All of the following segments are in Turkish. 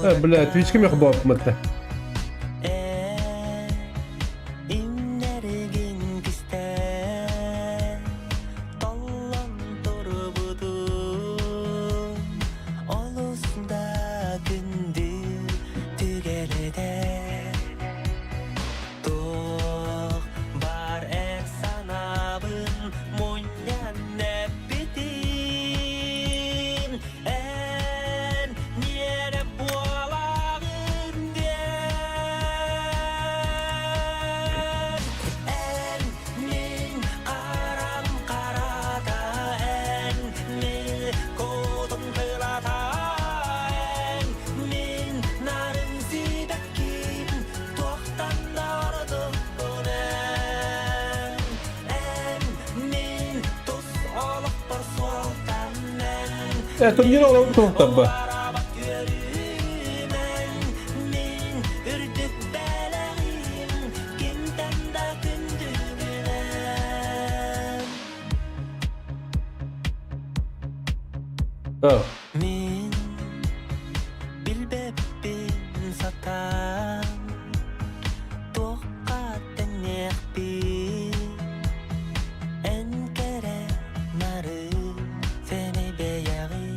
بلا تويتش كم يخبط متى يا تنجي لو تهتم Min bilbebin satan Tokaten yakpi En kere narı Seni beyagi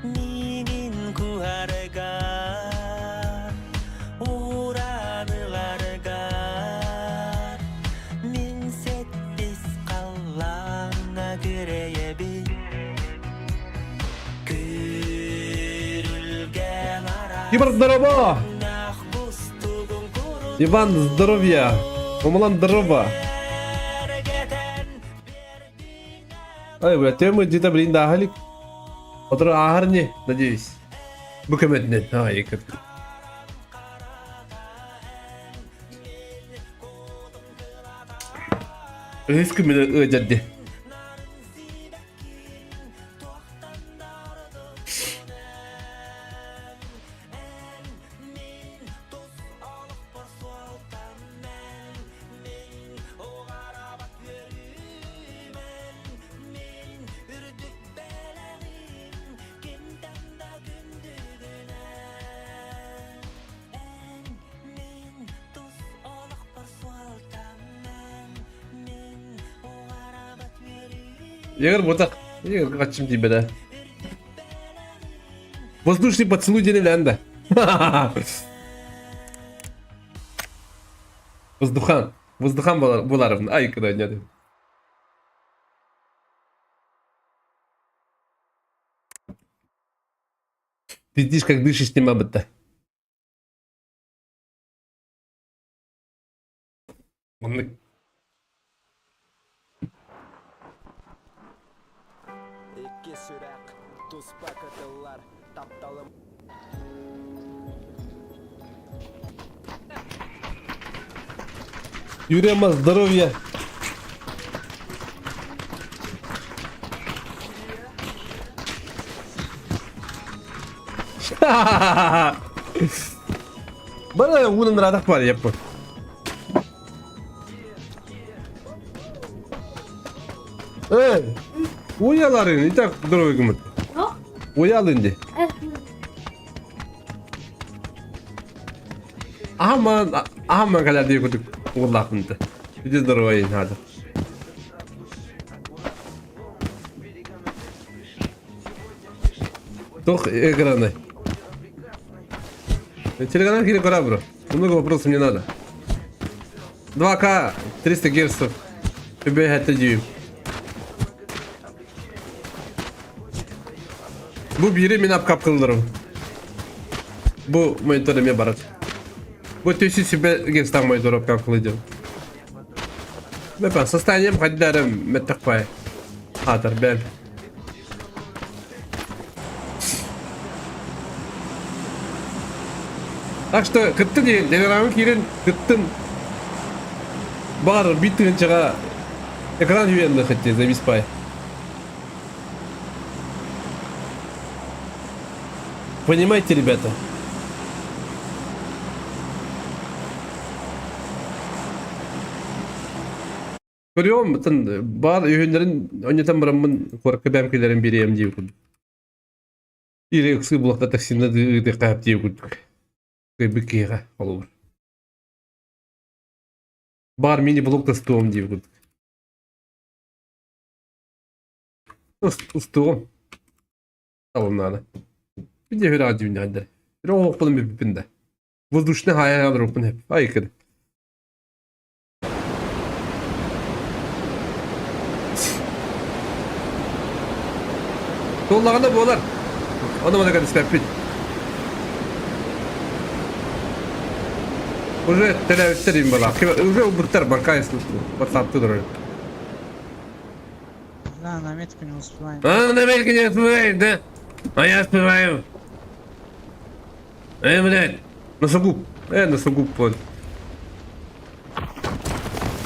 Ningin ku hargar Uranı hargar Min settis kallana gireye bil Görülgen ara Иван, здорово! Nakbustugun kuru Иван, здоровья! Мамалан, здорово! Ай, блядь, ты мы где-то, блин, дахали. Отро ахарни, надеюсь. Букаметнен, как. Риск меня ödedi. Егор, вот так. Егор, качем тебе, да? Воздушный поцелуй деревянда. Воздухан. Воздухан Буларовна. Ай, когда нет. Ты видишь, как дышишь с ним об это. İki sürek tuzpak atırlar taptalım. Юрема, здоровья. Bana bunun radak var yapma. Uyaların, itak здоровый гумат. Уял инде. Ахман каляды юкутук урлахынды. Иди здоровый надо. Тох экраны. Телеканал Кирикора, бро. Много вопросов не надо. 2К, 300 герцов. Тебе это дюйм. Bu biri minap kapkılırım. Bu monitörüme barat. Bu тысячи себе гестам мониторов kapkılıydım. Ve ben состоянием ходдарым метакпай. Хатар ben. Так что кыттын деген телеграмы кирен кыттын бар биттігін чыға экран жүйенді хотте зависпай. Понимаете, ребята? Görüyor musun? Бар үйіндерін önceten buramın korku bemkilerin biriyim diyor. İri ıksı bulakta taksinde de kayıp diye güldük. Bir kere olur. Bar mini blok da stoğum diye güldük. Stoğum. Tamam nana. Bir de radyo nerede? Bir o okulun bir bipinde. Воздушный hayal rupun hep. Aykırı. Dollağında boğular. Ona bana kadar step. Уже телевизорим была. Уже убртер банкайс. WhatsApp'ta duruyor. Да, на метку не успеваем. А, на мельке не успеваешь, да? А я успеваю. Блядь. На сугуб. На сугуб, понял.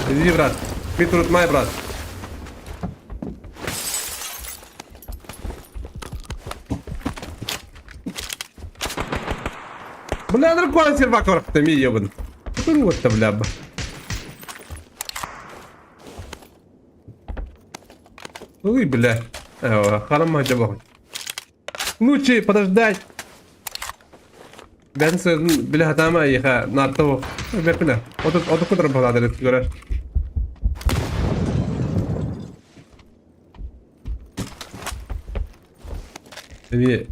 Иди, брат. Ты тут мой брат. Бля, дракон сервакор, ты ми ебан. Вот-то, бля. Ой, бля. Харама acaba. Лучше подождать. Ben söyledim bile hatama iyi ha. Natta o. Bekle. O da kadar bana da göre. Bir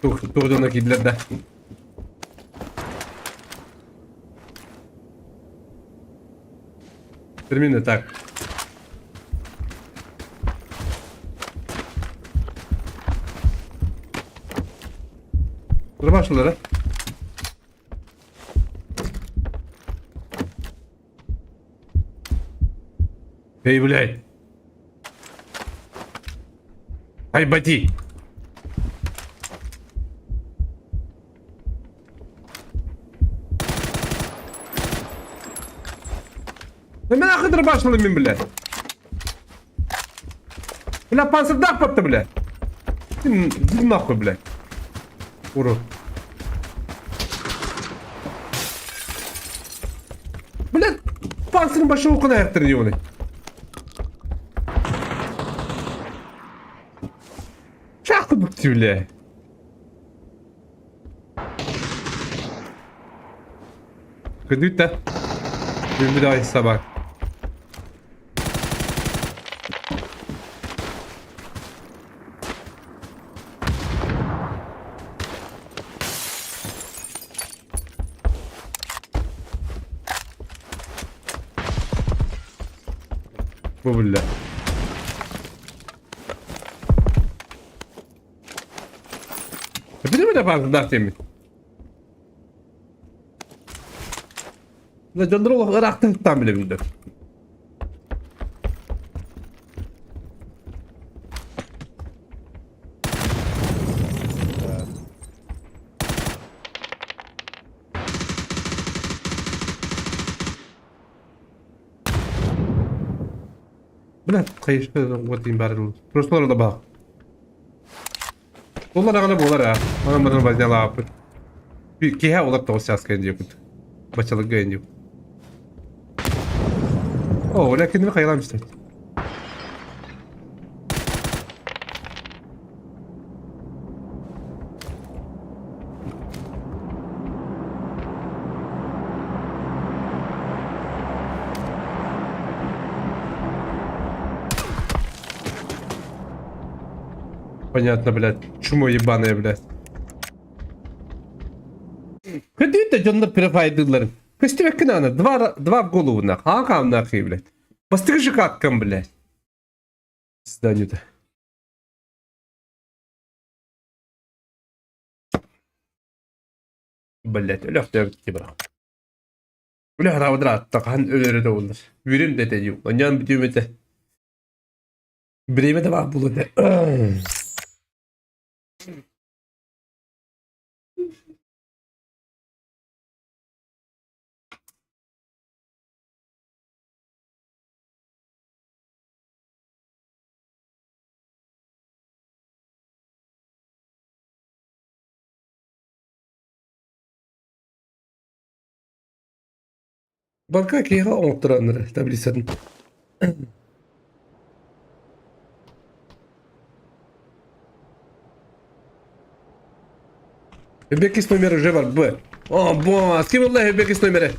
Tuğcan'daki gidiler de. Termine tak. Dur başladılar. Эй, блядь. Ай, бати. Ben akıdır başladım ben bile. Bile pansırdak battı bile. Zil nakı bile. Vurur. Bile pansırın başı okuna yaptırıyor onu. Şakı bıktı bile. Kıdıyt da. Bir daha hesaba. Bu bile. Bir de mi yaparsın dert yemin? Ne candır olarak Irak'tan bile bildim. Bırak kayışta vatayım bari olur. Proslara da bak. Bunlar ağına boğular ha. Bana bana bazı yapır. Bir kihe olak da o ses kendi yapıp. Başalık kendi yapıp. Oo, lakin kayılamıştır. Понятно, блядь. Чумо ебаное, блядь. Ходите, canını префайдыларын. Көстебек кінаны, два в голову нах. Ага, нахуй, блядь. Постыгши каткам, блядь. Зданию-то. Блядь, ölök de gitti bırak. Ölök havadır attık, han ölürü de olur. Yürüm de değil. Onyan bir düğmede. Bireyime de bak bulu de. Banka ki ha oturanları tabi sen. Hübekis номері вже бар, Б. О, бо, з ким Аллах Hübekis номері?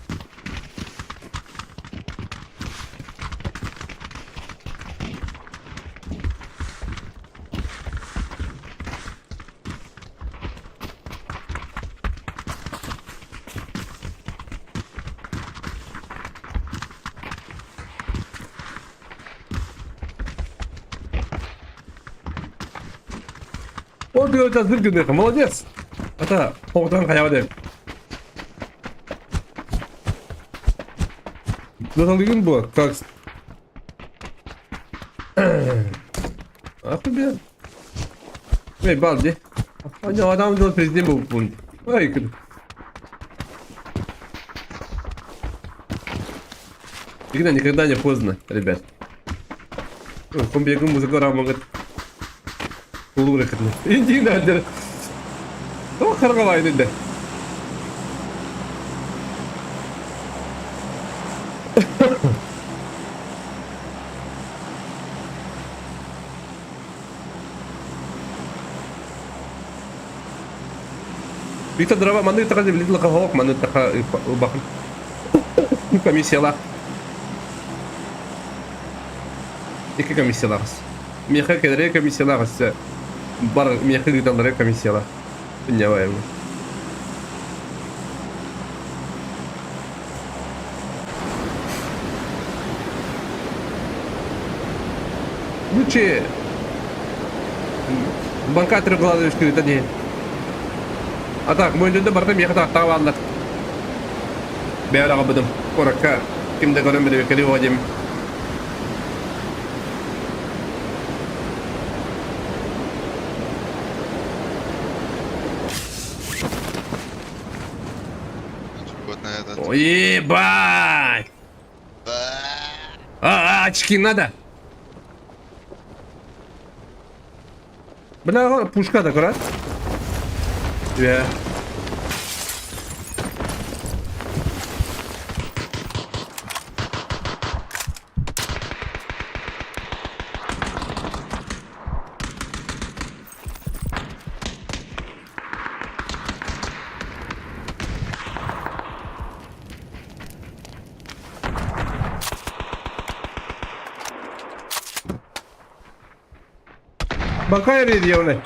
О, ты это зыргнешь, молодец. Это, полтон хаябы. Досалгын bu, как... Ах, блин. Эй, балди. Адам делает президент был пункт. Ай, куда. Никогда не поздно, ребят. Комбиягу музыку рамагат. Улуракатны. Инди надер. О, харгалайды да. Виктор дрова маны така влезла хавок, маны така бахан. Комиссиялар. Iki комиссияларыз. Меха кедере комиссияларыз. Бар меха гидалары комиссиялар. Понимаем. Лучше банка торговали скрыто не. А так, мой люди барды меха тактавалар. Бәрі бұдым. Қораққа кімді көрім білі кері өдем. Вот на этот. Ой, ебать! Очки надо! Бля, пушка так, раз. Yeah. Bakaya veriyor ne?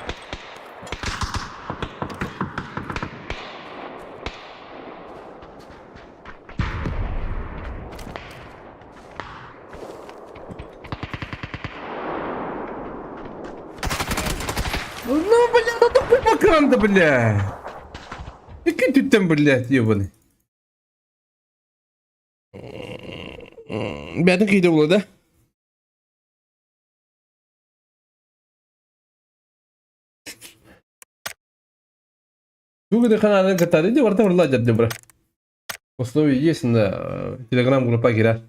Ну, бля, ну такой макан-то, бля. Який ти там, блядь, ебаный. Бядненький де було, да? Google kanalına katar diye varta vurla jaddi bro. В основе есть на телеграм-группа гира.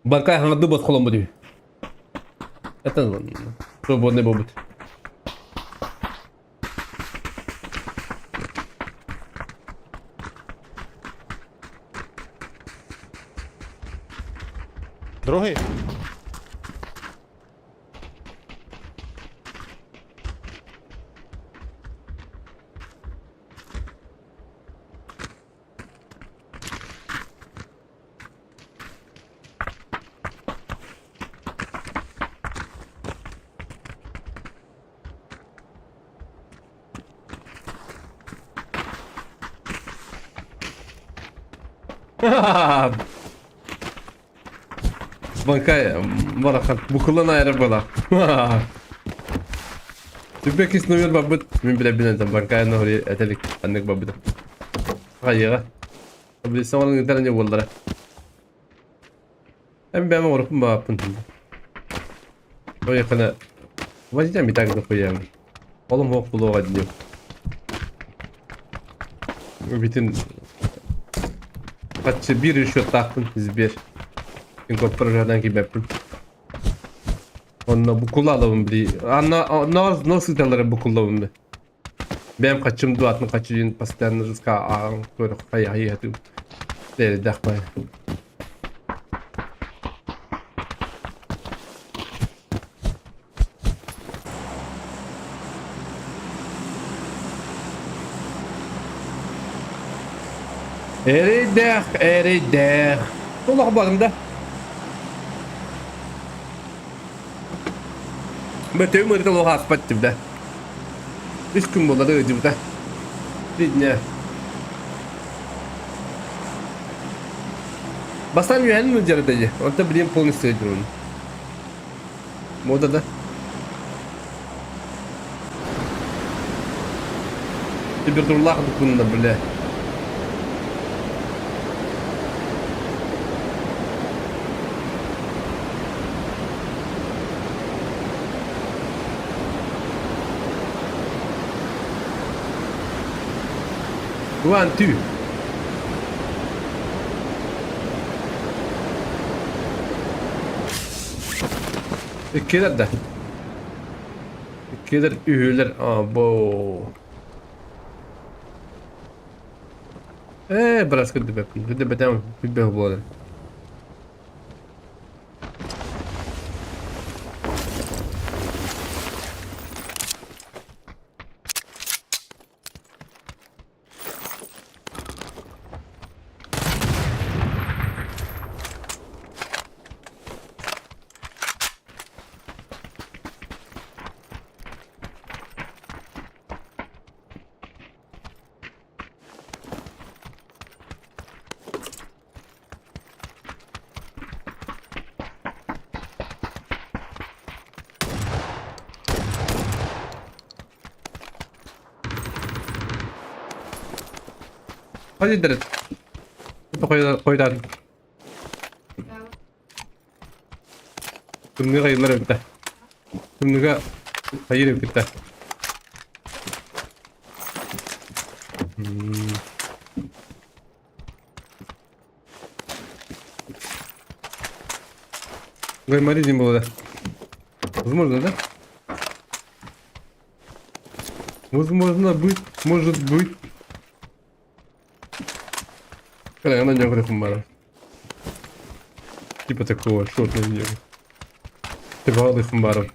Банкай ханады бос қолым бұды. Это свободный бобыт. Другий. Банкай марахан бухылын айры бола. Түбекис номер бабыт. Мен біле білен там банкай ногри әтелік аннек бабыт. Hayır. Bilirsen onun giderin yollara. Ben vurup mu yaptım şimdi? O yakına. Vazgeçeceğim bir tane de koyayım. Oğlum hop buluğa gidiyor. Bütün kaçı bir rüşvet taktım biz bir. Incorporation'dan gibi yaptım. Onunla bu kullanalım bir. Nasıl derler bu kullanalım. Benim kaçım duatını kaçırın pastanınız ka böyle hayır hadım. Değil dakmayın. Eridek. Tolak bağında. Ben tüm mırda lo haspattım da. 3 gün boladı ödüm da. Dinle. Basan yühen mi caradayı? Orada bileyim pol istedim onu. Moda da. Bir durlak bununla böyle. One, two. İkiler de. İkiler ühüler. Abo. Biraz kötü bakın. Kötü bedem bir beh böyle. Hadi derim. Koydan. Kumluğa hayırlar bitti. Kumluğa hayır bitti. Мали не было, да? Возможно, да? Возможно быть, может быть. Когда она не говорит мало. Типа такого шотного не. Ты балды фумбаром.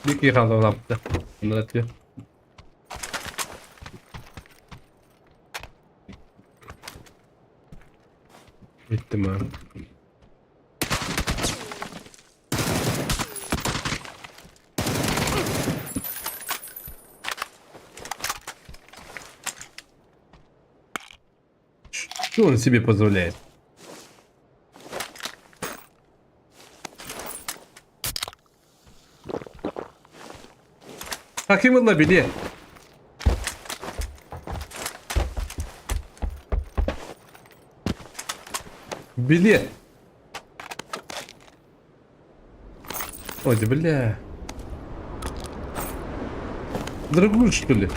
Дикий халал лапта. На тебе. İhtimal. Что он себе позволяет? Hakim olabilir. Билет. Ой, да бля. Дорогой, что ли?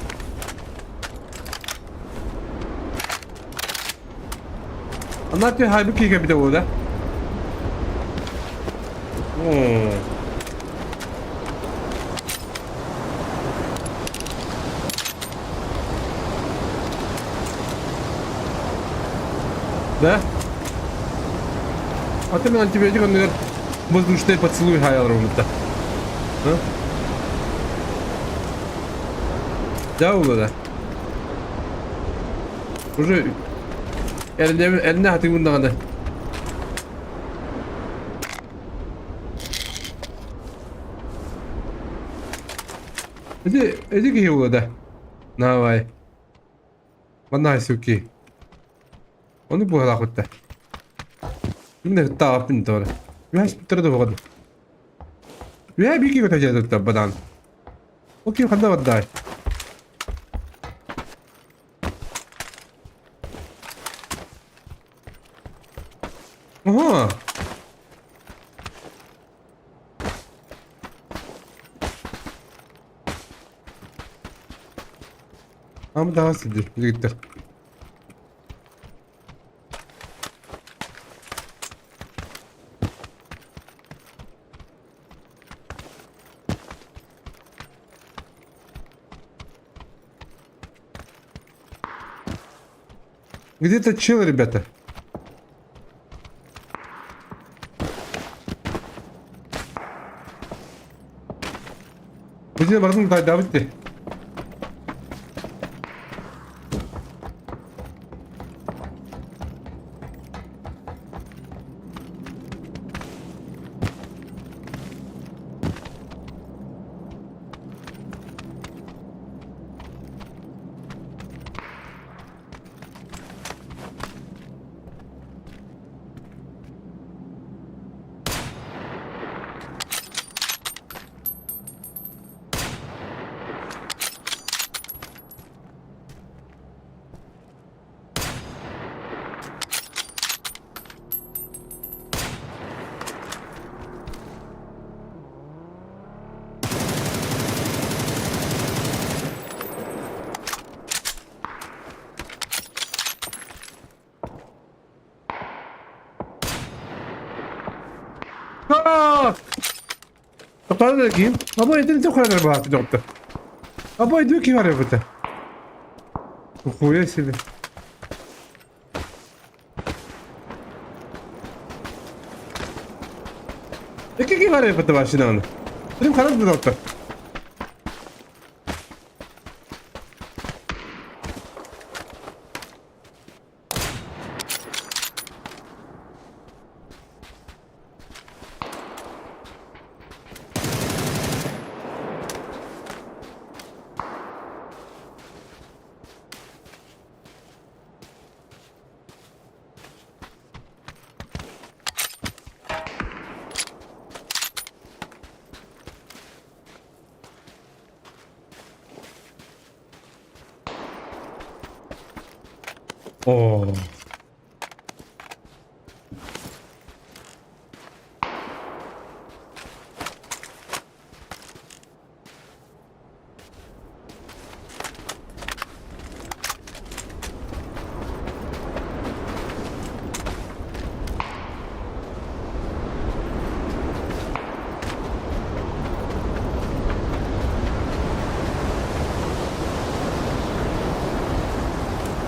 Она тебе halbuki gibi de orada. Да? А ты меня антибиотик, он, наверное, воздушный поцелуй хаял ровно-то. А? Да, Ула, уже eline hati bundan da. Edi ki Ula da. Na vay. Bana suki. Onu bu hala kutta. Yine taapin doğru. Biraz bir tarafa bakın. Ya bir iki götüreceğiz tabadan. O kim kadar vaday? Aha. Ama daha sildi. Bize gitti. Где-то чел, ребята. Где бардым кайда битти? Kapağını da giyeyim. Ama edin çok kadar bahatı yoktu. Ama ediyor ki var ya burada. Kukuya seni. İki var ya burada başına onu. Benim kanım da yoktu. Oo.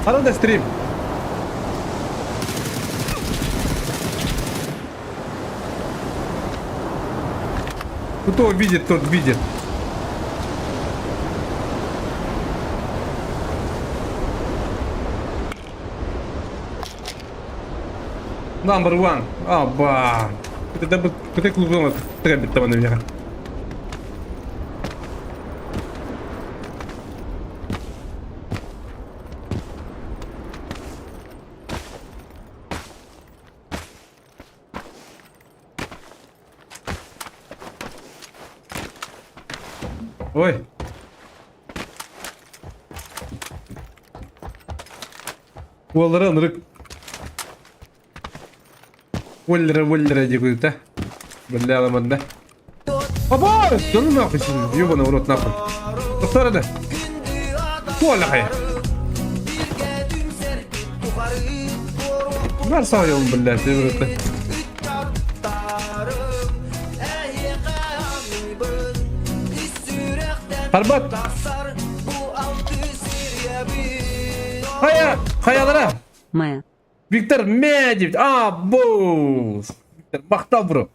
Arada stream. Кто видит, тот видит. Number one. Аба. Куди клубнула треба того наверное. Ой. Олара нырык. Вольлера дегуют, да? Бля, ламанда. Аба! Да ну нахуй сюда, ёбаный в рот нахуй. Повтори да. Коля хай. Бар сау yolun bля, ты в рот. Harbat. Kayalara. М. Виктор Медведь. Боус. Виктор, мақтау, бро.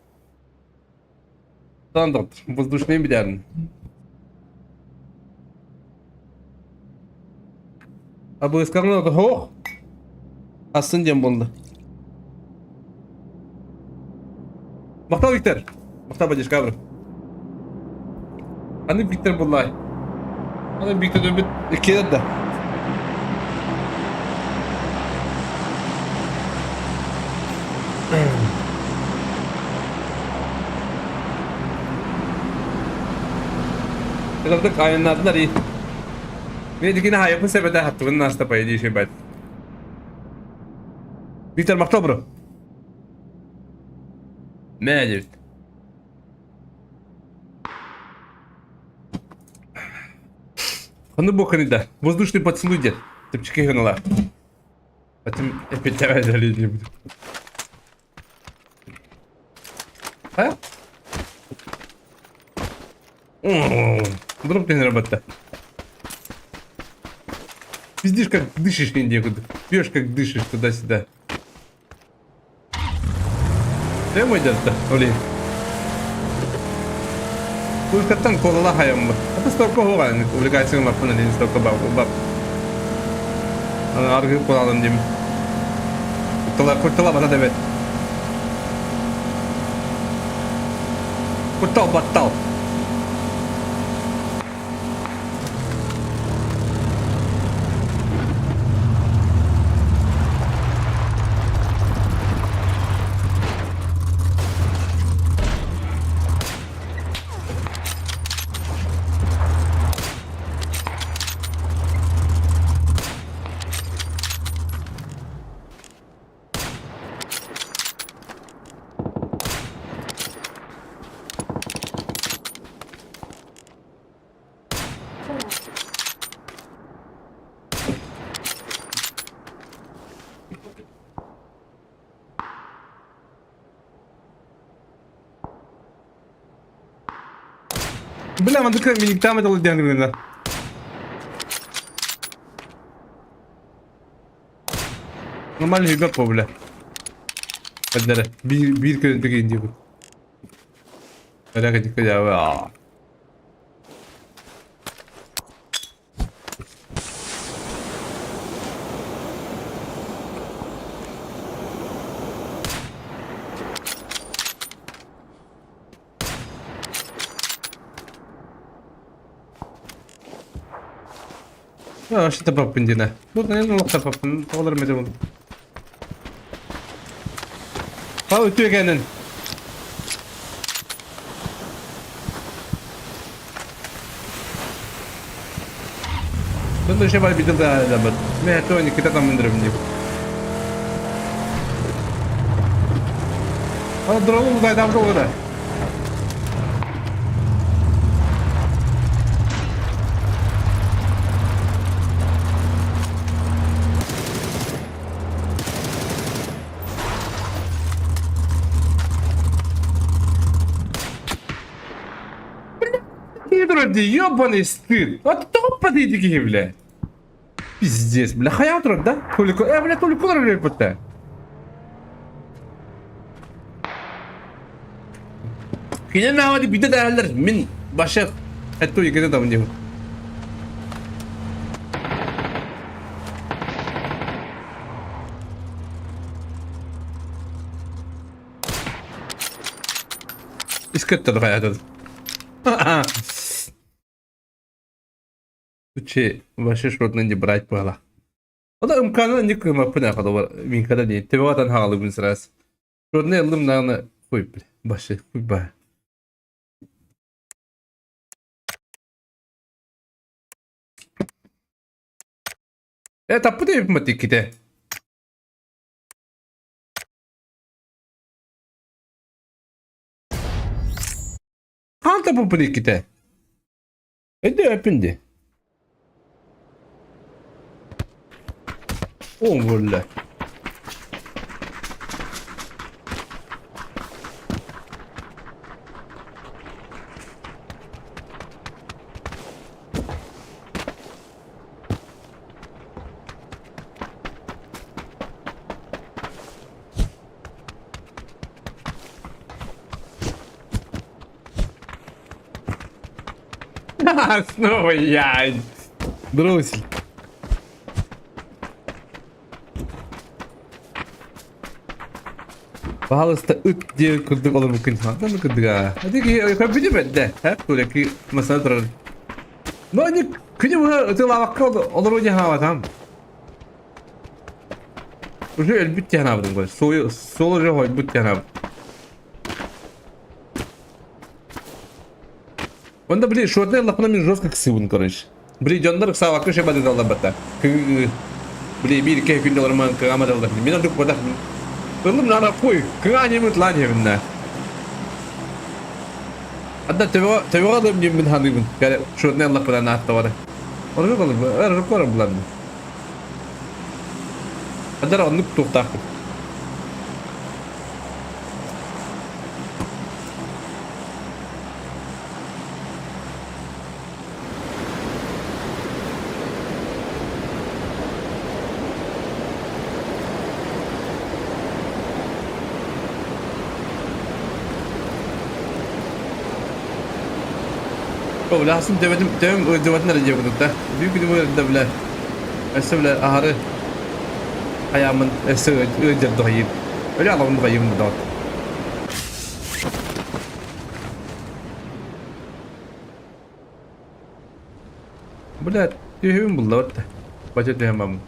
Стандарт. Воздушный бедерн. Абы искарны да хоқ. Асын дем болды. Мақтау, Виктор. Мақтау, бадешка, бро. Аны Виктор Булай. Аны Виктор Дөбіт келеді да. Kırıldık ayınladılar iyi. Ne dikine hayapı sebede hattının nasıl payı diye şey ben. Victor Maktobro. Мядет. Ну бог да. Воздушный поцелуй, дед. Топчики гнала. Потом опять давай залезли буду. А? Вдруг не работа. Пиздишь, как дышишь некуда. Пьешь, как дышишь туда-сюда. Ты мой дед-то, блин. Kuinka kattan kolla lahajamma. Otas tuo kohuvainen, kun oli kai silmä punne, niin sitä on bab. Ana arki kolalım diyeyim. Kurtala bana devet. Kurtal battal. Бля, man dikkat minik devam edelim diyen günler. Normal hübep bu bile. Kadere. Bir kere de gidiyor bu. Merak ettik ya. Ya şu tapapın dine. Bu ne oldu tapapın? Olur mu canım? Ha ötüyor kendin. Ben de şey var bir de daha da bak. Ne to ni kita tam indirim diyor. Ha drone mu da olur da. Вроде ёбаный стыд. Вот топа-то иди, бля. Пиздец, бля. Хая трот, да? Только, бля, только куда пута. Yine ne hadi bir de değerler. Min başa. Hatta yıkıda da mı diyeyim. İskette de hayata. Чи ваши шротны не брать было. O da imkanı ne kıyma pına kadar var. Min kadar değil. Tabi vatan hağlı bin sırası. Şrotны aldım nağını koyup bile. Başı koy baya. Tapu da yapmadık ki de. Han tapu pına ki de. De öpündü. Valla. Снова я. Бросил. Pahalısta ıt diye kırdık olur mümkün. Hatta mı kırdık ha? Hadi ki yapabilir mi de? Hep böyle ki masada duralım. Bu hani kıyım ha ıtı lavakka olur mu diye hava tamam. Уже elbette yanavdım böyle. Soluca hoy but yanavdım. Onda bile şortna yallapına min жестко kısıvın karış. Bile canlar kısa vakı şey badı Allah bata. Bile bir iki günde orman kıama da Allah. Min aduk badak. Oğlum nana koy. Kıani mut lan yevinde. Hatta teva adım yemin hanımın. Yani şortna yallapına nahta var. Onu yok oğlum. Arık var bulan. Hatta onluk tuktak. Oh, langsung devem ödevatın aracı yapıyorduk da. Büyük bir numara bile. Ese bile aharı. Ayağımın ese ödür doğayım. Öyle alamın doğayım da. Bu da düğüm buldu orada. Baca düğümem.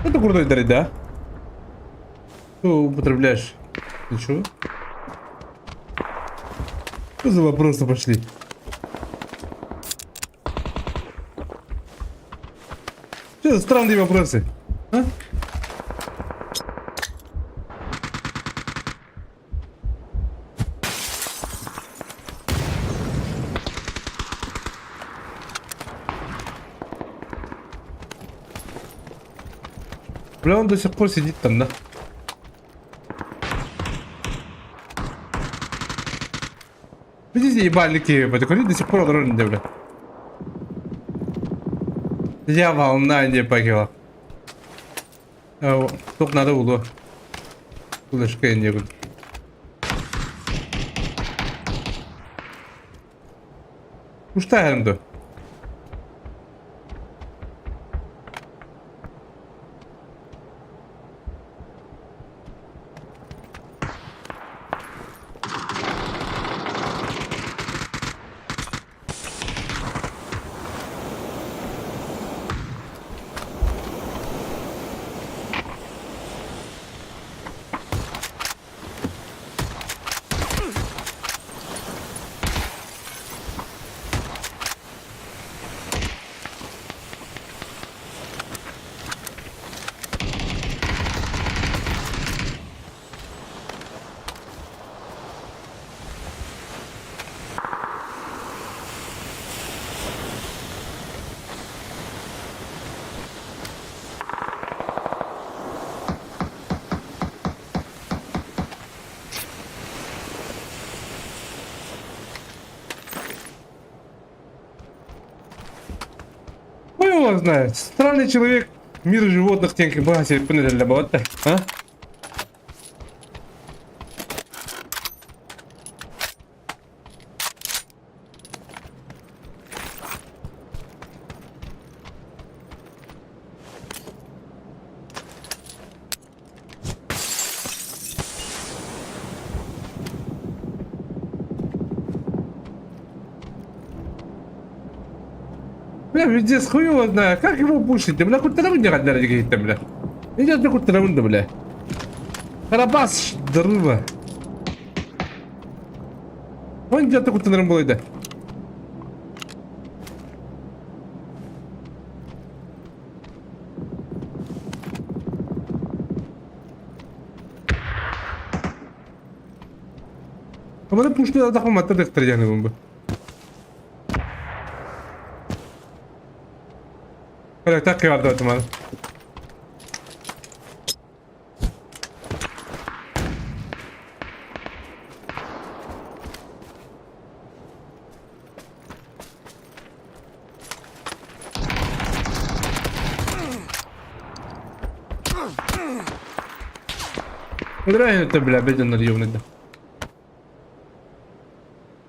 Это крутой дарит, да? Что употребляешь? Ты чё? Что за вопросы пошли? Что за странные вопросы? А? Бля, он до сих пор сидит там, да? Видите, ебальники, они до сих пор огромные, бля. Я волна не покила. Только надо уло. Улышка я не буду. Ну что я иду? Ой, его знает. Странный человек. Мир животных тенки багаси пунели для бота. А? Бля, пиздец, хуй его знает. Как его пушить? Бля, хоть траву не гадали, говорит, бля. Идет хоть траву, бля. Карабас, дрыва. Он где-то хоть траву, бля. А бana puştu da takım attı da yani bu. Böyle takıyordu otomatik. Öyle de bile bedenler yolunda.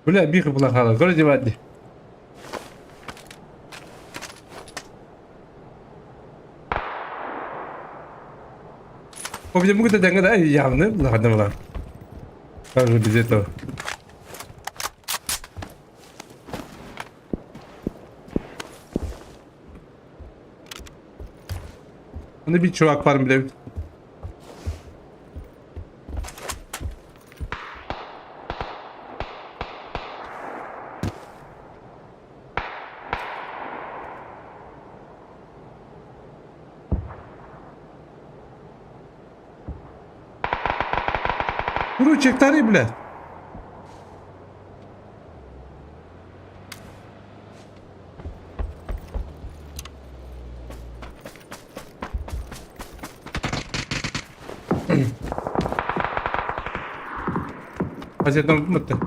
Bile bir kapılar hala. Görece vardı. O bir de bu kadar denge de yavne. Bu kadar mı lan? Kanka bize de. Hani bir çuvak var mı bile? Bunu çektar bile. Hazretten unutmadı.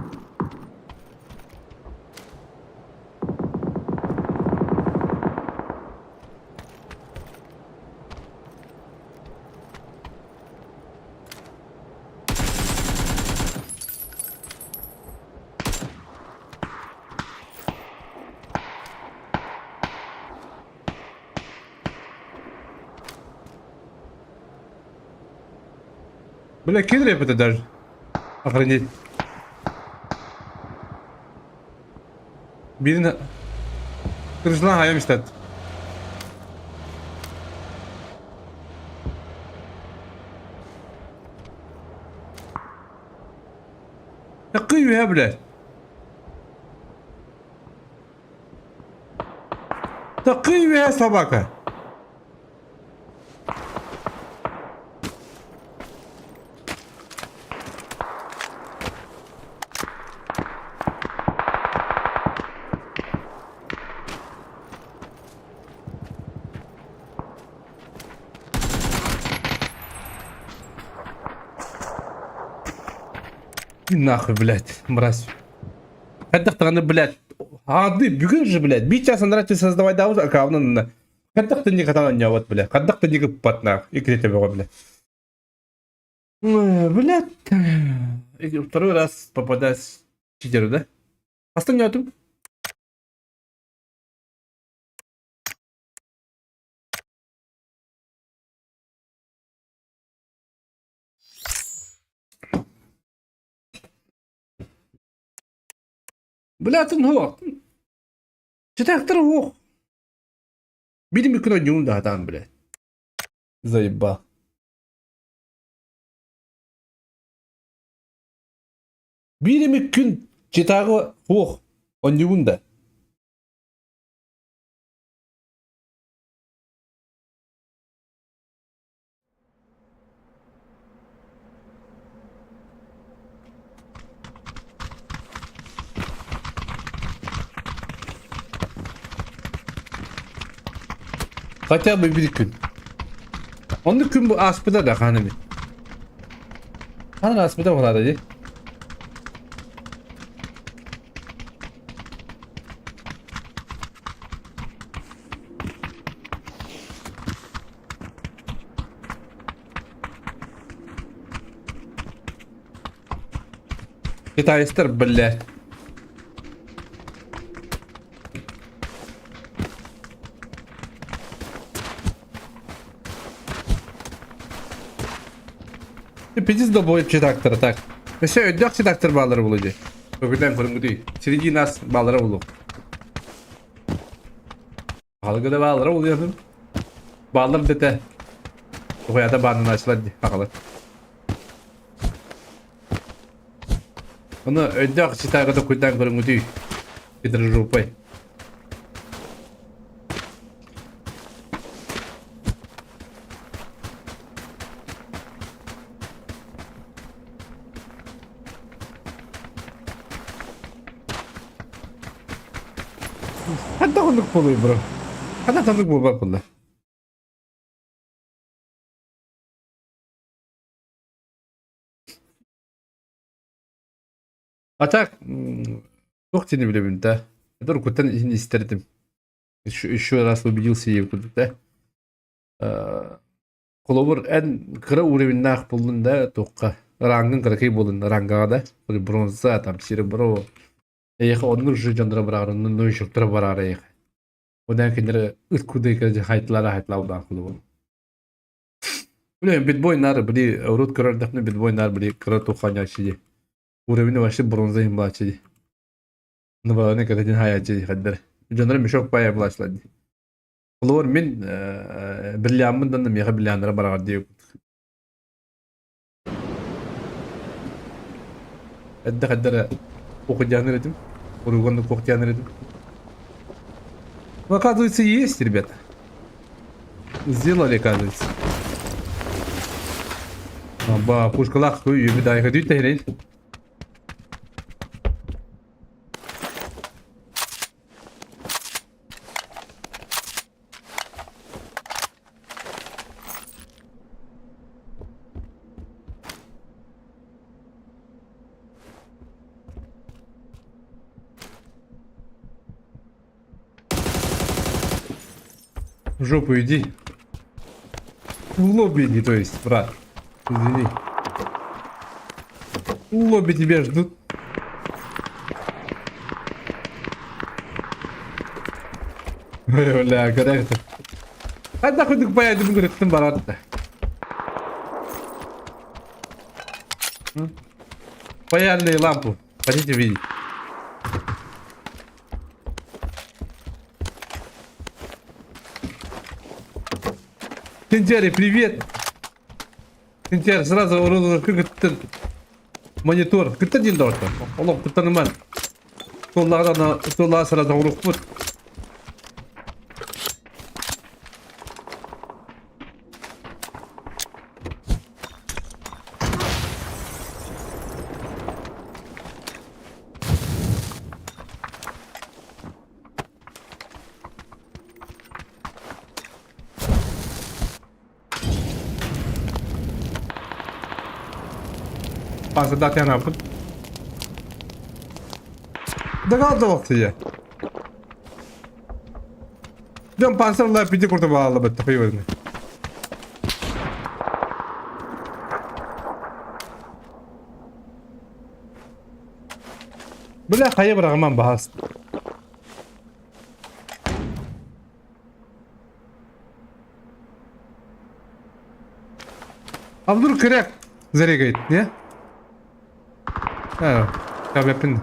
Böyle kidir yapıda der. Ahırıncı. Birine kırışılan hayam işte. Takıyor ya bile. Takıyor ya sabaka. Нахуй, блядь, мразь. Каддактыганы, блядь. Ады, бүгін же, блядь. Бича сандырачы создавай дауыз аккаунтын. Каддакты не каталан не вот, блядь. Каддакты не кыппат, нахуй. И крете бего, блядь. Блядь. И второй раз попадаю с читеру, да? Остальное. Блядь, هو شتاكتر هو بيدي ممكن يجون ده هتعمل بلاد زي با بيدي ممكن شتاكو هو يجون ده Хотя бы bir gün. Onun gün bu aspıda da hanımı. Hanım aspıda mı var dedi? Gitaristler bile. Пиздец боюп читактыр так. Все өйдök читактыр балары болуҗу. Бүгүндөн көрүнгүдөй. Среди нас балары болу. Алгыда балары болуyor. Балар дете. Коята банын ачылат акылы. Аны өйдök читагыда көйдөн көрүнгүдөй. Бидир жупай. Hatta tanıdık buluyor bro. Hatta tanıdık bu bak bunlar. Atak. Çok seni bile bildim de. Dur kutan izini isterdim. Şu раз убедился ей куда-то. Kolobur en kıra uğrevinde akbuldun da toqqa. Rangın kırıkı bulun rangağa da. Böyle bronza tam siri bro. Eyqa onun şu jandara bararının no şuktura barar eyqa. Odan kendere ıtkudayı kırıcı haytlara kolobur. Bilmiyorum bit boynar biri Avrut kırar defne bit boynar biri kıra toqan yaşıcı. Uğrevinde başı bronza imbaçıcı. Nıba ne kadar din hayatçı kadar. Jandara mişok bayağı bulaşladı. Kolobur min birliğamın da miyaqa birliğanlara barar diyor. Edde kadar okuyacağını dedim. Урганных когтян рядом. Ну, оказывается, есть, ребята. Сделали, оказывается. Ба, пушка лахтую, юби дай ходить тегрень. В жопу иди. В лобби иди, то есть, брат. Извини. В лобби тебя ждут. Ой, бля, корректно. А нахуй ты поедем, говорит, ты барат-то. Паяльные лампу. Хотите видеть? Тинтяри, привет! Тинтяр, сразу уродил кыгыттын монитор. Кытты дин дорта. Олоқ кыттаныман. Соллаға сразу уруқ бұд. Панса дати я напад. Догадувався я. Дем панцирла піді куртувала би такий визни. Бля, хає брагман багас. Абдур кирек зарегает, не? Ha, tabii yapın.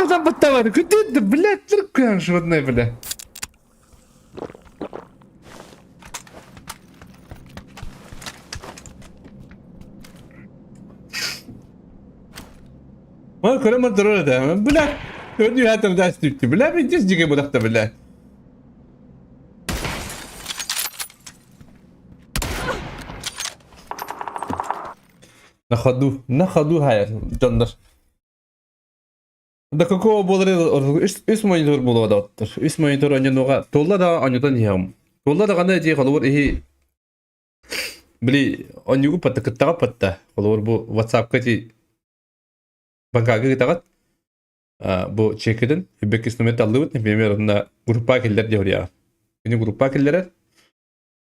Забатавали, куди ти, блядь, трикаєш в одне, бля. Ой, коли дорога, да, бля. Одні гатер дасть тільки, бля, іди здіги будахта, бля. На ходу гая, Джондер. До какого было үс монитор было да оттыр. Үс монитор анянуга толла да анютан ям. Толла да гана же холор ихи били анюгу патта кыттага патта. Холор бу WhatsApp кати банкага кытагат. Бу чекиден бекис номер алыбыт, например, на группа келдер жаврия. Бини группа келдер.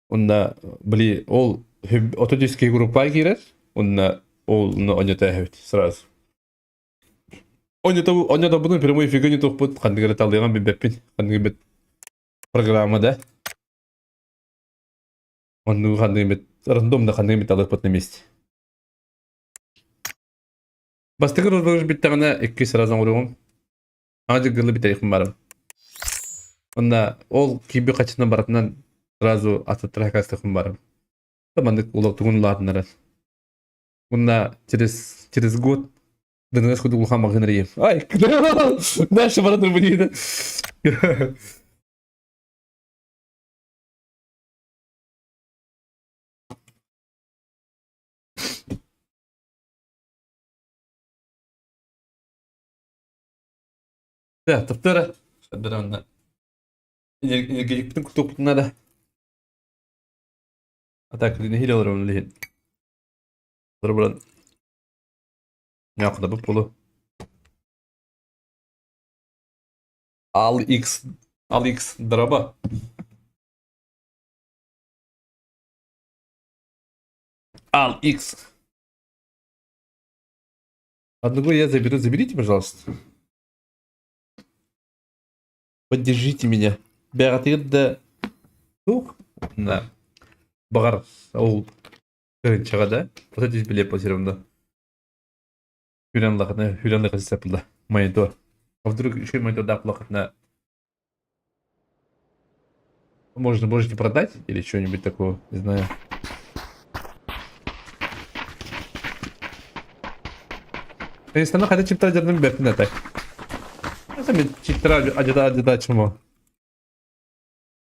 Онда били ол автоматический группа кирер. Онда ол анюта хевит сразу. Онда bunu прямой эфирге тохпут кандыгы талдыган беппин кандыгы бет программада. Онду кандыгы бет рандомда кандыгы бет алып на месте. Bastıkı rozboğuş bittiğine 2 sırazan vuruyorum. Ağacı gıllı bir tarihim varım. Onda ol kibi kaçından baratından сразу атыттыра кастыхым барым. Тамандык улактугун ладнарас. Бунда через год дыныңыз худу улхам магынырыйым. Ай, наша баратыр bu deydi. Да, таптara. Şadara onda. Energetikten kutupluğuna da. Ataklı ne hile olur onu lihin. Buran. Ne yaptı bu pulu? Al X дрова. Al X. Одного я заберу. Заберите, пожалуйста. Поддержите меня. Бәрәтегед дә тук. На. Багар. Ул. Кырын чыгада. Вот здесь билет позированда. Хюрянлык сәпілді. Монитор. А вдруг еще мониторда плохо. Можете продать или что-нибудь такого, не знаю. Конечно, хотя чиптар жардым бердин атай. Это мен чиптар ажада чмо.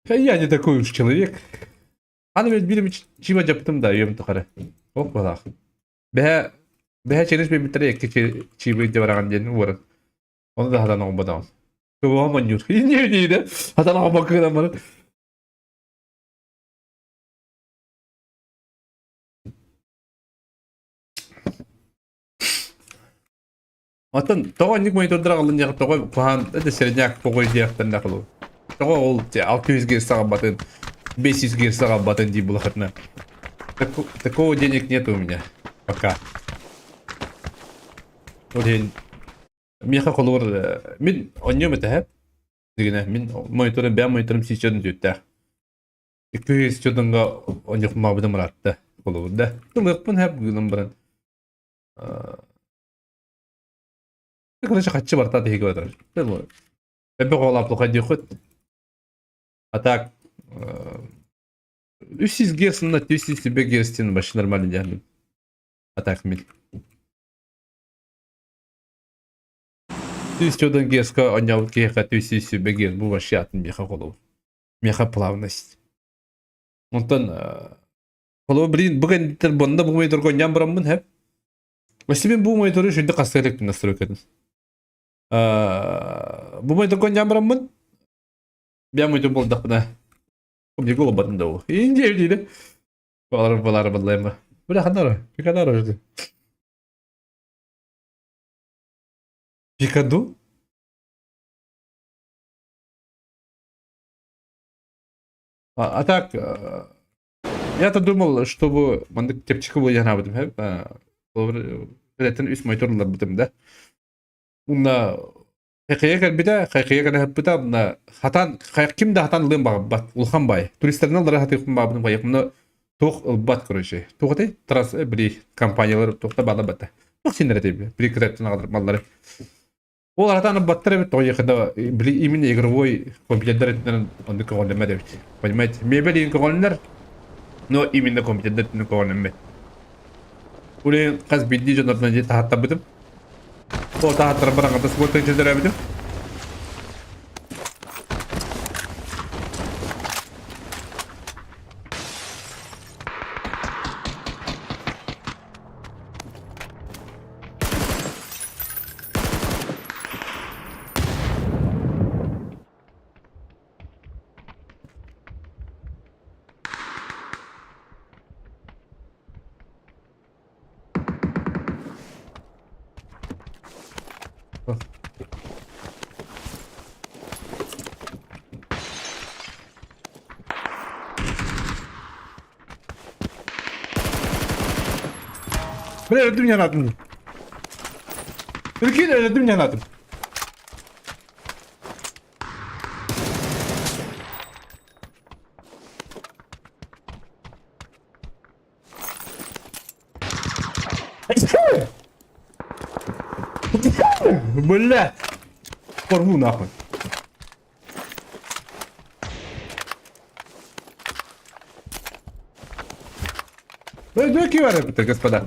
Я не такой уж человек. Аны мен билим чима жаптым да, үйөм тукары. Оп балак. Бәһә ченеш бе битре екке чибы деп бараган ден урын. Onu da hadan olmadan. Kıvama yur. Ne diydi? Hadan olmak kadar var. Atan toğanlık monitorda alın ya toğa kuhan da sernek poğoy diyaktan da kılı. Toğa ol 600 герц батен 500 герц батен ди булахатна. Такого денег нет у меня пока. Один Миха колор мен оньём этеп дигене мен мониторым сичен дүттә. 200 чөдөнгө оньёк мабыдым ратты колорда. Тулыкпын хеп гылым баран. Короче, хатчы барта деге батыр. Бебе голап лука дихот. А так 300 герц на 200 себе герцтин баш нормально диями. А так мен 1000 герцка онял кеха 1000 себе герц бу вообще атын меха колу. Меха плавность. Онтан колу блин бүгін бонда бу монитор койган барамын хеп. Мәселен бу мониторы шунда кастырып настройка этин. Бу монитор койган барамын. Бя монитор болдық бuna. Мне голову батында ол. Инде дейді. Балар балайма. Бля ханара. Пикадар жди. Пикаду? А так, я-то думал, что мандык тепчики был я на этом, это üst мониторлар бутым, да? Унна хайкыга бита, хайкыга бита, на хатан, кимде хатан лым бат, улхан бай. Туристтерден алар хатыгын бабын бай, мына тох бат короче. Тохтай, транс бри компаниялар тохта бала бата. Тох сендер тебе, бри кредитен алар маллары. Ол аратаны баттыры бит, тояқында именно игровой компьютер этнен онды коголема деп. Понимаете? Мебель ин коголнер, но именно компьютер этнен коголема. Улен каз бидди жонордан же тахатта битим. О тахаттар бараңда спорттан чөдөрө битим. Bile öldüm yanadım. Ülkeyi de öldüm yanadım. Бля! Порву нахуй. Ну, дураки варят, господа.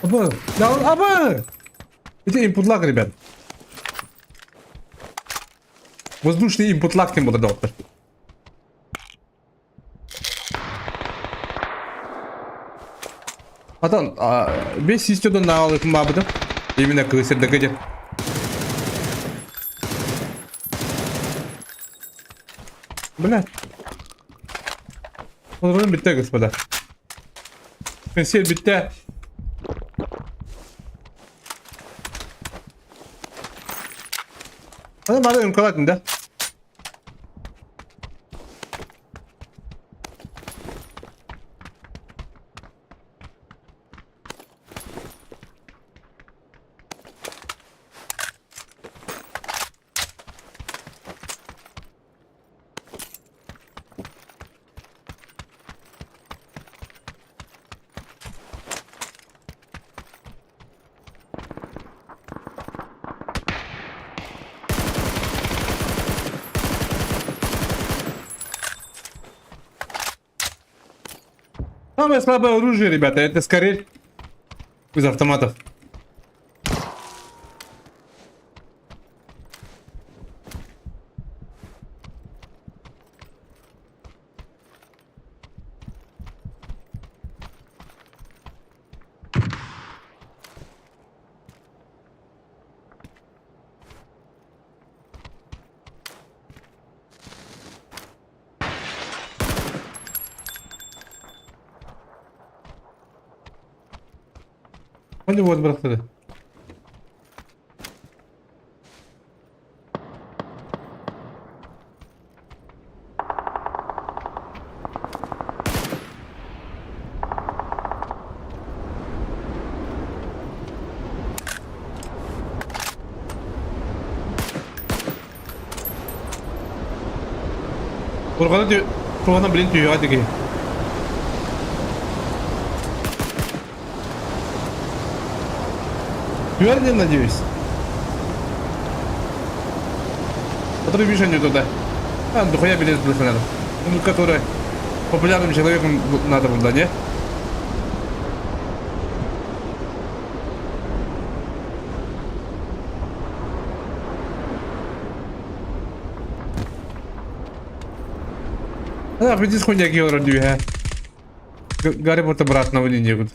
Абы! Да, абы! Это input lag, ребят. Воздушный input lag тем более, доктор. Атан, 5 системden ne alıyorum abi de? Evine kıyısır da gece. Блядь. Olur bitti господа. Пенсия bitti. Hadi bana imkalat da. Самое слабое оружие, ребята, это скорее из автоматов. Hadi вот bıraktı. Kurganı diyor. Kurganı bilin diyor hadi ki. Твердо, надеюсь. Который движение туда. А, дохуя билет больше надо. Ну, который популярным человеком надо было, не? А, приди с хуйня Геора Дюга. Гарри Поттер брат на войне вот.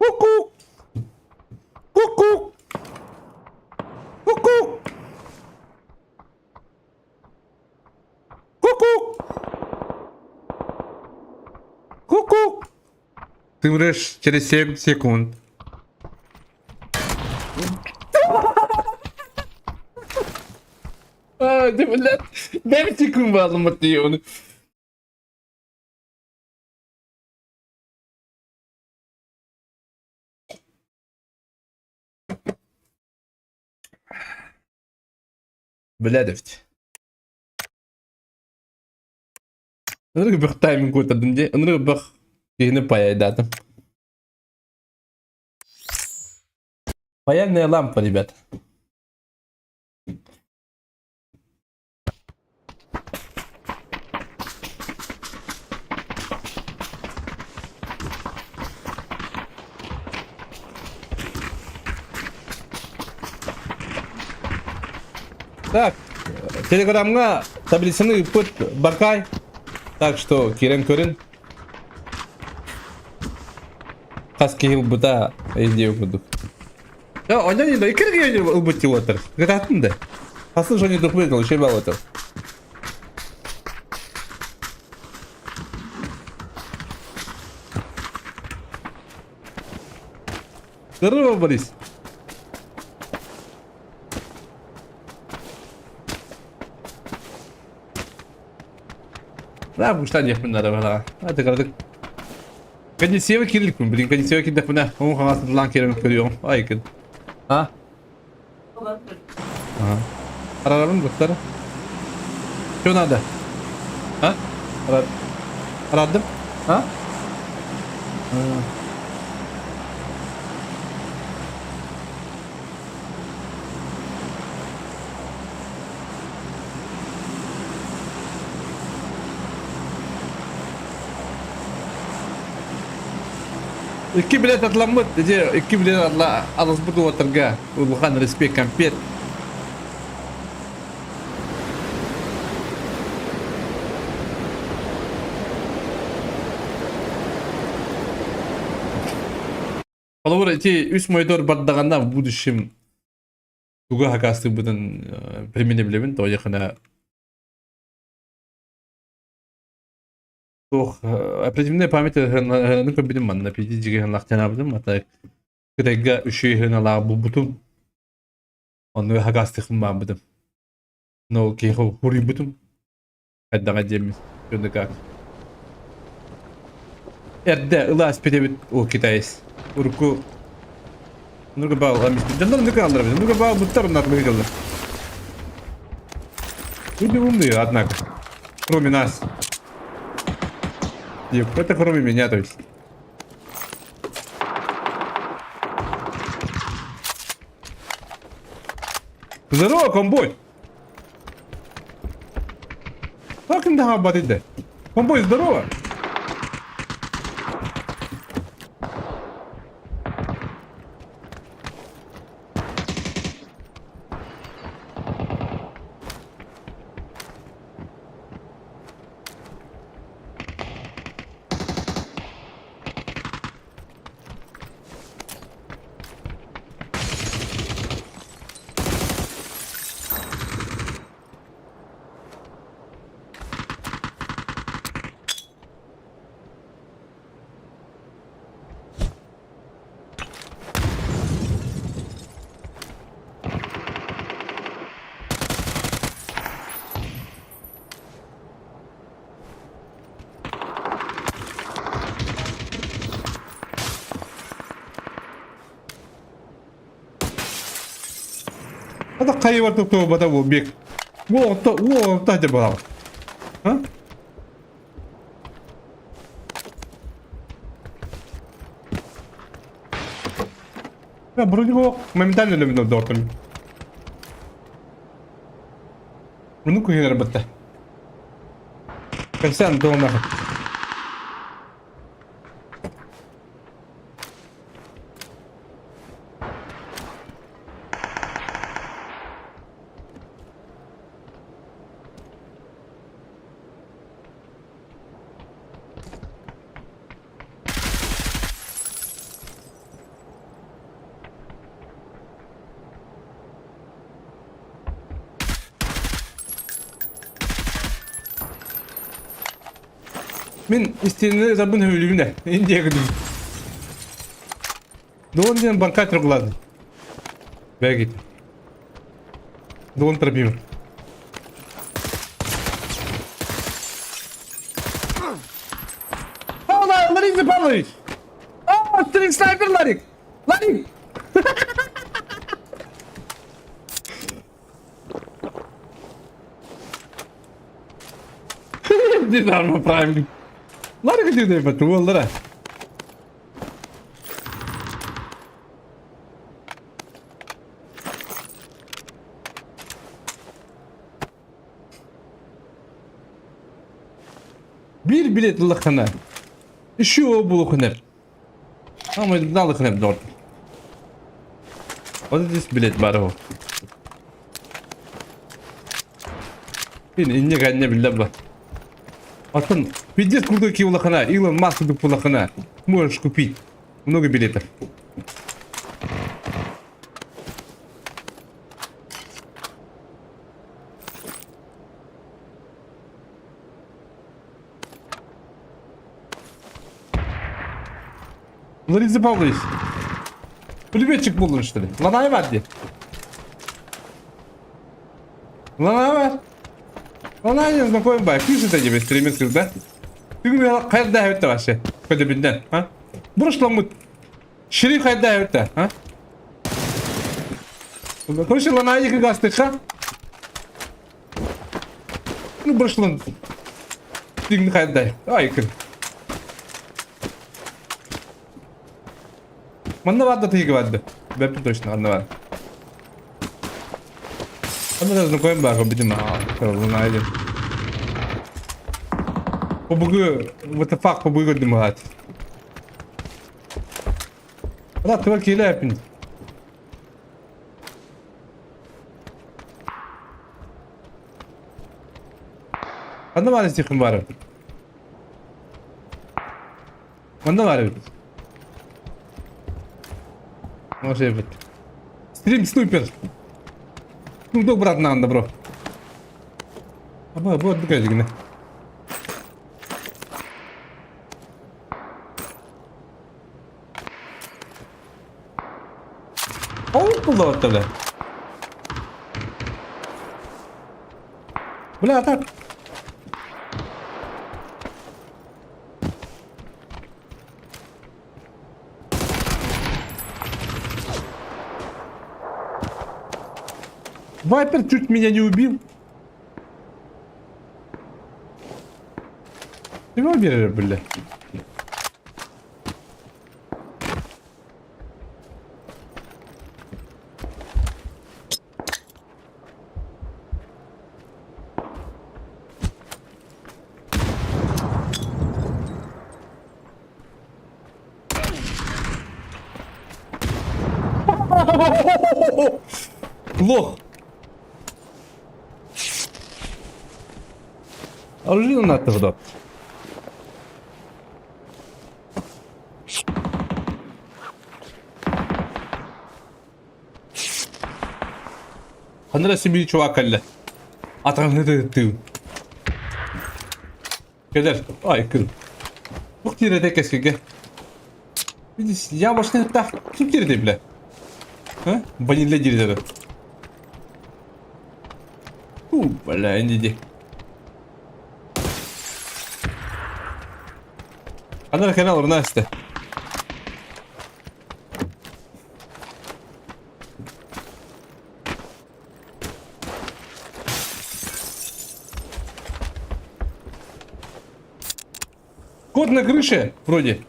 Ку-ку! Ку-ку! Ку-ку! Ку-ку! Ку-ку! Ты умрешь через 7 секунд. Ты, блядь, 9 секунд было, Матеон. Блядовть. Ыныры бір тайминг өтірдім де, ыныры бір кейіні паяйдадым. Паяльная лампа, ребят. Так, телеграмга таблицаны пut Баркай. Так что Кирен Көрін. Қас кейіл бұта әйдеу бұдық. Ya oynan yine iki kere ılbıttı otur. Gıdattın da. Asıl şöyle dokumaydı şey var otur. Здорово, Борис. Да, пуштан яхмын надо бала. Hadi kardık. Kendisiye kirlik mi? Bilin kendisiye kirlik mi ne? Onun havasını lan kerem görüyorum. Ay kız. Ha? Aha. Ararım kızları. Şu nerede? Ha? Aradım. Ha? Ha. İki bilet atlanmış. İki bilet atla. Alas bu oturga. Uluhan respek kampet. Olur эти üst motor bardağında bu düşüm. Tuga hakastı bunun primini bilemin. O yakına. Ох, оперативная память хранını көбүдүм манна пиди жиген лактанабыдым ата кыдайга үшүй хранала бутум onu hagastыкым мабыдым но кейхо хурибутум аддага жемис жөндөк эрде ылас педебит о китайс урку нурга бал амис жандар нуга алдырабыз нуга бал буттар нармы кылды люди умные однако кроме нас. Это кроме меня, то есть. Здорово, комбой! Как им да батить да? Комбой, здорово! Ada kayı var tutuyor bana bu bek. Bu hadi bana. Ha? Ya вроде его моментально элемент дортом. Ну куда работа? Персен дома. Мен istediğinde zabın hüylüğüne. İndiye gidiyorum. Doğun diyen banka tırgıladı. Ve git. Doğun tırpayım. Allah! Larик запалываешь! О, стрик снайпер, Larик! Larик! Дизарма правильно. Larga de daí pra tu, André. Bir bilet lıkına. Şu bu lıkına. Ama ne lıkına dört. O da bilet var o. инне ганне билдем ба. Атын пиздец крутой киулахана, Илон Маск дупулахана. Можешь купить много билетов. Лариса Павлович, пулеметчик болдun что ли? Ланай var diye. Ланай var. Ланай не знакомый бай. Пишет тебе стриминг, да? Ты мне кайда это вообще? Куда беден, а? Брошло шири кайда это, а? Короче, Ланай их гастыха. Ну брошло. Ты не кайда. Ай, кыр. Манда vardı tıyıkı vardı. Ben bir точно anda var. Ama da знакомым бар, bizim ha. Bunu aydın. Bu bugü, what the fuck, bu bugü gördüm hayat. Ada twerkiyle yapın. Anda var istikim var. Anda var. Может быть. Стрим снупер. Ну, да, брат, надо, бро. Аба, вот такая дигна. Оу, пулда бля. Бля, так. Вайпер чуть меня не убил. Ты его убери, бля. Лох. Алжир на тогда. Ханра себе чувак алле. Атаңны ты. Кедер. Ай, кыр. Бук тиреде кескеге. Видишь, я башны так. Kim тиреде, бля? А? Ванилля тиреде. Бля, иди. Она канал Рнасте. Кот на крыше, вроде.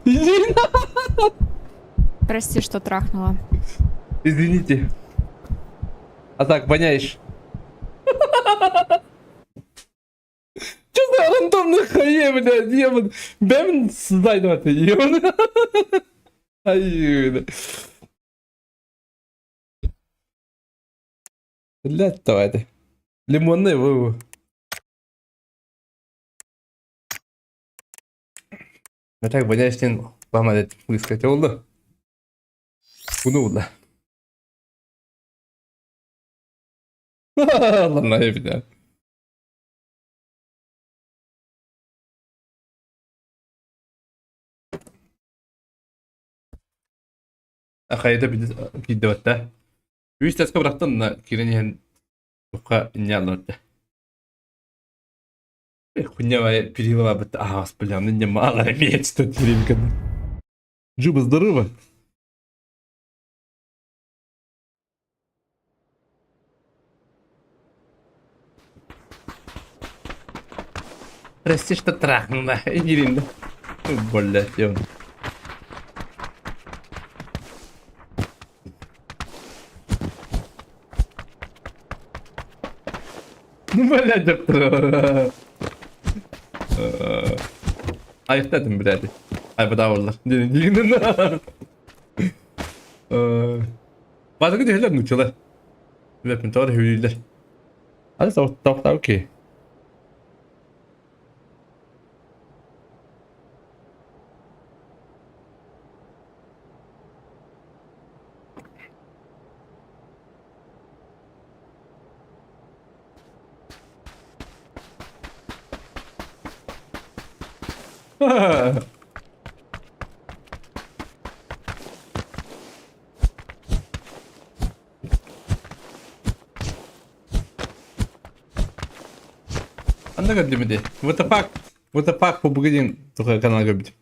Иди на... Прости, что трахнула. Извините. А так, воняешь. Че за рандомный хае, блядь, ебан. Бэм сзади это, ебан. Ай, блядь, давайте. Лимонный вывод. А так, воняешь, помадет, высказать, oldu. Bunu oldu. Allah ne bileyim. Akayda bir video hatta. Üç taska bıraktın da kirin yan yuka inya alırdı. Хуйня перелила бы. А, бля, мне мало иметь тут гривка. Джуба, здорово. Прости, что трахнула. Ирина. Блять, я... Ну, блядь, доктор. Ayıkladım birader. Ay bu da oldu. Dilinin. Bazı gün şeyler nuçular. Ve ben doğru hüyüler. Hadi tavuk okey. Anladın değil mi de? What the fuck bu bugün tuha kanal göbüdüm.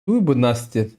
Bu nasıl?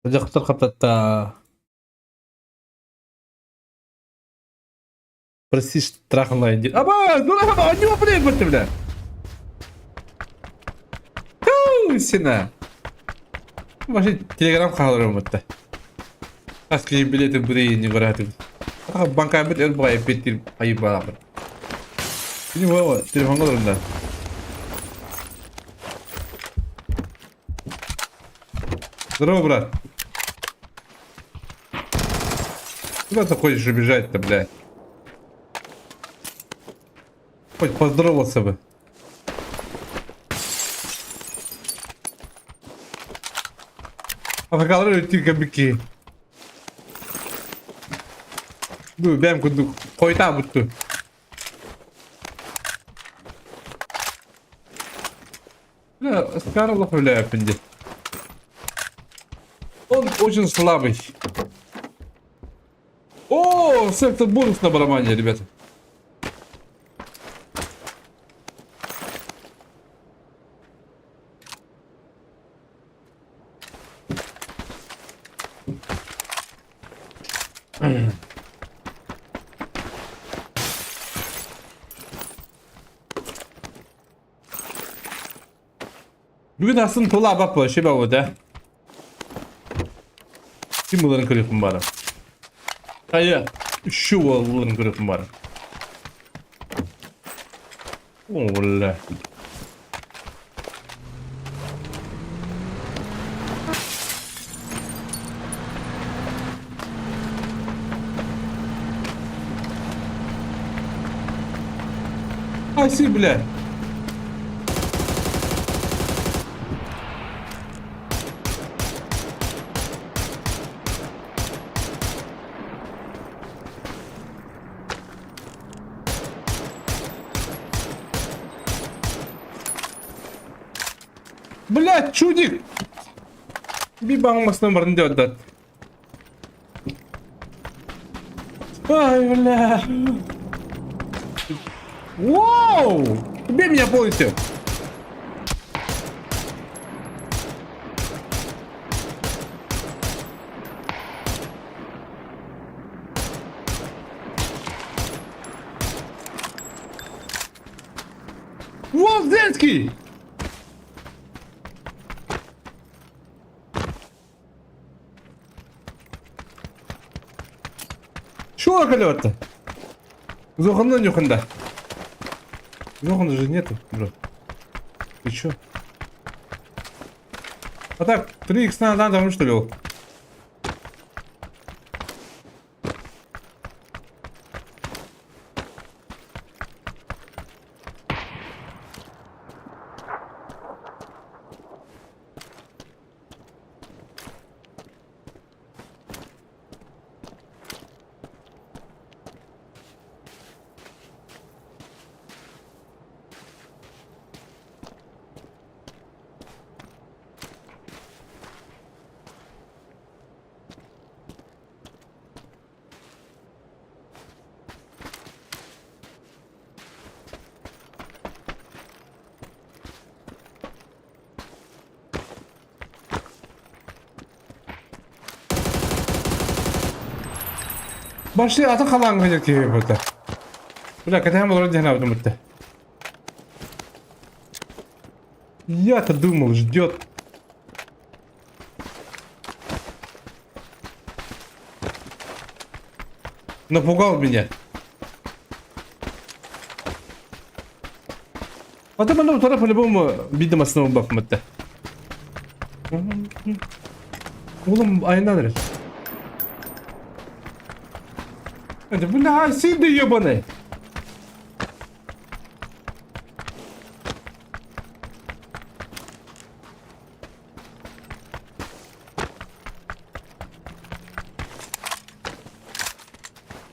Sıcaklar kaptatta. Прости, что трахнула Инди. Аба, ну аба, не блин, вот ты, бля. Сина. Вообще, телеграм қалырым бұтты. Қасқи билеті бірейін не көратым. Банка бит ел бұға епеттер айып бағамын. Сені ғой, телефон қалырымда. Здорово, брат. Куда ты хочешь убежать-то, блядь? Хоть поздоровался бы. Afakaları Türkiye biki. Dur ben kundu koyta buttu. Да, Скарлов вляет пенди. Он очень слабый. О, сектор бонус на барабане, ребята. Bugün aslında tola bak şey bak da. Kim bunların kırıkım var? Hayır, şu bunların kırıkım var. Ola. Ay si bile. Блядь, чудик! Bir bakmasına varın diyor da. Ай, бля. Вау! Убей меня полностью! Волзенский! Чего колёта? Зоханның юхында. Зохана же нету, бро. Ты чё? А так, 3х надо, там что ли? Başlı atı kalan gıcık gibi burada. Bırak kadar olur diye ne burada. Я-то думал, ждет. Напугал меня. А там оно второе по-любому видимо снова бахматта. Oğlum aynen öyle. Hadi bu ne hasi diyor bana.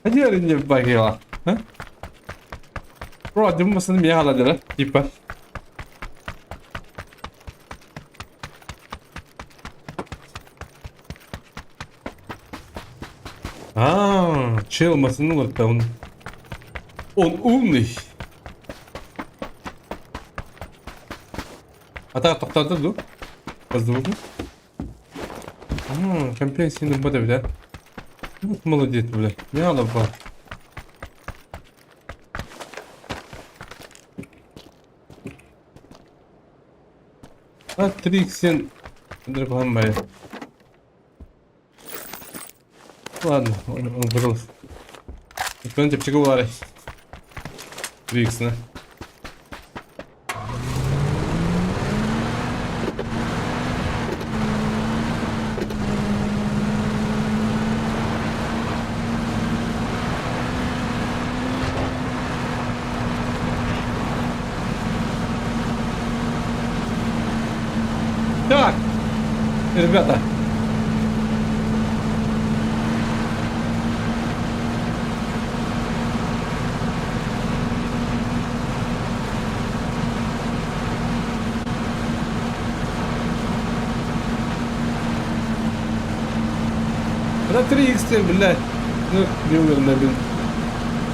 Hadi yarın bir bak ya. Ha? Bro, hadi bu masanı bir haladı lan. Tipa. Чел масанула-то он умный. А так тоқтады ду. Поздравляю. Компенсияны бада бля. Молодец, бля. Не надо ба. А 3х драгламбай. Ладно, он вырос. Ben de çıkı var. 3x ne? Так, ребята. Да 3х, блядь. Ну, не умер, наверное.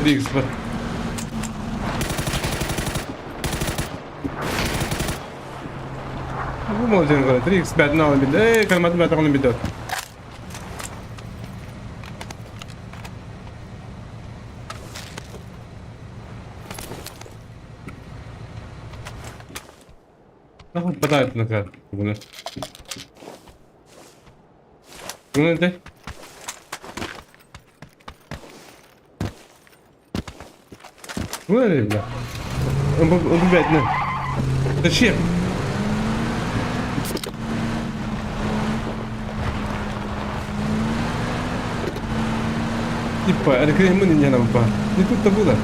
3х, блядь. Bu mu olacak kadar? 3x ben ne alayım bir de? Kalmadı ben alayım bir de. Ne hoppadaydı ne kadar bunu? Bu ne? Bu ne ya? Bu bet ne? Taşıyım. Типа, рекламы не нам па. Не тут-то было.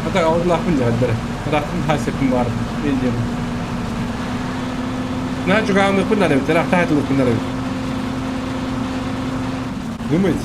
Hatta Allah bilir hadere. Rahim hasipim var. Bilmiyorum. Ne çok ağımı pınarım. Tarafta hayatlı pınarım. Думаете?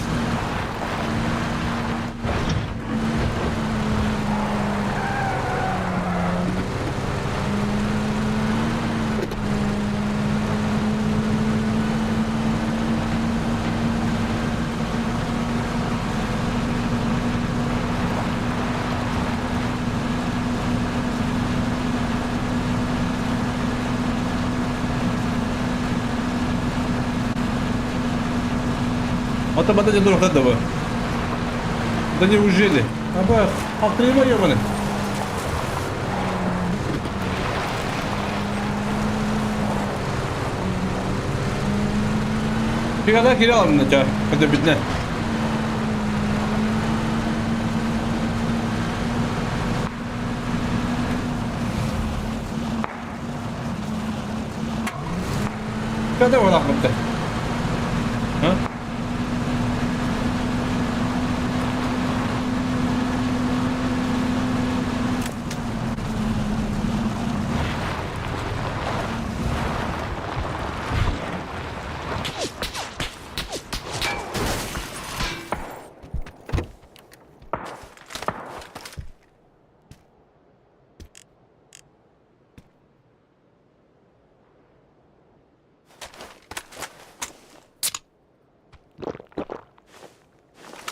Otomata не дурак да вы. Да неужели? Аба, отрыва ёбаный. Фига киралам на тебя, когда бедня. Когда вы нахуй-то? А?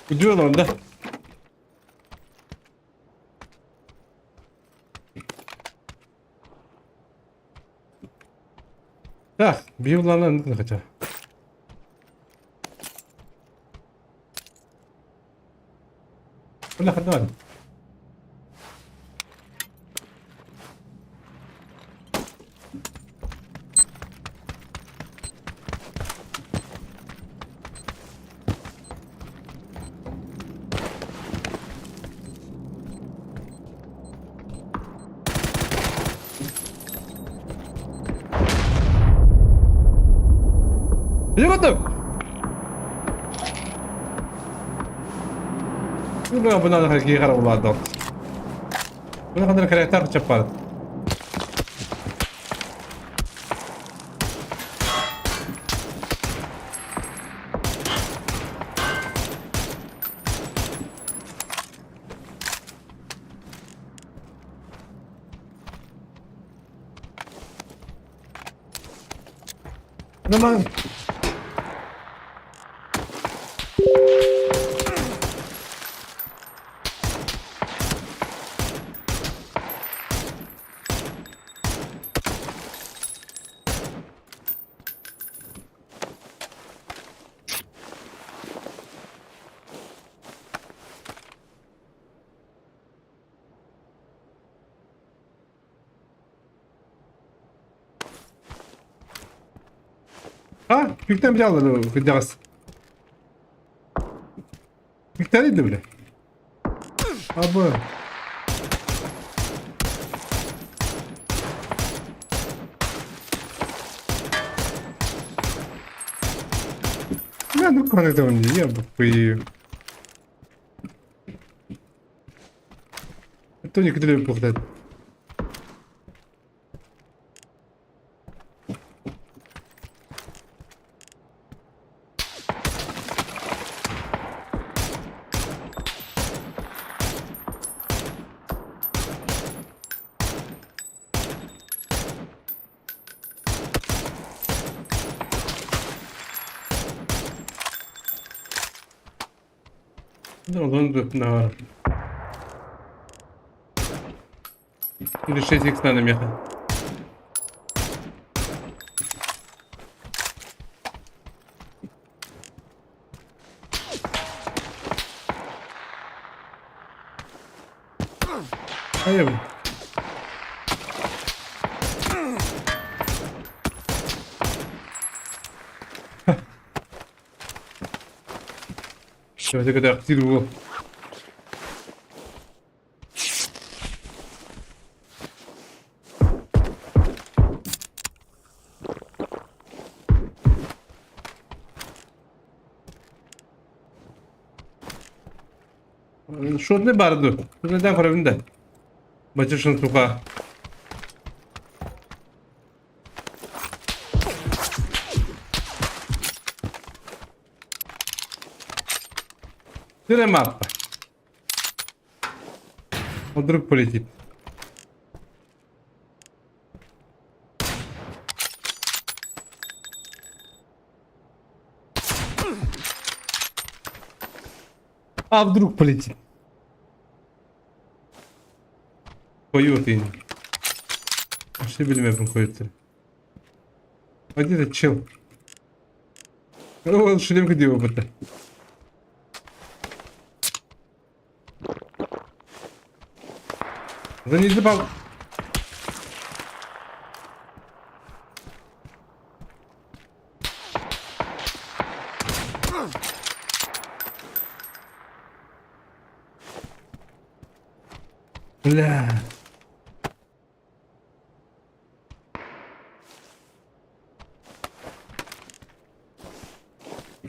Gidiyor lan da. Ya bir yıllarla ne kaçar? Ulan hadi hadi. Животных! Bunu buna hakiki karabulardan. Buna kadar karakter çapar. Zaman ha, büyükten bir alır o kıcağız. Büyükten iyiydi bile. Abi. Я ну как это он я бы хуею. Это не куда пухтать. Ну, он тут на... Или 6х надо меха. А я... Все, это когда активировал. Що не барду? Що не так робимо? Бачиш, на суха. Где мапа? Вдруг полетит. А вдруг полетит? Koyuyor yine. İşte bilmiyorum koyuyor. Hadi de chill. O şuraya gidiyor burada. Занизли бал. Бля.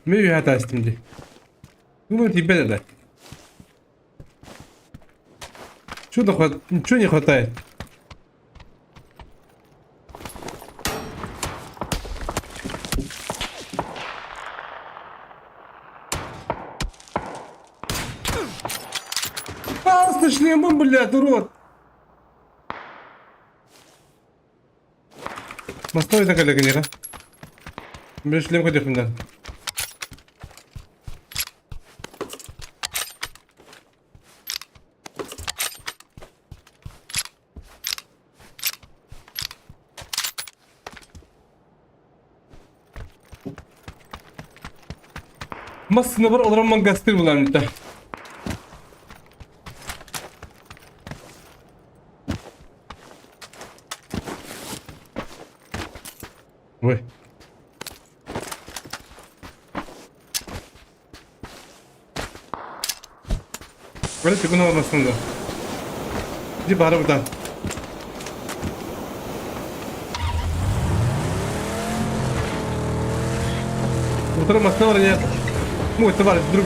Мею хата истимди. Ну тебе да. Чего не хватает? Палцы шлемом, блядь, урод. Мостовый так коллега, не? Без шлем хотел надо. Masasında var olarak gazete bulan da. Vay. Böyle çıkın olmasın da. Bir bari buradan. Burada masasında var ya. Мой товарищ, друг.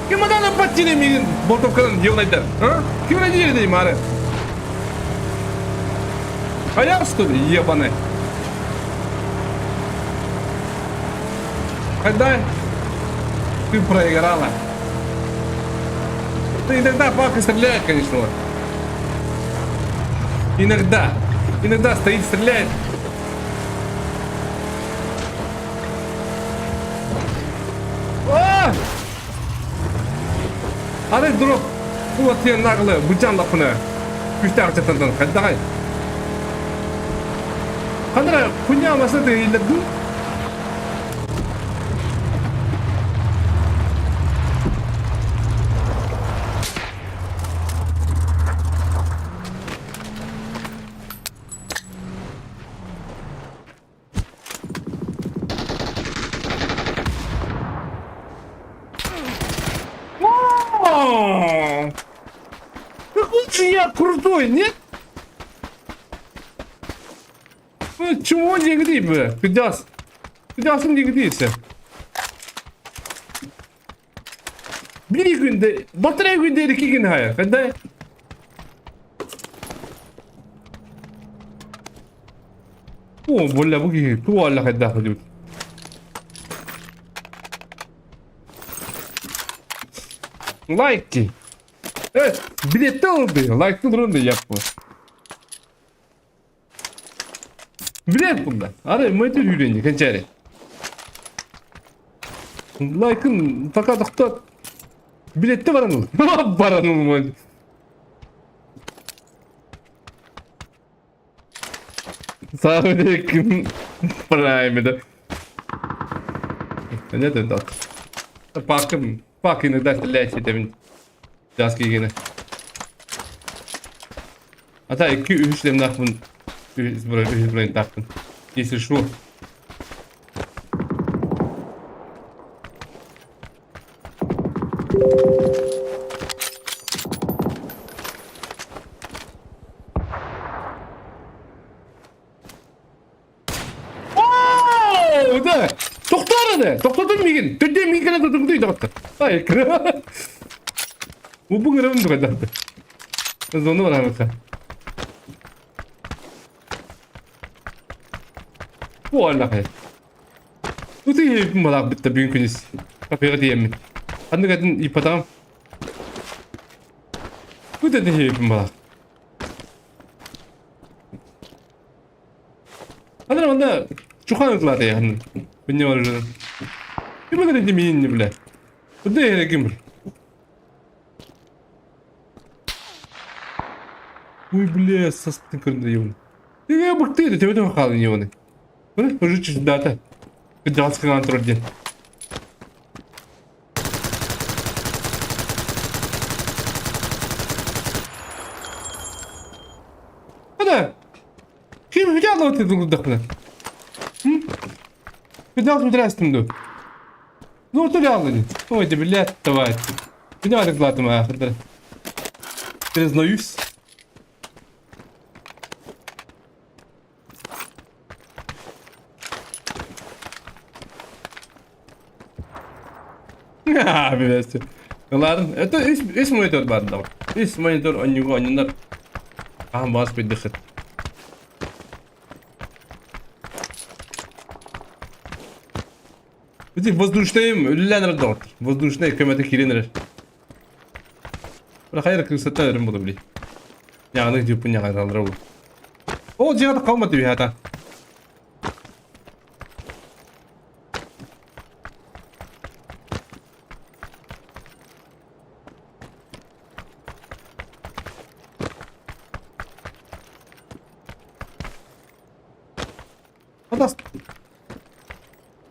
Kim adamla patine mi boltovkadan yığınaydı? Ha? Kim ne diyor diyeyim abi? Ayak что ли, ебаный? Когда ты проиграла? Да иногда палка стреляет, конечно. Иногда. Иногда стоит, стреляет. О! Арай дроп. Bu atıyor nağlı. Bıçağın lafını. Güçte harcatından. Hadi daha. Kadar kunya masa değil de bu. Какой же я крутой, нет? Чего не гри бы? Пидас. Pidasım не грийся. Bir günde, batarya günde 2 gün hayır. Hadi. ولا بقي تو ولا خد داخل جبت لايكي evet bilette oldu like'lı durum da yapma bilet bunda ara motor yürüyünce kançari like'ın fakat bilette varanıl varanıl mı Selamünaleyküm. Prime'de. Ne dedi o? Parkım. Parkını da stilleçti demin. Jaski yine. Hatta 2-3 dem takın. Buraya takın. Если şu. Да! Тоқтады! Тоқтадым меген! Төдде мегені тұрдым дейді отты. Ай, кіра! Бұл кірімді қайдарды. Зоны бар арыққа. Бұл аллақай. Өте епім балақ бітті бүгін күнес. Капеға дейемін. Қанды қайдың ипатағым. Өте де епім балақ. Қадыр манда чухан ұтылады яғын. Бұнне бар жүрдім. Кім өтір енді менен не біле. Бұнда ере кім бір. Ой, бля, состык его. Я бык ты, тебе там хал не он. Уже чуть дата. Пидалский контроль день. Куда? Kim видел вот это дохна? Видел смотрястым ду. Ну вот реально не. Ой, да блядь, давай. Видел рекламу моя ахрда. Признаюсь. Ха, блядь. Ладно, это есть монитор бар да. Есть монитор, он него не надо. А, бас поддыхает. Эти воздушные ленер доктор. Воздушные көмөтө киренер. Бирок кайра кырсатта өрүм болду билей. Яганы жыпын кайралдыруу. О, жыгаты калмады би ата.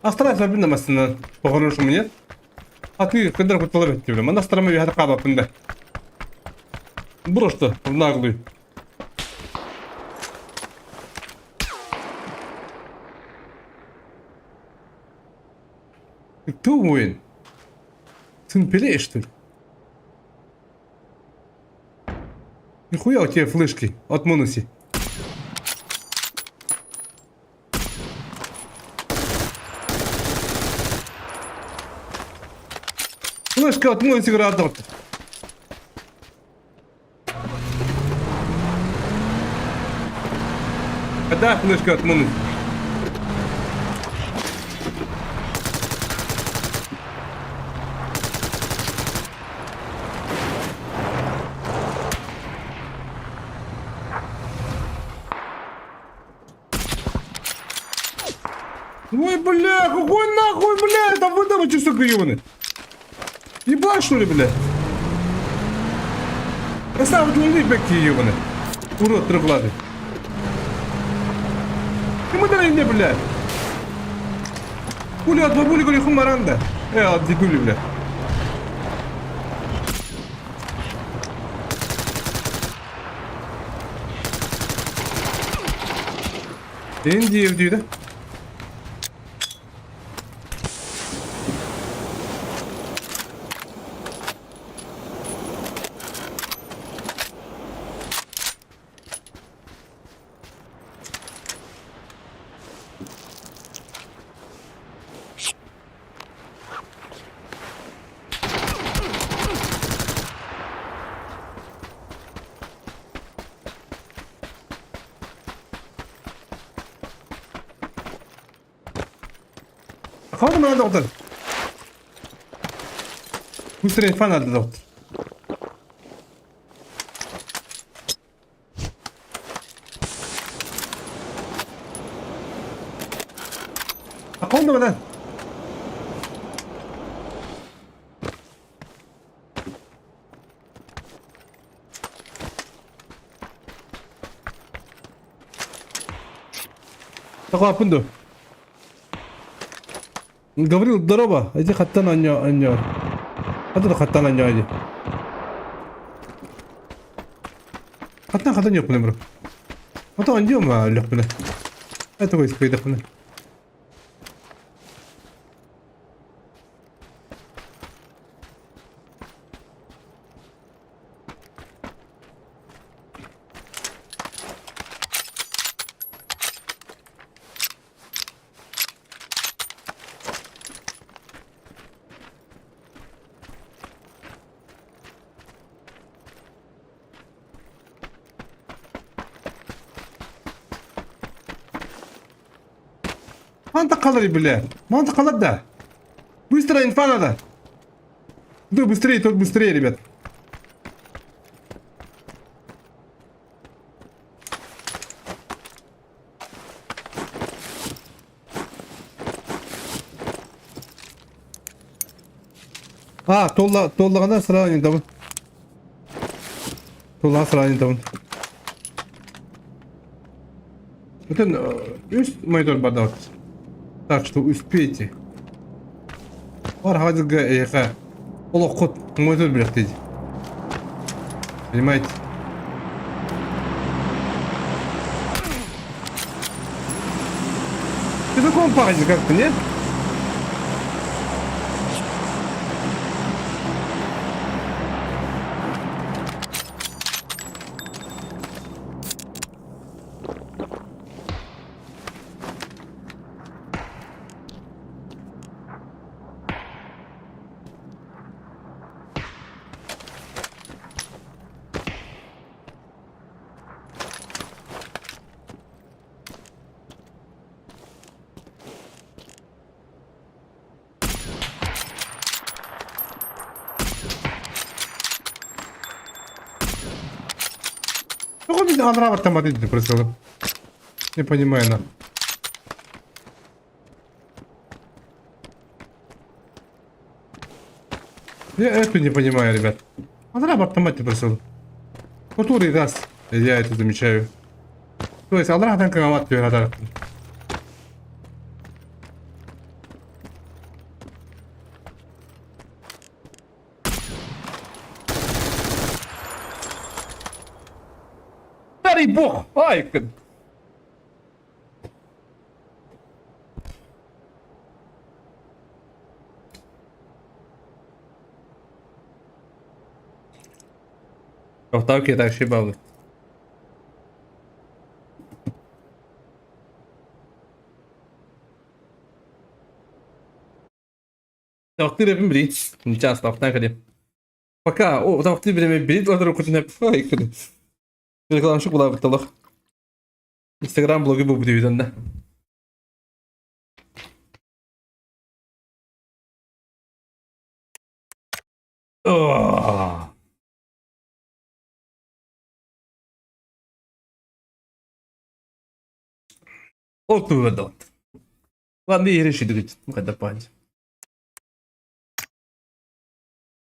Астрайся бинда масына погонушу мне. А ты когда куталар этти билем. Анда старама бихата каба бинда. Просто в наглый. Кто воин? Сын Пелей, что ли? Нихуя у тебя флешки от Монуси. Флешка от Монуси градов. Да, флешка от Монуси. Ой, бля, какой нахуй, бля, это выдавайте, сука, ебаный. Ебать, что ли, бля? Поставь лунный бэки, ебаный. Урод трехлатый. Кому дали мне, бля? Пули от бабули голи хумаранда. От дедули, бля. Индиев, да? Хватит меня, доктор. Быстрее фан надо, доктор. А помню, да? Такой апунду. Говорил, здорово, иди хаттан аньо. Хаттан хаттан аньо иди. Хаттан yok buna bro. Hatta anlıyor mu Allah buna? Это koy koy da buna. Мантакалар, бля. Мантакалар, да. Быстро, инфа надо. Да, быстрее, тот быстрее, ребят. А, толлагана сразу не давай. Толла сразу не давай. Бүтін үст монитор бардат. Так что успейте. Бар хадига эйха. Олох кот монитор билет дейді. Понимаете? Ты таком пахнет как-то, нет? Ну, он Анрава автоматически прицелил. Не понимаю, на. Я эту не понимаю, ребят. Анрава автоматически прицелил. Который раз я это замечаю. То есть Анрава там как радар. Старый бог! Ай! To'xtab ketakshi bo'ldi. To'xtab berib, necha to'xtab qilib. Пока, о, to'xtab berib berib, o'tirib qo'yib, ай, qilib. Reklamchi bo'la bitdilar. Instagram blogi bu videoda. Oh. Oturdu. Ладно, и решили говорить, ну когда пать.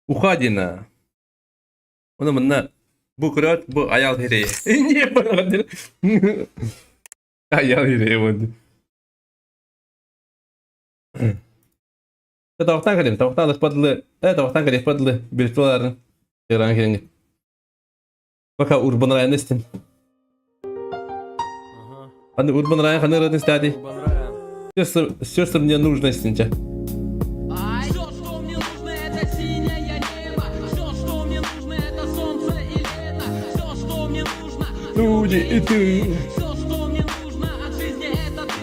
Уходина. Он именно букрот, бу аял хире. Не понял. Аял хире вот. Это вот так, это вот подлы, биртуаларны. Иран хиренги. Пока урбан районности. Аны урбан район, аны родный стадий. Все, что мне нужно, Синча. Все, что мне нужно, это синее небо. Все, что мне нужно, это солнце и лето. Все, что мне нужно, Люди и ты. Все, что мне нужно от жизни, это ты.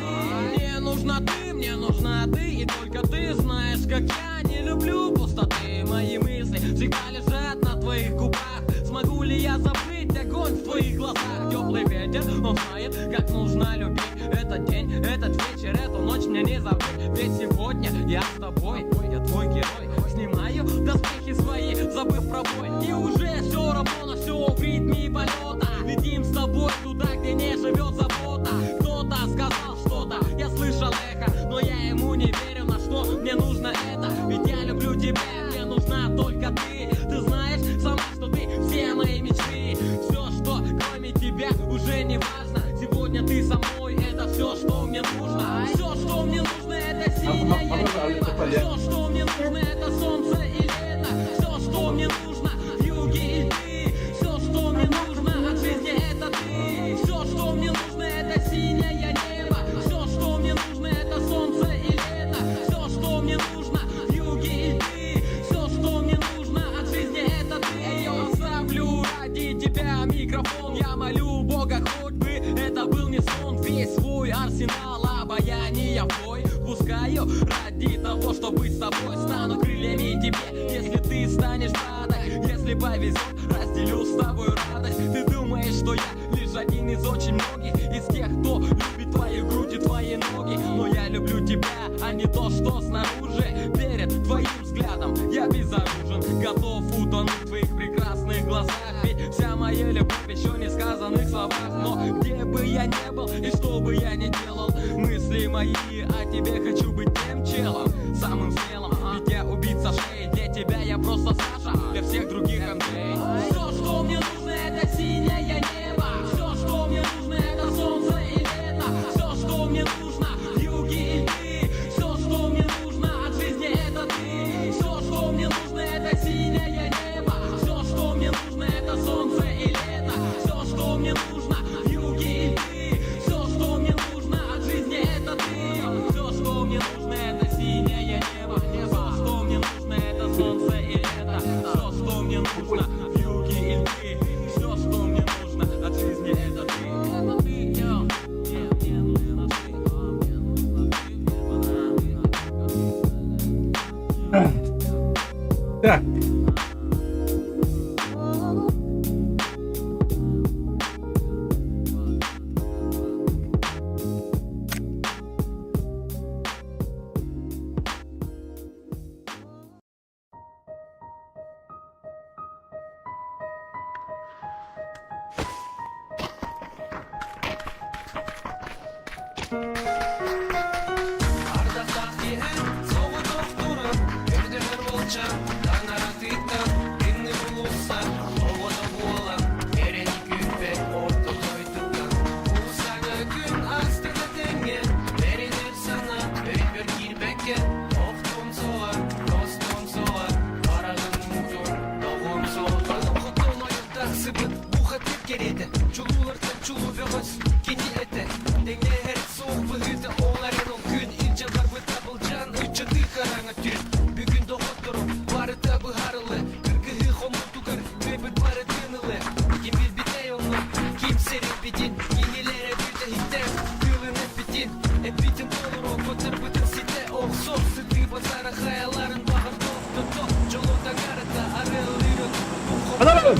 Мне нужна ты, и только ты знаешь, как я не люблю пустоты. Мои мысли всегда лежат на твоих губах. Смогу ли я забыть огонь в твоих глазах? Теплый ветер, он знает, как нужно любить. Этот день, этот вечер, эту ночь мне не забыть. Ведь сегодня я с тобой, я твой герой. Снимаю доспехи свои, забыв про бой. И уже все равно на все в ритме полета. Летим с тобой туда, где не живет забота. Кто-то сказал что-то, я слышал эхо, но я ему не верю, на что мне нужно это. Ведь я люблю тебя, мне нужна только ты. Ты знаешь сама, что ты все мои мечты. Все, что кроме тебя уже не важно. Сегодня ты со мной, это все, что мне нужно. Все, что мне нужно, это синее небо. Все, что мне нужно, это солнце и лето. Все, что мне нужно, юги и ты. Все, что мне нужно от жизни, это ты. Все, что мне нужно, это синее небо. Все, что мне нужно, это солнце и лето. Все, что мне нужно, юги и ты. Все, что мне нужно от жизни, это ты. Я оставлю ради тебя микрофон. Я молю Бога, хоть бы это был не сон. Весь свой арсенал обаяния в бой пускаю ради того, чтобы быть с тобой. Стану крыльями тебе, если ты станешь падать. Если повезет, разделю с тобой радость. Ты думаешь, что я лишь один из очень многих, из тех, кто любит твои груди, твои ноги. Но я люблю тебя, а не то, что снаружи. Перед твоим взглядом я безоружен, готов утонуть в твоих прекрасных глазах. Ведь вся моя любовь еще не сказанных словах. Но где бы я не был и что бы я ни делал, мысли мои о тебе хочу быть тем челом, самым смелым. Ведь я убийца шеи, для тебя я просто Саша, для всех других Андрей. Все, что мне нужно, это синее небо. Все, что мне нужно, это солнце и лето. Так. Adamım.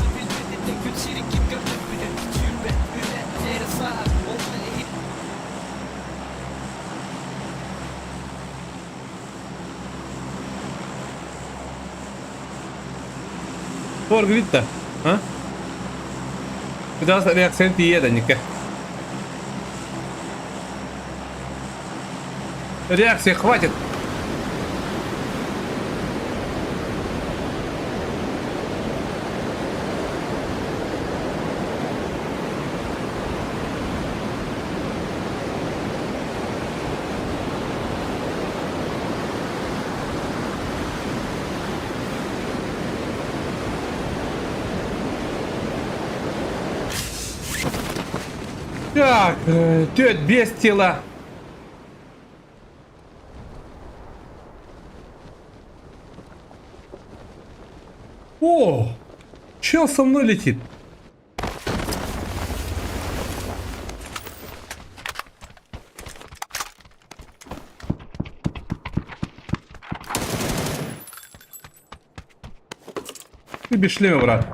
Скоро говорит-то, а? Куда реакцент еденька? Реакции хватит. Так, тёть без тела. О, чел со мной летит. Ты без шлема, брат.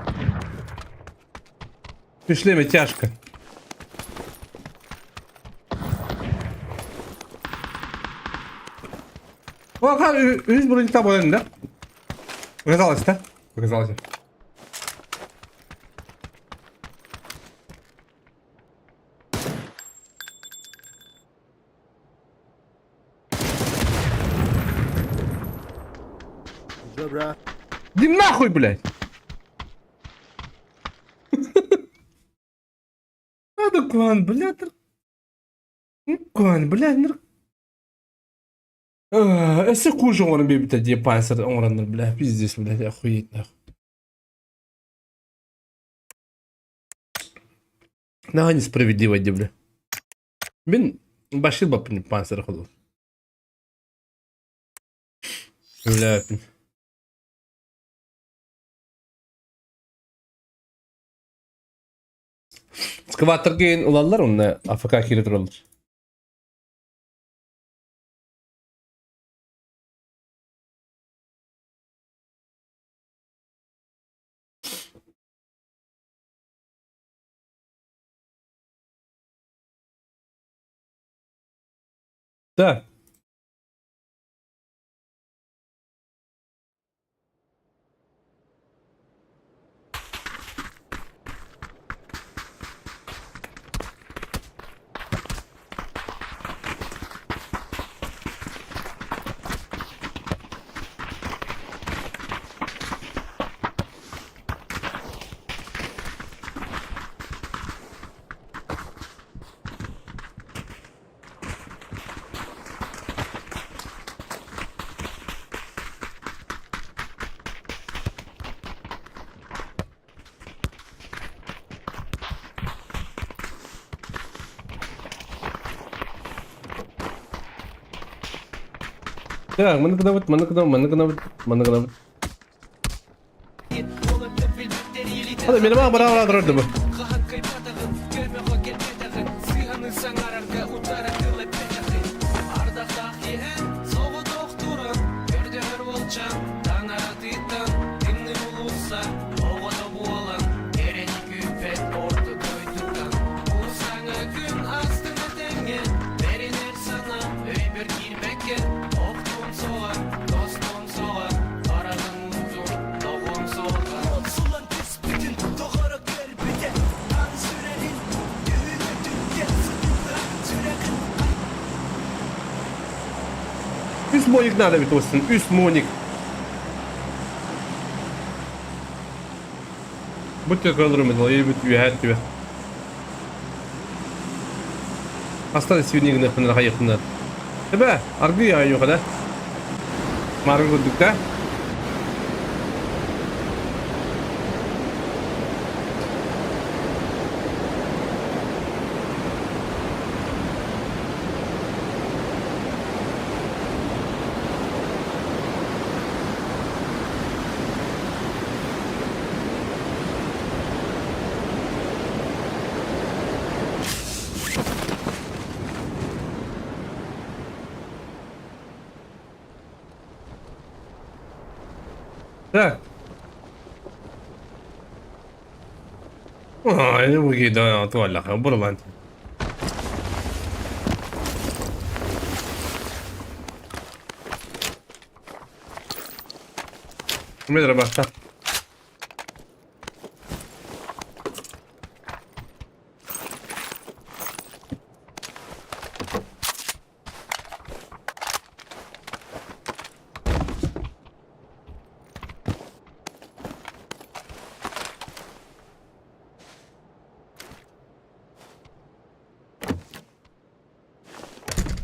Без шлема тяжко. О, как, видишь, вроде там был, да? Показалось, да? Показалось. Добра. Иди нахуй, блядь! А ну кван, блядь. Ну кван, блядь. Эссе кужа он бибита диye панцир оңраныр, бля, пиздец, блядь, охуеть, нахуй. Нага несправедливо, де, бля. Мен башил ба панцир ходу. Бля, Скватыр кейін ұлалар, оны АФК келі тұралар. Так. Так, mana kınavat. Hadi benim abi bravo durdu bu. Ардактагы эн, сого доктурум, көрдө өр болчам. monik nerede bir olsun? Üst monik. Bu tekrarlarım mesela. İyi bir tüy, her tüy. Hasta sivini gine kınır hayıkınlar. Ebe, argı ya yok da. Margı gördük de. Так. Ay bu giden tuvalle buradan. Merhaba basta.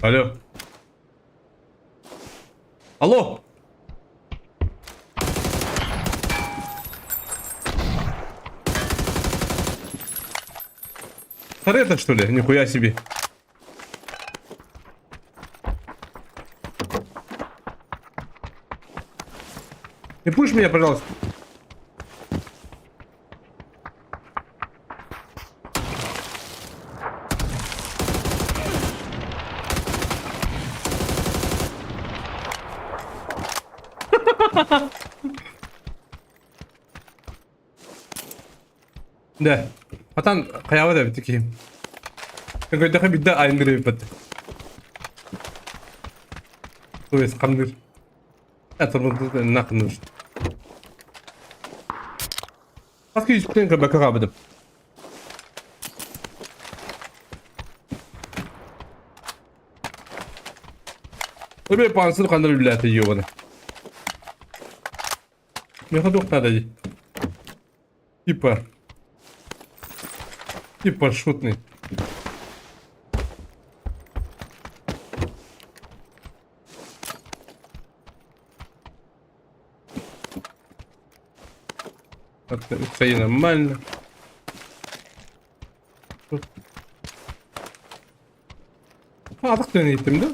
Alo. Алло. Тарета, что ли? Нихуя себе. Не пусть меня, пожалуйста. Да. Потом каява да битки. Какой-то хабида айндырып бат. То есть кандыр. Это вот нахнуш. Паски исплен как бака габдым. Öyle pansını kandırır bile atıyor bana. Ne kadar çok надо. Типа шутный. Это и нормально. Adık deneydim de.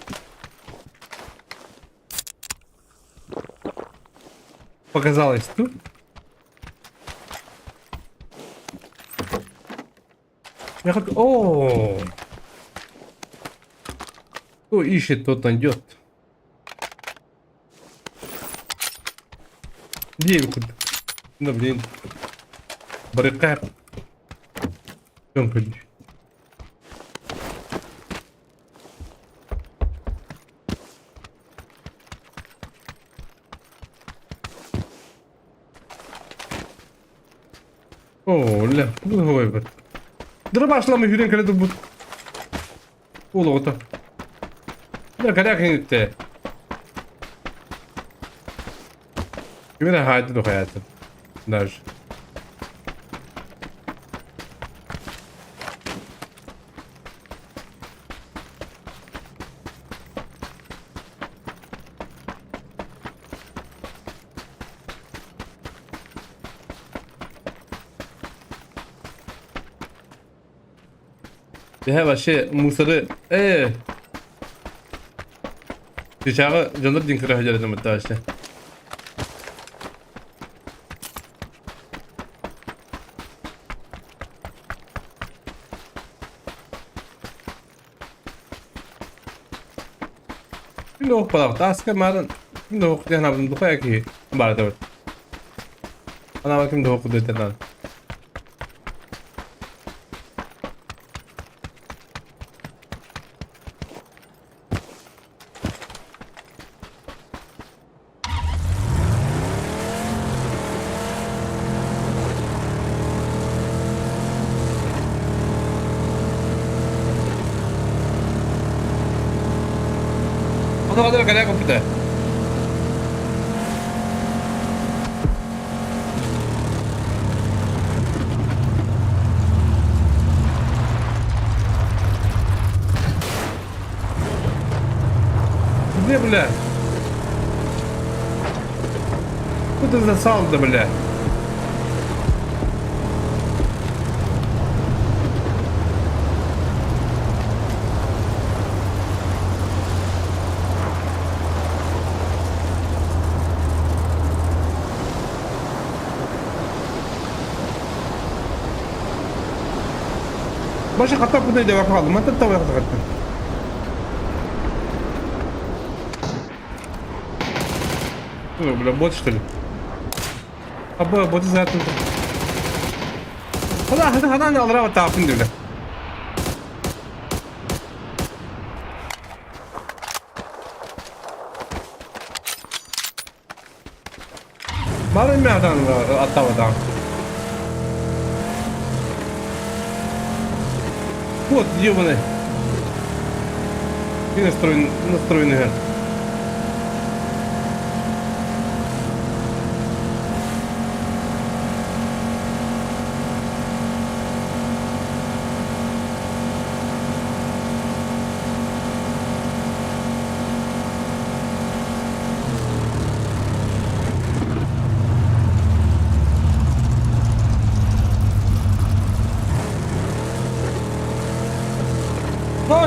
Показалось тут. Я как... О, кто ищет, тот найдет. Девку. Да блин. Барыкап. Чем ходишь? О, ля, ну ой, вот. Dırbaşlama yürüyen kalede bu. Oğlu ota. Ne kadar gitti. Güvene haydi de hayatım. Dar. Ya başı musarı Dışarı canır dinkira hacaretim hatta işte. Şimdi ok pada taska maran. Şimdi ok diye nabım duka ki barda var. Ana bakayım da ok detenan. Ano kadar kaya kompüter. не, бля. Что ты за саунд, бля? Başka hatta bu neydi bakalım. Hatta tavaya kadar. Ой, бля, бот что ли? А бот за это. Хада не алрава тапын бля. Мары мядан оттавадан. Вот, ебаный. И настроенный гад.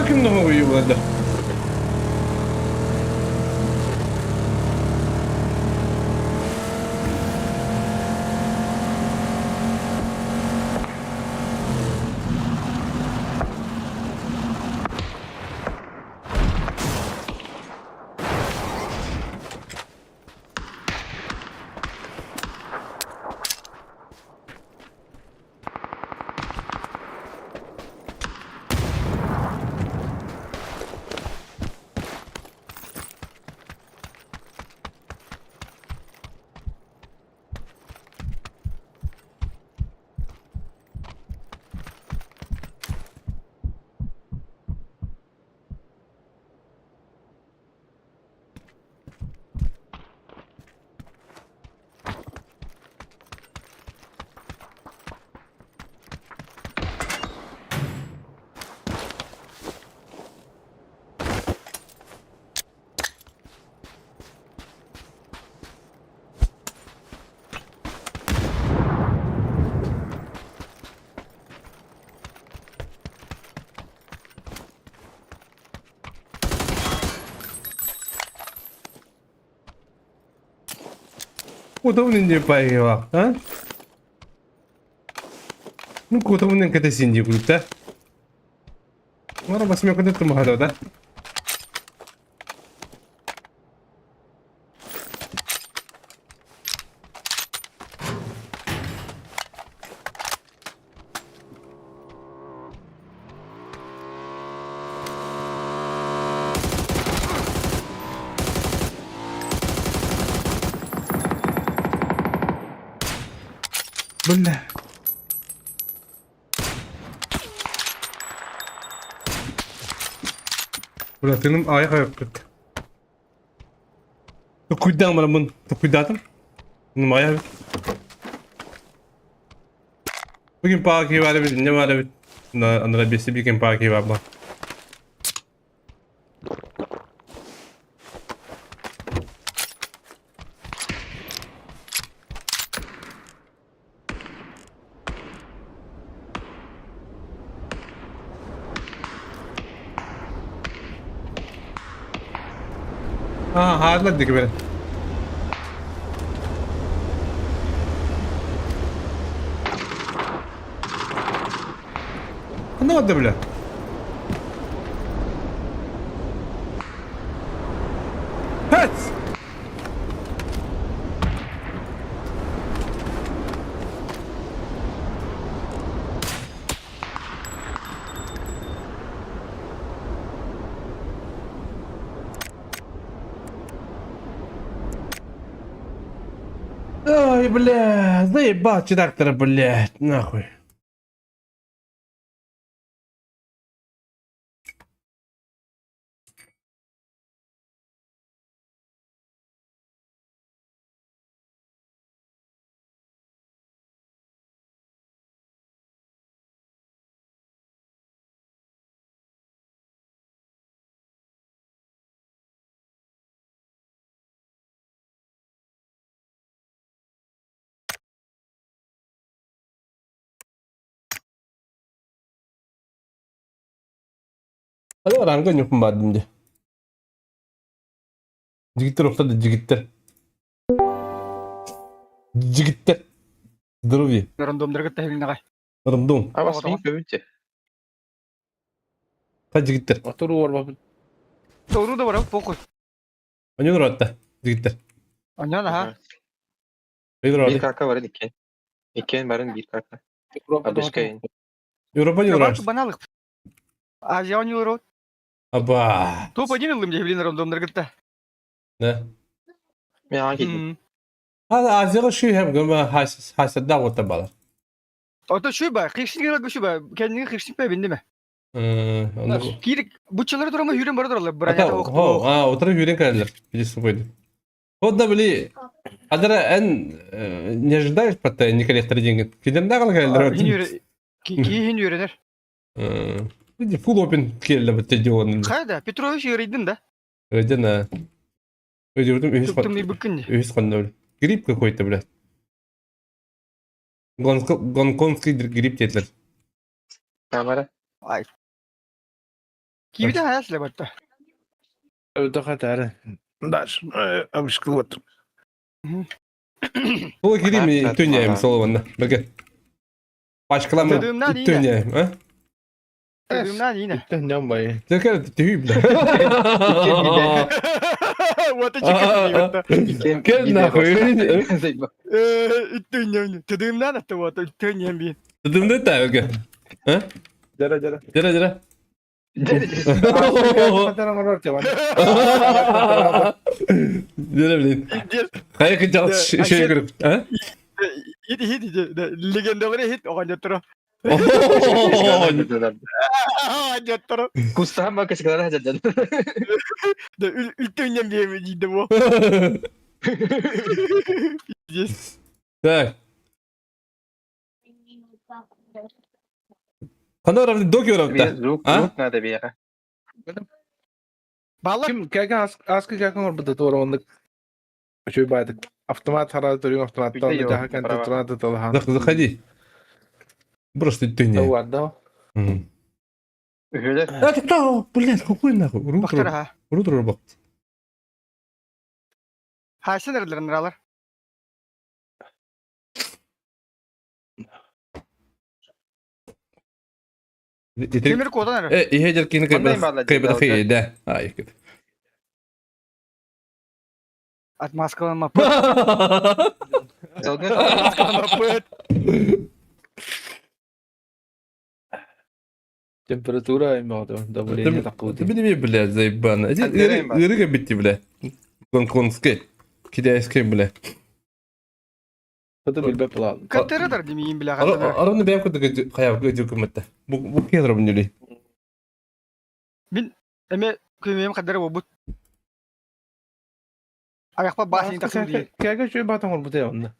Kimde o yuvarda? Удобный не поехал, а? Ну, куда он когда синди будет, да? Мара басме куда ты махал, да? Бля. Bırak benim ayak kırık. Çok cuidado bana bunu. Çok cuidado. Benim ayağı. Bugün parkı var bir ne var bir. Andra birisi bir gün parkı var bak. Ага, harladık beni. Anlamadım bile. Evet. Ой, бля, заебал редактора, блядь, нахуй. Hadi var hangi yok mu vardım diye. Cigitler ortada cigitler. Cigitler. Здоровье. Рандомдорга тахилнагай. Рандом. Ama swing övünce. Kaç cigitler. Motoru var bak. Тору да бара покой. Anne dur hatta. Cigitler. Anya da ha. Hayır Bir abi. kaka var iken. İken barın bir kaka. Abişkayın. Europa ne Бабак uğraş? баналык. Азия не урод. Aba. Топ один ылым же билин рандомдорга та. Ne? Merak ettim. Hadi Asya'da şu hem gömme hased daha orta balar. Ото şu ba, kışın gel şu ba. Kendini kışın pe bindi mi? Onu. Kiri bu çılları durma yürüyen bara duralım. Ata, Branya ho, oturup yürüyen kadarlar. Birisi koydu. O da böyle Adara en не ожидаешь пота не коллектор деньги. Кидерде кал kadarlar. Hin yürü. Ki hin yürüner. Види full open keldi bu tediyon. Kayda Petrovic yürüydün de. Ödene. Ödürdüm ühüs Tuttum bir bıkkın. ühüs kandı. Grip какой-то, блядь. Гонконгский грипп dediler. Kamera. Ki bir de hayasla batta. Öde kadar. Dar. Abışkı var. Bu gireyim tünyayım Solovan'da. Bakın. Başkalarına Tadığımdan iyi de. tünyayım. Ha? Tadığımdan yine. Ne bayı. Tekrar tüyüm de. Vata çıkıyor. İken. Gel nahoy. Tadığımdan attı vata. Tönyen bir. Dedim de tayo bakın. Ha? Jara jara. Jara jara. Kadar ama var ya. Jara bilin. Kaya kıcak şey görüp. Ha? Hit hit legendaları hit o anlatır. Anlatır. Kustahan mı keşkeler hajajan. Da ültönyen bir yemeciydi bu. Так. Kanda orada dok yorapta. Ruk Ha? ruk nada bir yere. Bağlar. Kim kaga askı kaga var burada doğru onluk. Şöyle baydık. Автомат хараад дөрөв автоматтан Билээ юу, жаха кант браво. тураад талхан. Заходи. Просто тюня. Var da. Öyle. Это, блядь, какой нахуй? Baktır ha. Рутер бак. Haysın nerelerin neralar? Demir koda nere? إيه هجر كين Online bağlı كيبل cevap خي ده. هاي كده. At maskalanma. Zaten Maskalanma. Температура има да более такова. Ты мне, блядь, заебано. Отбираем, бат. Рыга бити, блядь. Гонконгский. Китайский, блядь. Хата билбе пала. Kattera dar demeyeyim bile kattera. Aranı ben kutu kaya gıcı kımette. Bu kıyadra bunu yürü. Eme kıymayım kattera bu. Ayakpa basın takım değil. Kaga şöyle batang var burada onda.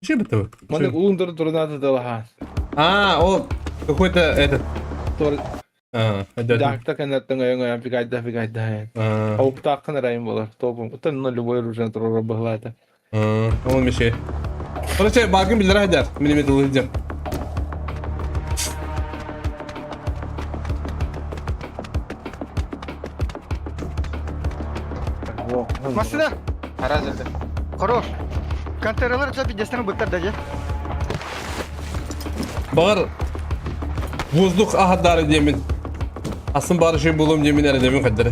Şey bitti bu? Mana uğundur turada talhan. А, о, какой-то этот. Tor Да. dakta kanat ngayon fikayda. Ауп такын райым болар. Топум. Утан на любой ружен турора баглата. Он мешает. Короче, bakın 1 lira eder. Milimetre alacağım. Masada. harazırdı. Хорош. Kanteralar tabi destek bıktar da. Bağır. Воздух ahadları demin. Asın bari şey bulum demin er demin kadar.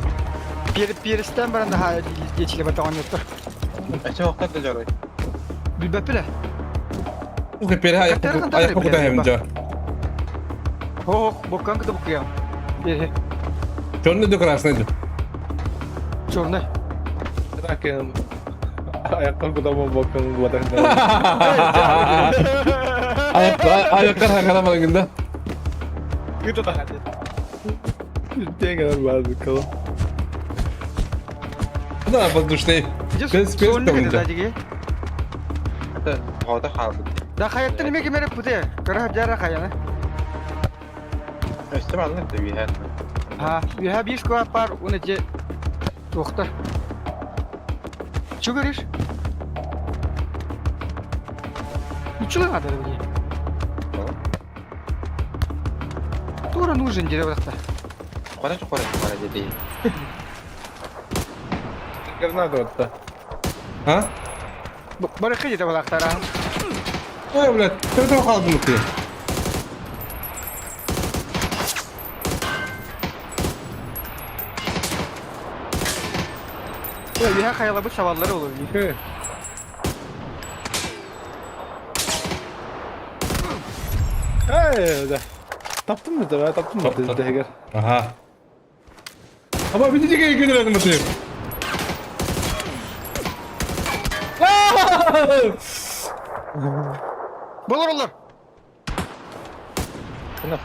Piristen baran daha geçili bata anlatır. Açı vakit da jarayı. Bilbepile. Bu keperi ayak kutu hem ca. Ho bokkan kıda bukya. Çornu dekorasyonu. Çornay. Lakin ayakkan kudama bakın batang. Ayaklar hakana malangında. Gıda da hadi. Tengan bazı kalan. Ne yapalım işte. Pes Çornay tamam. kıda dagi. Hatta havada kaldı. Da hayatta nime kemere pude. Kara jara khayana. Üstüm anlattı bir her. Ha, we have is ko par unaje. Toxta. Что говоришь? Ничего надо говорить. Тура нужен деревья. Bana çok para dedi. Granada attı. Ha? Baraka yedi balaklar ha. Ой, блядь, кто это kaldım ki? Ya bir ha kayalı bu çavalları olur. Hı. Hey, taptın mı da? Taptın mı? Tap- Dedi Heger. Aha. Ama bir de gönderelim atayım. Bulur olur. Bunu.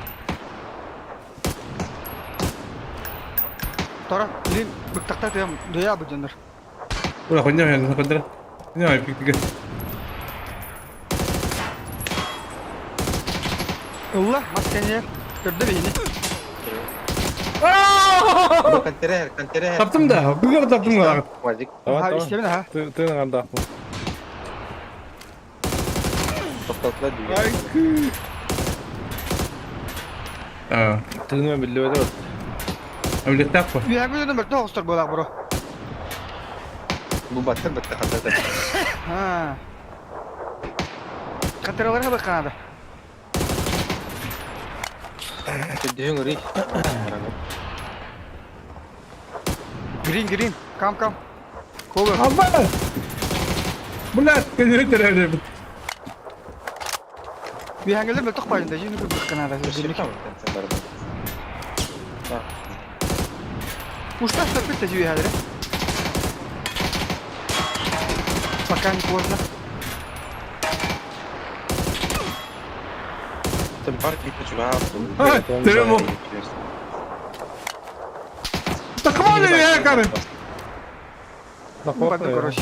Tora, lin bıktakta doya bu canlar. Ulan konya ya, konya. Ne ay piktik. Allah maskeni gördü beni. Bunu kantere her. Taptım da. Bu kadar taptım da. Vardık. Tamam Ha tamam. istemin ha. Tığın anda aklı. Toplattılar diyor. Ay kı. Aa. Tığın belli öyle bak. Öyle tapma. Bir ha bir dönüm bekle hostar bolak bro. Bu battı hatta. Ha. Kateralara bak kanada. Diyor ngeri. Green. Kam. Cover. Ama. Bunlar kendini terörde. Bir hangeler bekle payında. Şimdi bir kanada. Şimdi tamam sen bari. Usta sepet tecrübe hadere. Bakan kozna. Tabii fark etmiş var. Ha, terör bu. Takım alıyor ya karı. Bak Bu bak. kadar koroş.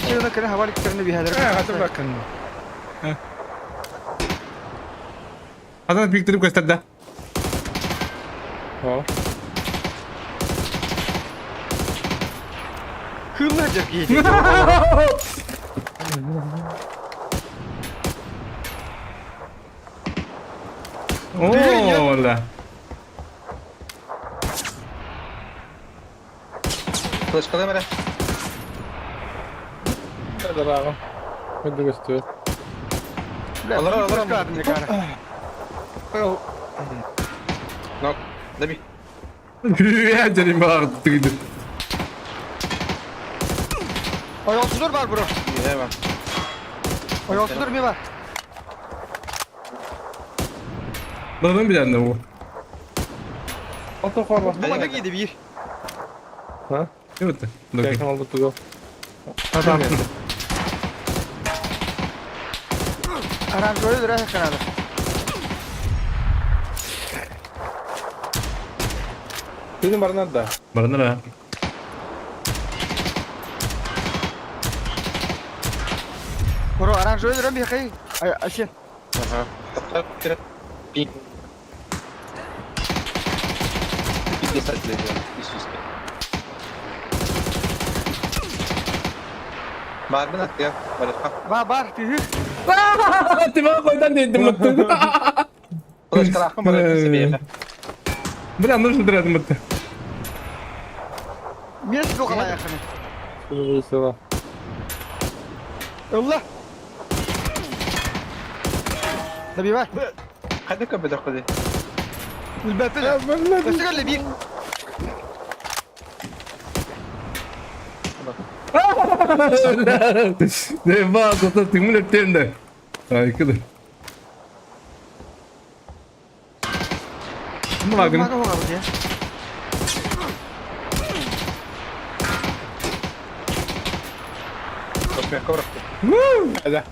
Şimdi kere havalik karını bir hadere. Hadi bakın. Adam piktirip gösterdi. Ha. Hırlayacak yedi. Oo la. Kılıç kamera. Hadi abi. Hadi göster. Alır. Kadın ne kara. Nok. Tabii. Ya canım bağırdı. Ayolsuzlar var bro. İyi bak. Ayolsuzlar mı var? Lan bir tane bu. Otofor bak. Bu bana giydi bir. Ha? Evet. Yakın oldu tu go. Adam. Aram şöyle durar kanada. Senin var nerede? Barınır ha. Bro aram şöyle durar bir kay. Aşın. Aha. Toplar kira. Pink. Bir de satılıyor. Üst üste. Barbun attı ya. Bari. Var tühü. Tima koydan dedim mutlu. Kılıç kalakma bana kimse bir yerler. Bırak nasıl duradım mutlu. Mes bu kadar yakını. Şunu bir sıra. Allah. Tabii var. Hadi kapıda hadi. Ülbette de. Nasıl geldi bir? Ne var da timur ettiğinde. Harikadır. Bu bakın. Bak o kadar ya. Kopya kavrak. Hadi.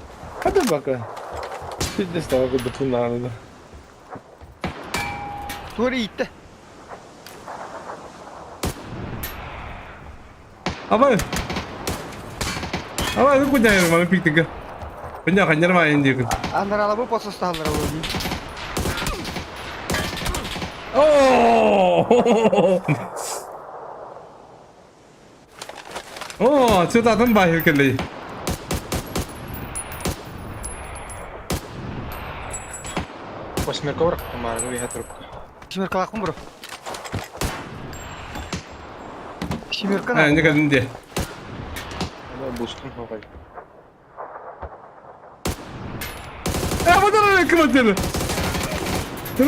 Hadi bakalım. Fitness de bakın bütün anında. Tuğru gitti. Apa? Apa itu punya yang mana pik tiga? Punya kan nyerma yang dia. Antara labu posos tahan labu ini. Oh! Oh, sudah tambah kali. Kopya kavrak. Kemarin bir hatırlık. Şimir kalak mı bro? Şimir Ha, ne kadın diye. Ama boost'um havay. Ya bu da ne kıvatını?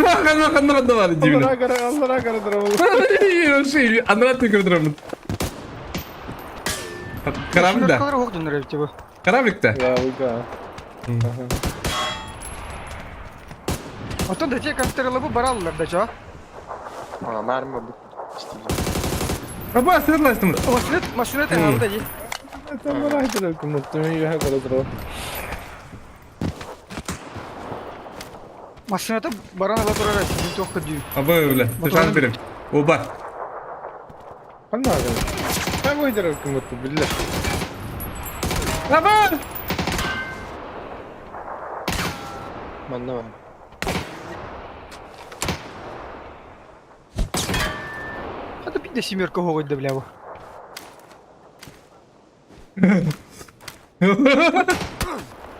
Makan da var cibine. Allah'a kadar oğlum. Şey, anlat tekrar duramın. Karanlık Şimir da. kadar hoş döner evde bu. Karanlık da. Ya uyga. Otan da çek kastırılı bu barallar da ço. Aa, mermi bu. Ha bu asırla astım. Maşinet herhalde da değil. Tamam haydi okum mutluyum. Ya kadar dur. Maşinete baran ala durar sizin çok kötü. Ha böyle. Dışarı birim. O bak. Anla abi. Ben bu haydi okum mutlu billah. Ha bu. Bende var. Hadi bir de şimir kohu da bile bu.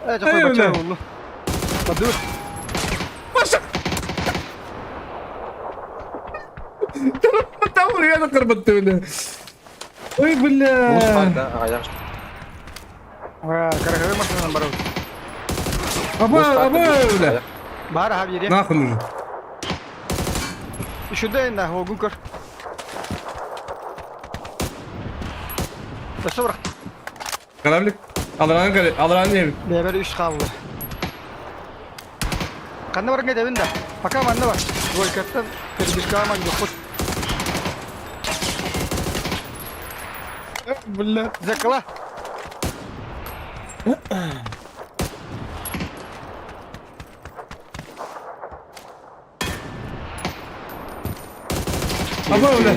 Evet, Hey, koy öyle. bacağı oğlum. Hadi dur. Tam buraya da kırbattı öyle. Oy Boost billah. var da ayak. Ha, kara maşinetten barau. Ha bu öyle. Bahar abi yeri. Ne yapıyorsun? Şurada enda hogun kır. Başla bırak. Karanlık. Alıran ne? Beraber üç kaldı. Kandı var ne devinde? Bakalım anne var. Gol kattı. Bir kaman yok. Billah. Zekla. Ha bu öyle.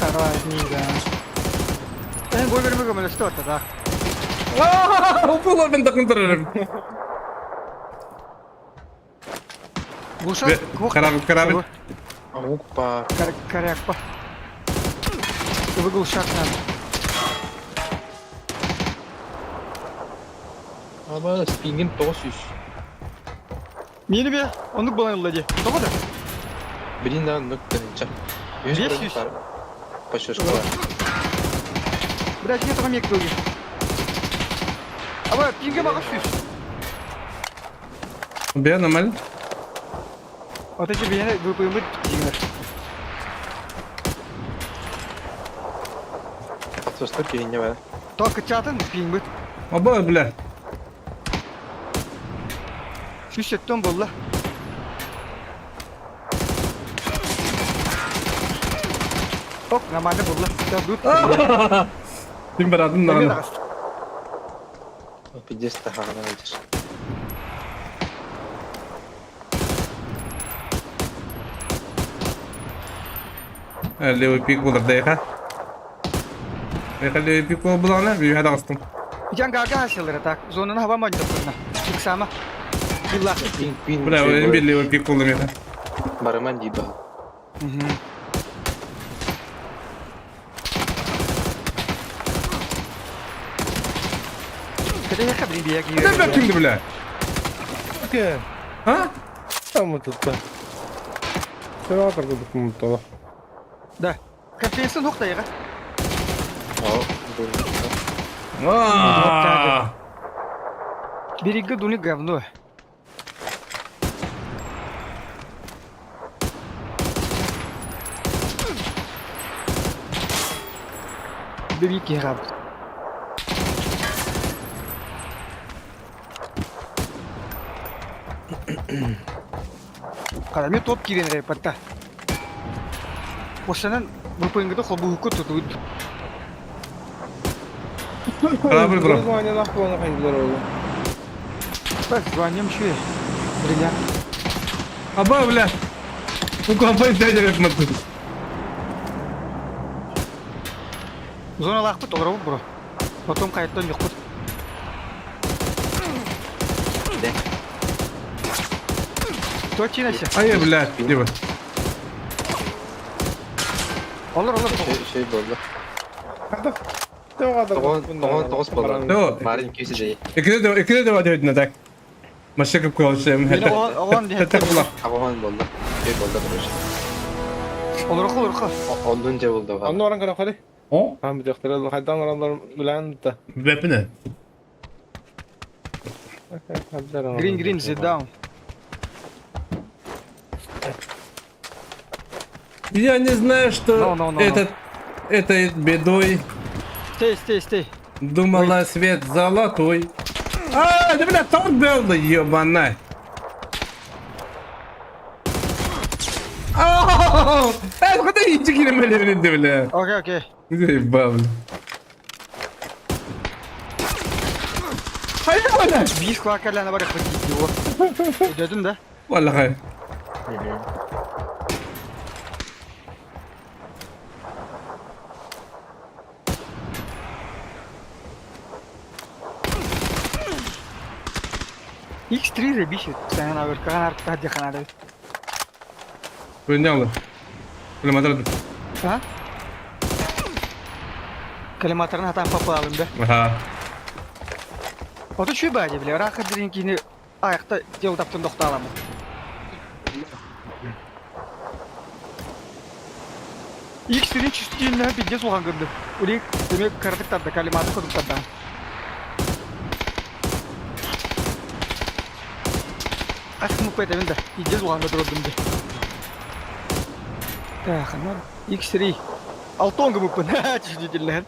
Karanlığa. Ben gol vermek ömrü işte ortada. Aaa! Bu ben takıntırırım. Bulşan. Karanlık. Hoppa. Kare yakpa. Bu bulşan lan. Ama pingin 900. Mini bir onu bana yolladı. Tamam da. Birinden noktanınca. 100 500. var. Başarılı var. Biraz yine tamam yak bölge. Ama pinge bakış yüz. Bir normal. Ateşi bir yana bu koyumu dinler. Atos'ta birinci var. Tak kıçatın pingi. Ha bu öyle. Şu şetton bolla. Ok namanya bolla. Ya dut. Kim beradın Ne lan? kadar? Pidges de hala nedir? اللي بيك بولر دقيقة اللي بيك بولر bir hadi astım. Jangan gagal hasilnya tak. Zona hava maju pernah. Sama. Gila. Ping Bu ne oyun birliği pik buldum ya. Baraman di bawah. Kadang kan dia Ne ben kimdi bile? Okey. Ha? Tamam tuttu. Şöyle atırdık mutlu. Dah. Kafesin nokta ya. Oh, bu. Aa! Biriga dunia говно. Великий раб. Kalau ini top kiri nih patah. Bosanan berpoin gitu hobi hukum tuh. Beraber bro. Звание нахуй на хандлер oldu. Так, звоним şu. Друзья. Aba bile. Bu kafayı tercih etmedi. Zona лахпыт olur bro. Потом kayıttan yok. De. Точно şey. Hayır bile. Değil mi? Olur. Şey oldu. Hadi. Devam edelim. 9 bala. Tamam. Bari ikisi de iyi. İkide de var diyor ne tak. Maşa kıp koşayım. Beni o diye. Hatta kulak. Havaman oldu. Bir bolda duruyor. Olur. Ondan buldu. Anne oran kana kali. O? Ben bir doktora haydan oranlar bilen de. Weapon ne? Green, sit down. Я не знаю, что No. этой бедой Stay. думала свет золотой. А, да, бля, тот был, ёбаная. Куда идти километры, бля? Okay. Заебал, бля. Hayır, Bir kuakarlarına var yapmak gidiyor. Ödedin de. vallahi. X3 de bir şey. Sen haber kan artık hadi kanada. Понял. Kilometre. Ha? Kalimatlarını hatan papa alın be. Aha. O da şu bence bile. Rakı drinkini ayakta yol taptın dokta alamı. X3'nin çüstüğünden bir de soğan gördü. Ulan demek karatık tadı kalimatı koduk tadı. Aşkım bu petemin de. Bir de soğan gördü de. Ya kanal. X3. Altı on gümüp ne çüstüğünden.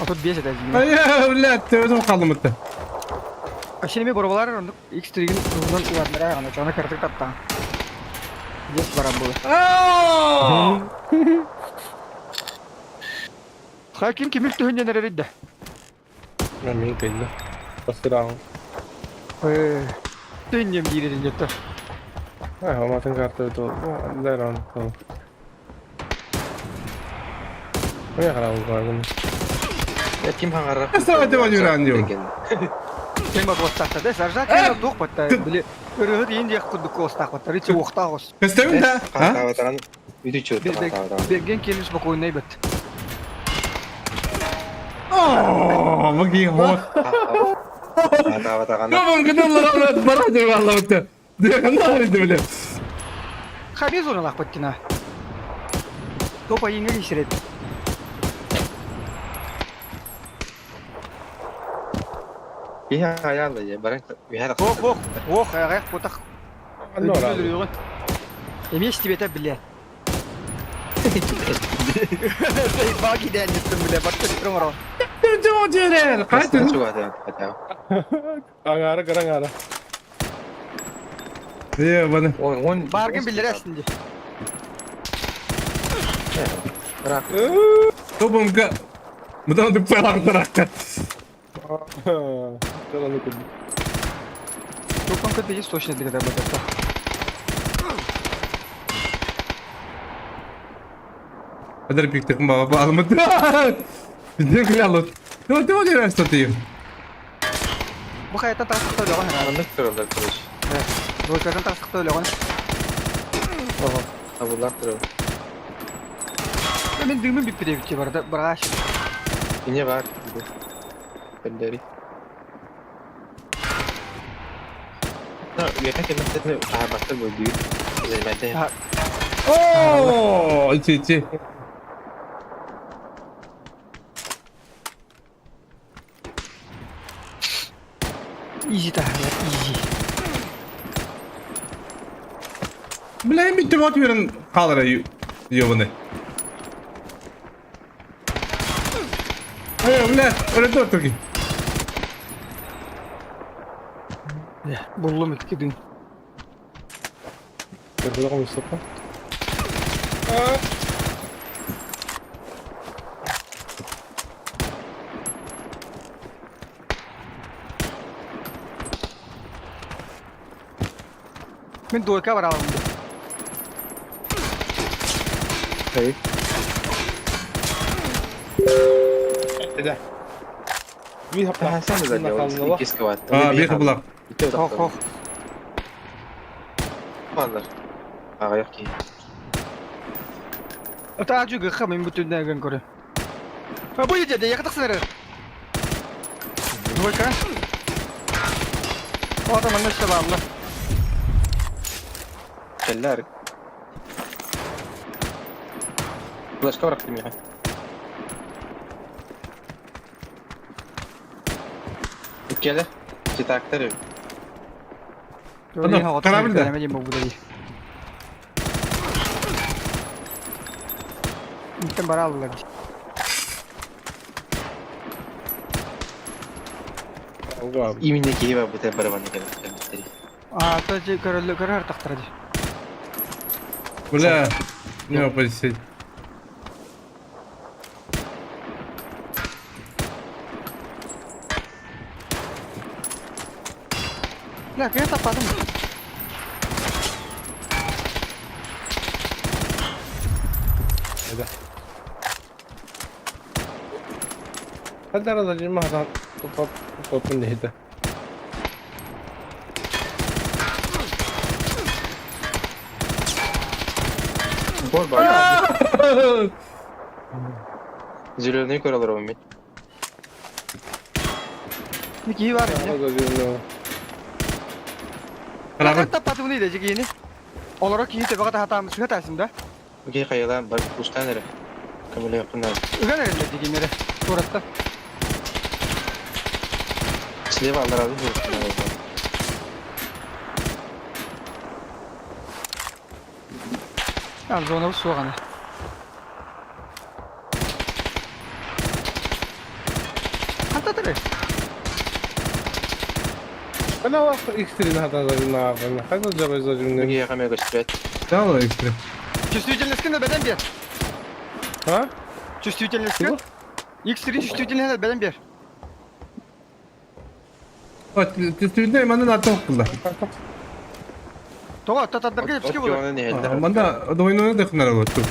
Atot bir şeyden. Ya ulan tövbe kaldım mı? Şimdi bir buralar arındık. X3'in uzun uvarlara ayağına. Çoğuna karatık tadı. Yes varan bu. Aa! Hakim kimil tühünce nerede? Ben min belli. Basıram. Tühüncem giydin yeter. Ha, amatın kartı ödü oldu. Deran. Tamam. Ne kadar uzun. Ya kim hangarap? Estağfurullah, oynuyor diyor. Sen bak ostaqta da sarja kan toq batta bile örühü deyince kuduk ostaq batta riç oqta os. Gösterin de. Ha? Kahvataran video çıktı kahvataran. Bergen kelmiş bak oynay bat. Aa, bak iyi hot. Kahvataran. Tamam gıdımlar bana diyor vallahi bitti. Diye kanal edildi bile. Xabi zona laq battina. Topa yinge işret. Bir hayal ya. Barang bir hayal. Oh ayaq botak. Anne oran. Emiş tibete bile. Bak giden gittim bile batta çıkırım oran. Tücü o ciğer. Kaçın. Çok hadi. Angara karangara. Diye bana. On Bargın bilir aslında. Topum ka. Mudah untuk pelak terakat. Çalanı kıldı. Topan kadar hiç soşne dire batta. Ada pikir bawa alamat. Dia kelihatan. Tuh dia rasa tuh. Bu hayata tasıqta öyle ona. Anlık kırılır kırış. Bu hayata tasıqta öyle ona. Abullah kırılır. Ben düğümün bir prevki var da bıraş. Yine var. Penderi. No, biasa kita tuh sahabat tuh baju. Jadi macam Oh, cici. Easy dah ya, easy. Bilen bir tümot verin kalır diyor bunu. Hayır bilen öyle dur Türkiye. Ya, bullum iki dün. Kırdı da Mustafa. Ben doyka var aldım. Hayır. Ede. Bir hafta. Ha sen de zaten ikis kuat. Aa bir kıblak. Itu Hoh hoh. Vallahi. Aga yok ki. Ata juga kami bütün dagan kore. Ha bu yedi ya katak sınırı. Doyka. O zaman ne işte bağlı. Keller. Flashka bıraktım ya. Ülkede. Citakları. Adam, karabil de. Demeyeyim bu da değil. İlkten bara aldılar. Oldu abi. İmindeki gibi bu tepere bana geldi. Tacı körü her taktıracı. Бля. Не опасись. Ya kaya tapadım. Hadi arada Hasan topun neydi? Bol bak. Zülöneyi koralar o mit. Bir iyi var ya. Arada Cemil. Kaya Karabil. tapadım neydi cik yeni? Olarak iyi tabi kadar hatamı süre tersimde. Okey kayalan bak ustan nere. Kamile yakınlar. Ügen elinde cik yeni. Suratta. Silahı alır abi. Yalnız ona bu soğuk hani. Hatta tabi. Hala bak X3'nin hata zacım ne yapayım? Hadi acaba zacım Okey ne? yakamaya gösteriyor. Ne oluyor ekstra? Чувствительный скин de beden bir. Ha? Чувствительный скин. X3 чувствительный beden bir. Bak, tüstüğünde hemen atı okkulda. Toğa tatadlarga hepsi Okey olur. ona ne elde? Amanda oyunu da kınara götür.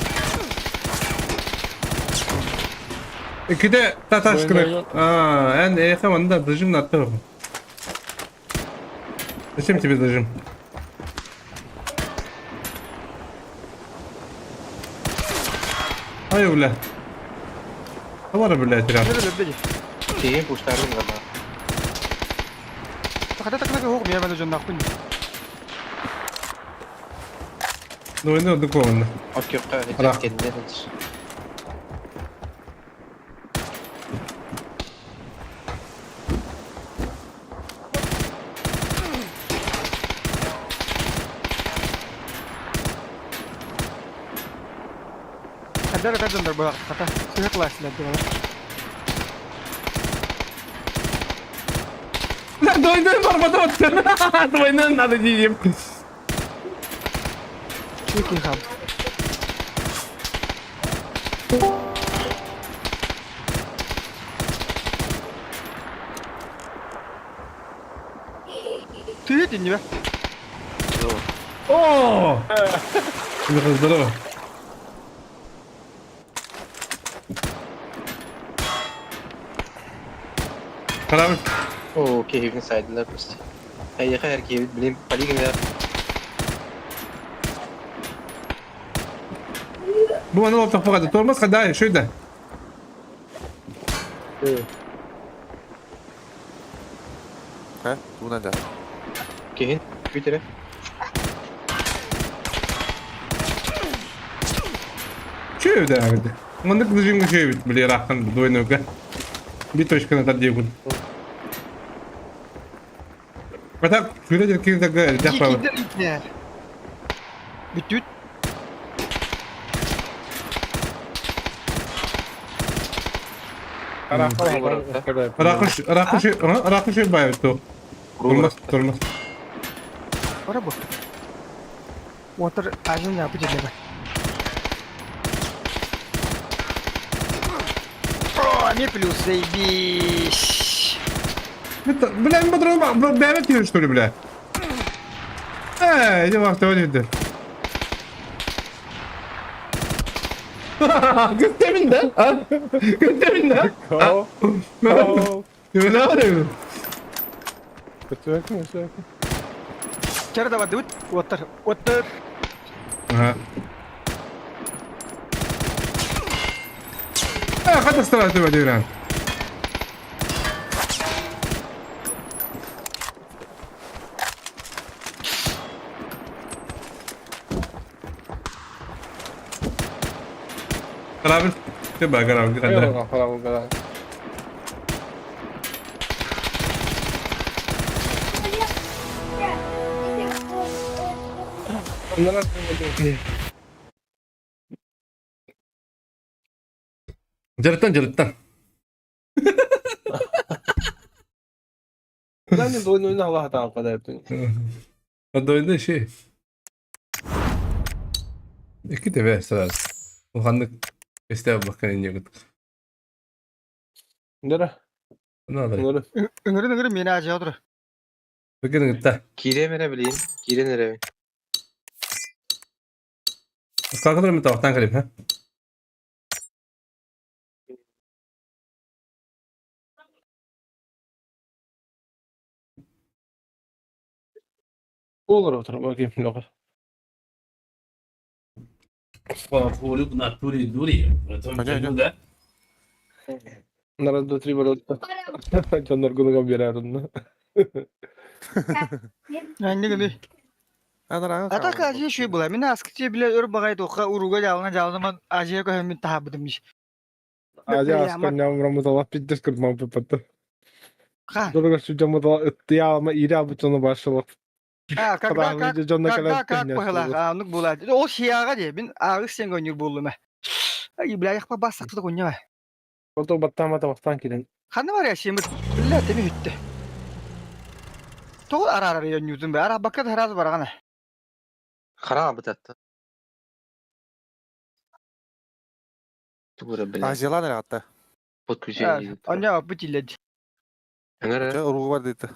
İkide tataş kırık. En eyhamanda dışım nattı bakın. Зачем тебе зажим? Ай, бля. Товары, блядь, рядом. Ne böyle böyle. Şeyin kuşlardım galiba. Hatta takına hoğum ya ben de canlı akpın. Ну, oyunu öldük o oyunda. Okey okey. Ara. Hiç kendine denir. Hatta da canlar bu hatta. Sıhhat lasla diyorlar. Lan oyunu barbada attın. Oyunu надо diyeyim. Çok iyi kaldı. Tüyü dinliyor. Oo! Şimdi kızdırı var. Karar. Oo keyfini saydılar kusti. Hayır hayır keyif bilim paling ya. Bu bana ortak fakat olmaz kadar şöyle. Keyfin Twitter'e. Şöyle de abi. Mandık dışın şey bit bile rakın bu oyunu ga. Bir toşkana da diye gün. Kata şöyle de kirde ga defa. İkidir ikne. Bütüt. Rakı şey bayağı to. Durmaz. Ora bu. Water azın yapıcı deme. Oh, не плюс, заебись. Бля, не потрібно, бля, тіли, що ли, бля? Иди в автоводе. Gösterinde. Gösterinde. Ne var? Kötü bakma kötü. Cara dapat duit, water. Ага. Хата стала ты Вадиран. Karabil. Coba karabil Yok kadar. kafana bu kadar. Onlara söyledim. Jarıttan jarıttan. Ben de oyunu Allah tamam kadar yaptın. Hadi oyunda şey. İki de ver sıra. Uhandık. İşte bakın ince gıdık. Nere? Ne alır? Nere? Öngörün meni acıya otur. Bakın gıtta. Kire mene bileyim. Kire nere? Kalkılır mı tabaktan kırayım ha? Olur otur bakayım lokal. Fuluk naturi duri. Nara do tri bolo. Çanlar konu kam birer onunla. Yani gidi. Ata acıya şey bulayım. Meni askıcı bile ör bagay toka uruga jalına zaman acıya koyayım bir tahabıdımmış. Aja askan yavrum Allah piddes kırmam pıpatı. Kan. Doğru şu camı da ıttıya ama iyi abi çonu başlamak. Ha Karanlıca canına kadar kak koyla kanlık bulaydı. O siyaga diye bin ağız sen gönül buldum. Ay bilay yakma basakta da konya. Foto battama tabaktan kiren. Kanı var ya şimdi billah temi hütte. To ara yüzüm be. Ara bakat heraz var kana. Kara bitattı. Tugura bile. Ajalar ne hatta? Pot küçüğe Ha, gidiyor. anya bu çilledi. Angara. Urugu var dedi.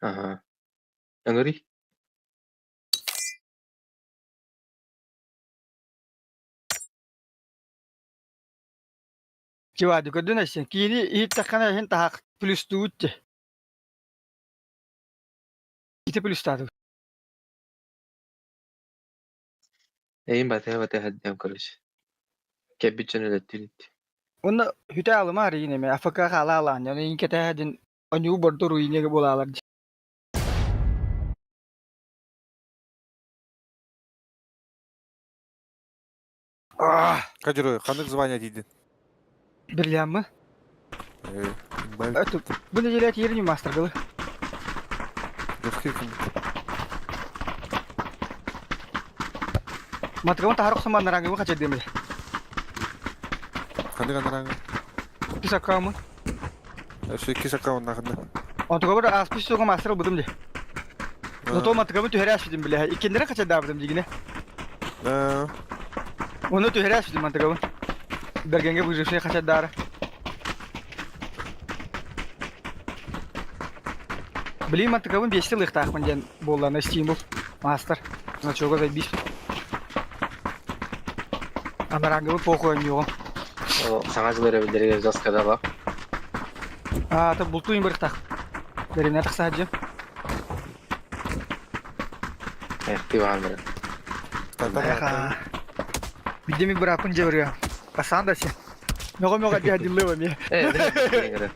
Aha. Angari. Ciwadi ko dun sen kini hitta kana hin ta plus tuutte. Ite plus tatu. Eyin bataya haddem karış. Kebbiçen öğrettiğini. Onu hüte alma ari yine me afaka kala alan yani in kete hadin onyu bordo ruinya bolalar. Ah, Kaçırıyor. Kandık звання dedin. birliğin mi? Ben Ötüp. Bu ne jelet yerini master kılı. Göstereyim. Matkaman taharuk sama narangi mu kaca demir. Kandık andıran. Bisa kamu. Şu iki şaka ondan kandı. Onto kabar aspis so master budum je. Noto matkaman tu heras bidim bile. İkindere kaca da budum jigine. Onu tu heras bidim matkaman. Bergenge bu şey kaca dara. Beli matkaman 5 yıl ihtah manjan bollarına Steam master. Na çoga da bis. Anarangi bu poko oynuyor. O sanatçıları bildiriyor az kadar bak. Ah, ta bultuin bertak. Dari natak saja. Ihtimal mı? Ah. Bidemi berapa jauh ya? Pasan dah sih. Mega jadi lewan ya. Evet.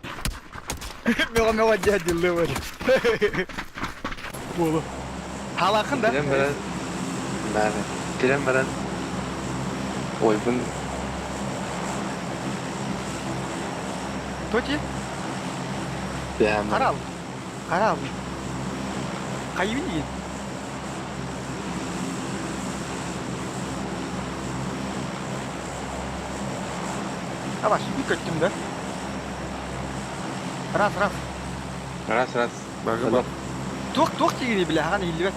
Mega jadi lewan. Bolu. Halakın da. Tren veren uygun Toci, beğenmem. karal. Karal. Kayu ini. Awas, bir kötüm de. Ras. Ras. Bakın bak. Tuh çigini bile hani hilvet.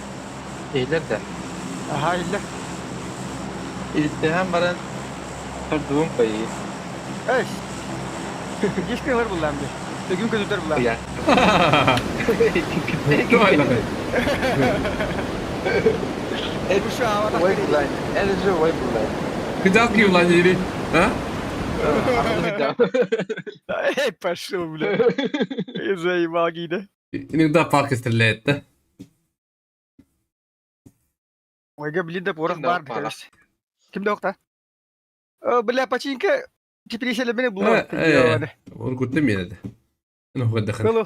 İyiler de. Aha hilvet. İltiham veren durduğum payı. Eh. Geçti var bulan be. Bugün kötüler bulan. Ya. Ne var lan? Bu şu havada. Vay bulan. Enerji vay bulan. Kıcaz gibi lan yeri. Ha? Ey paşo bile. Ezey magide. Ini da fark istirletti. Oiga beli de porah Kimde bar ok malah? dikes. Kimde ok ta? Beli apa cinka? Tipili beni bulan. Onu kuttum yine de. Onu kuttum. Kalau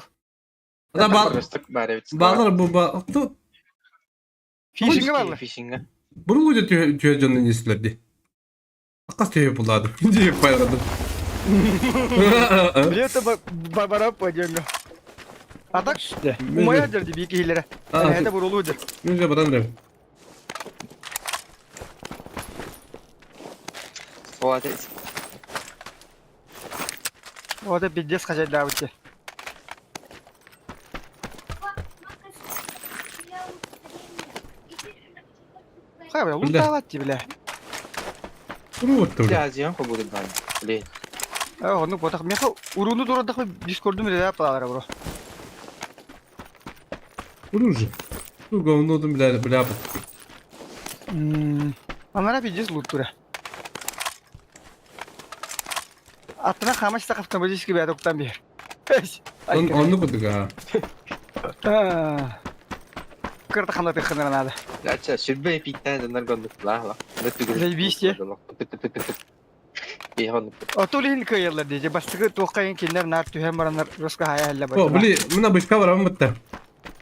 Da bak. Bağlar bu bak. fishing'e var. Fishing'e. Bunu kuttu tüyo canını isterdi. Akas tüyüp buladım. Deyip bayradım. Biliyor barbara payacağım. Atak İşte. umaya derdi bir iki hilere. Aa, Hadi vuruludur. Önce baranırım. O da bir des kaçar daha uçtu. Hayır, bu Bile. davatçı bile. Bunu vurdu. Jaziyan ko bugun dan. Le. Onu botak. Meka urunu doğru da Discord'um bile yaptılar bro. Vurur. Bu govunu odun bile yapıp. Onlara bir des loot'tura. Atına kamış takıftan bu disk gibi adoktan bir. Onu kuduk ha. Kırdı kanda tıkınır nada. Acha shirbe pitan dan gondok la la. Zajebiście. İhan. Otolin kıyırlar diyece. Bastıkı toqayın kinler nar tühem baranlar roska haya hella O batı. bili buna başka var ama mıtta.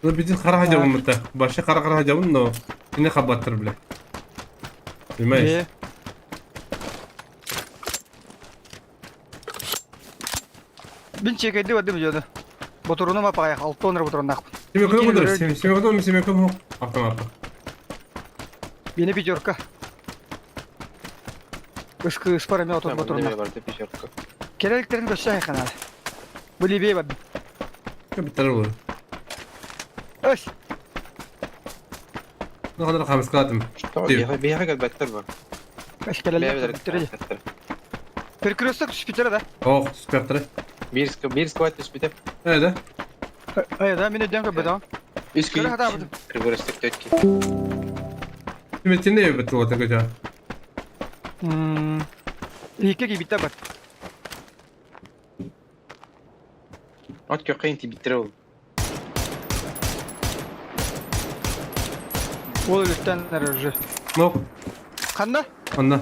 Buna bizim kara hacabın mıtta. Başka kara hacabın no. Yine kabattır bile. Bilmeyiz. Bin çekedi vardı mı diyordu. Motorunu mu payak? 6 tonlar motorunu akp. Şimdi yakın İki mıdır? lira- Şimdi yakın mı? Şimdi yakın mı? Aptan aptan. Beni bir jorka. Iskı ıspara mi otur Tamam, motorunu ne akp. vardı bir şarkı. Kereliklerini göster kanal. Bu Libya'ya vardı. Bir tane olur. Öş. Ne kadar kamis kattım. Tamam, Diyor. bir haga better var. Öş kerelikler Leveler. bittirici. Perkürüyorsak şüphetere de. Oh süper. Bir squat üstüde. Nerede? Hayır da beni dönke bedava. Üst Kırı hata yaptım. Kırgırıstık dötki. Şimdi içinde ev bitti o tekrar. İlke gibi bitti bak. At kökayın ti bitir ol. O lütfen nerede? Nok. Kanda? Anla.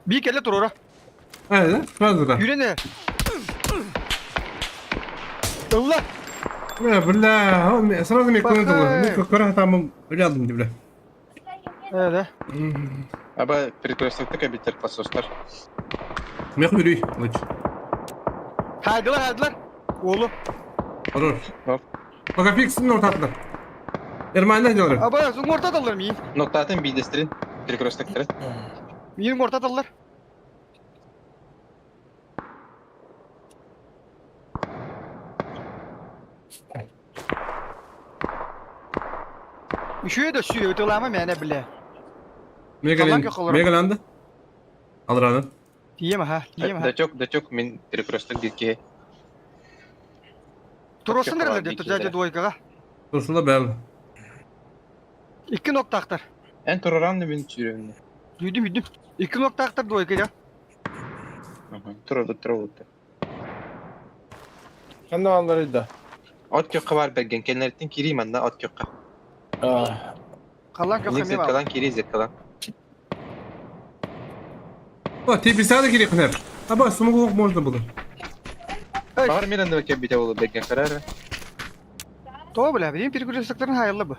Bir kelle dur ora. Nerede? Fazla. Yürü ne? Allah! Ya billah. Oğlum sana da mikro Bakay. oldu. Mikro kara tamam. Öyle aldım diye. Öyle. Aba kırgırıstık bitir pasoslar. Mikro yürü. Uç. Haydiler. Oğlum. Olur. Hop. Bak fixin ortadan. Erman'dan diyorlar. Aba zung orta dallar mıyım? Noktatın bir destirin. Kırgırıstıkları. Miyim orta dallar? Şuya da şuya ötülama mene bile. Megalandı. Alır anı. Diyeme ha. Da çok min kırgırıstık bir ki. Turosun nerede bir tutacağız kere. doykaga? Dursun da belli. 2 nokta aktar. En toleranlı min çürüğünde. Yüdüm. 2 nokta aktar doykaga. Troll. Kandı anları da. At kökü var belgen. Kendilerinin kiriyim anda at kökü. Kalan Nik kökemi var. zirkalan kiri zirkalan. O tipi sağda girip hep. Ama sumu yok mu burada? Var Miran'da ve bir de olur belgen kararı. Doğru bile bileyim bir güreşliklerin hayırlı bu.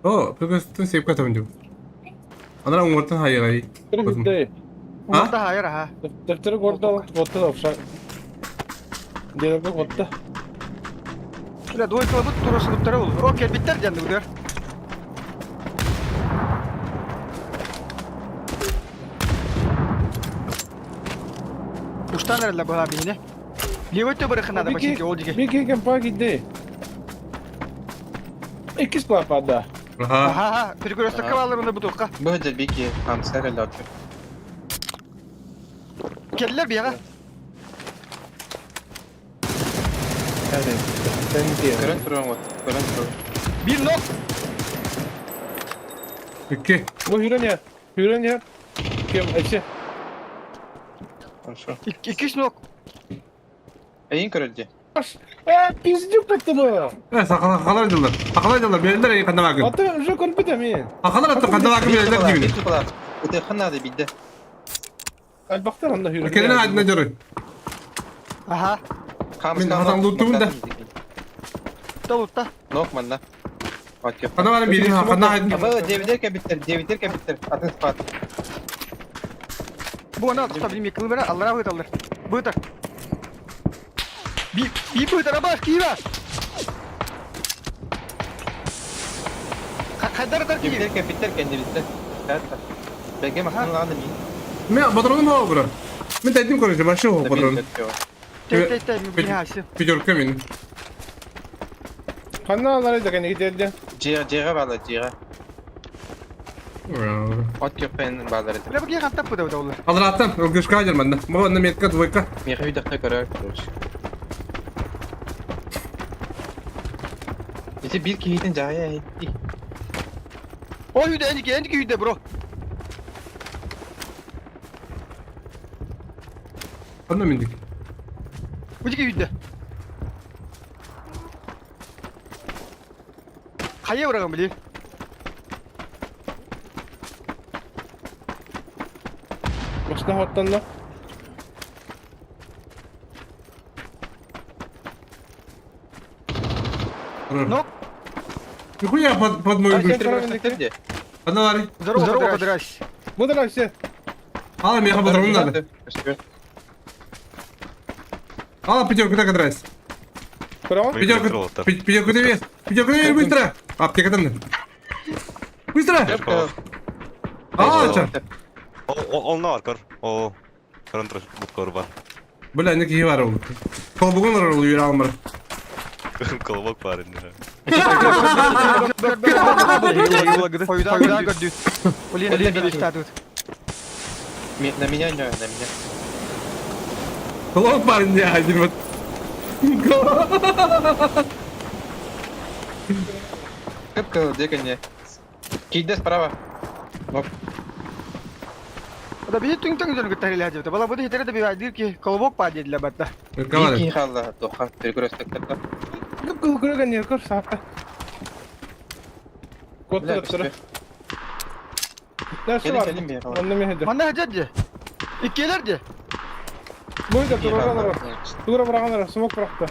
O, pekastın sevk atamın diyor. Anlara umurtan hayır hayır. Kırık bitti. Onlar da hayır ha. Defteri orada alıp botta da ofşar. Diğer bir botta. Şöyle doyka bu turosu bu tarafa olur. Okey bitter canlı bu diyor. Uçtan nerede bu abi yine? Livote bırakın adamı çünkü oldu ki. Bir keken pa gitti. İki sklap ada. Aha. Aha bir güreşlik kavallarında bu dokka. Bu hıdır bir ki hamster elde atıyor. Kediler bir yana. Hadi. Sen diye. Kırın turun var. Kırın turun. Bir nok. İki. Bu Hüren ya. Kim Ayşe? Şu. İki nok. Eyin kırıldı. Pizcik taktı bu. Evet sakalar ediyorlar. Sakalar ediyorlar. Belirler iyi kanda bakın. Hatta önce konpit emin. Sakalar attı kanda bakın belirler gibi. Bir tıklar. Bu da hınnadı bildi. Albaktan anda Hüren. Kendine adına diyorum. Aha. Min Hasan Lutfun da. Davutta. Nok man da. Bak yok. Kana var bir kana haydın. Ama deviderken bitir. Atın spat. Bu ona tutabileyim yakılı bana Allah'a emanet alır. Buyur. Bir buyur araba ki var. Kadar kadar ki. Deviderken bitir. Evet. Belki makan lan değil. Men patronum ha bura. Men dedim konuştu başı o patron. Tey bir hası. Pijorka men. Kanallara da kendi gidelim. Ciğer bağlı ciğer. Ot köpeğinin bağları. La bak ya kan tapu da olur. Alır attan. Ölgüş kaçır bende. Bu bende metka dvoyka. Miha bir dakika karar kılıyoruz. İşte bir kihidin cahaya etti. O hüde endiki hüde bro. Anla mindik. Bu diki hüde. Kaya bırakın bileyim. Başına hattan da. Nok. Нихуя под мою Ay, душу. sen sana bindikti. Одна лари. Здорово, подрась. Bu da işte. Ала меня патроны надо. Ала пятерку так отрайс. Bravo. Пятерку ты вес. Пятерку ты быстро. Аптека там. Быстро. Ала ча. Ол ne var kar? O karantır bu korban. Бля, не киевар ул. Колбугун ролу юра алмар. Kalabalık var indi. Фойда гадю. Улин не статут. На меня не, на меня. Колон парень не один вот. Кыпка дегане. Киде справа. Оп. Да бие тунг тунг жон гитари лажы. Бала буды хитере да бие дир ки колбок падет для бата. Кавалер. Ики халла тоха перегростак так. Kıpkı kırıgan yer kır saatte. Kodda da sıra. Dersi var. Gelin bir yapalım. Annem yedir. Manda hacacı. İkilerce. Buydu duraganlar. Dura bırakanlar. Smoke bıraktı.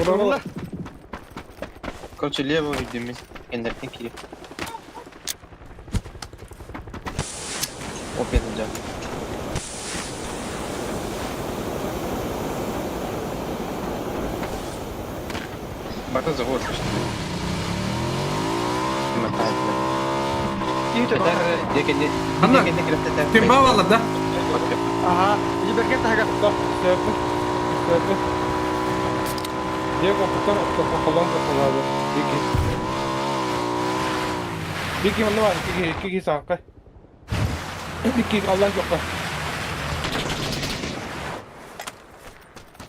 Allah. Короче, лево видим. Эндертин кири. Опен да. Бата завод что ли? Мотает. İyi de. Декене. Анна, Декене крестете. Ты бавала, да? Aha. İyi bereket tahaga. Da. Sebebi. Diego putan kafalan kafalardı. Biki mana var? Biki sakay. Biki Allah yok.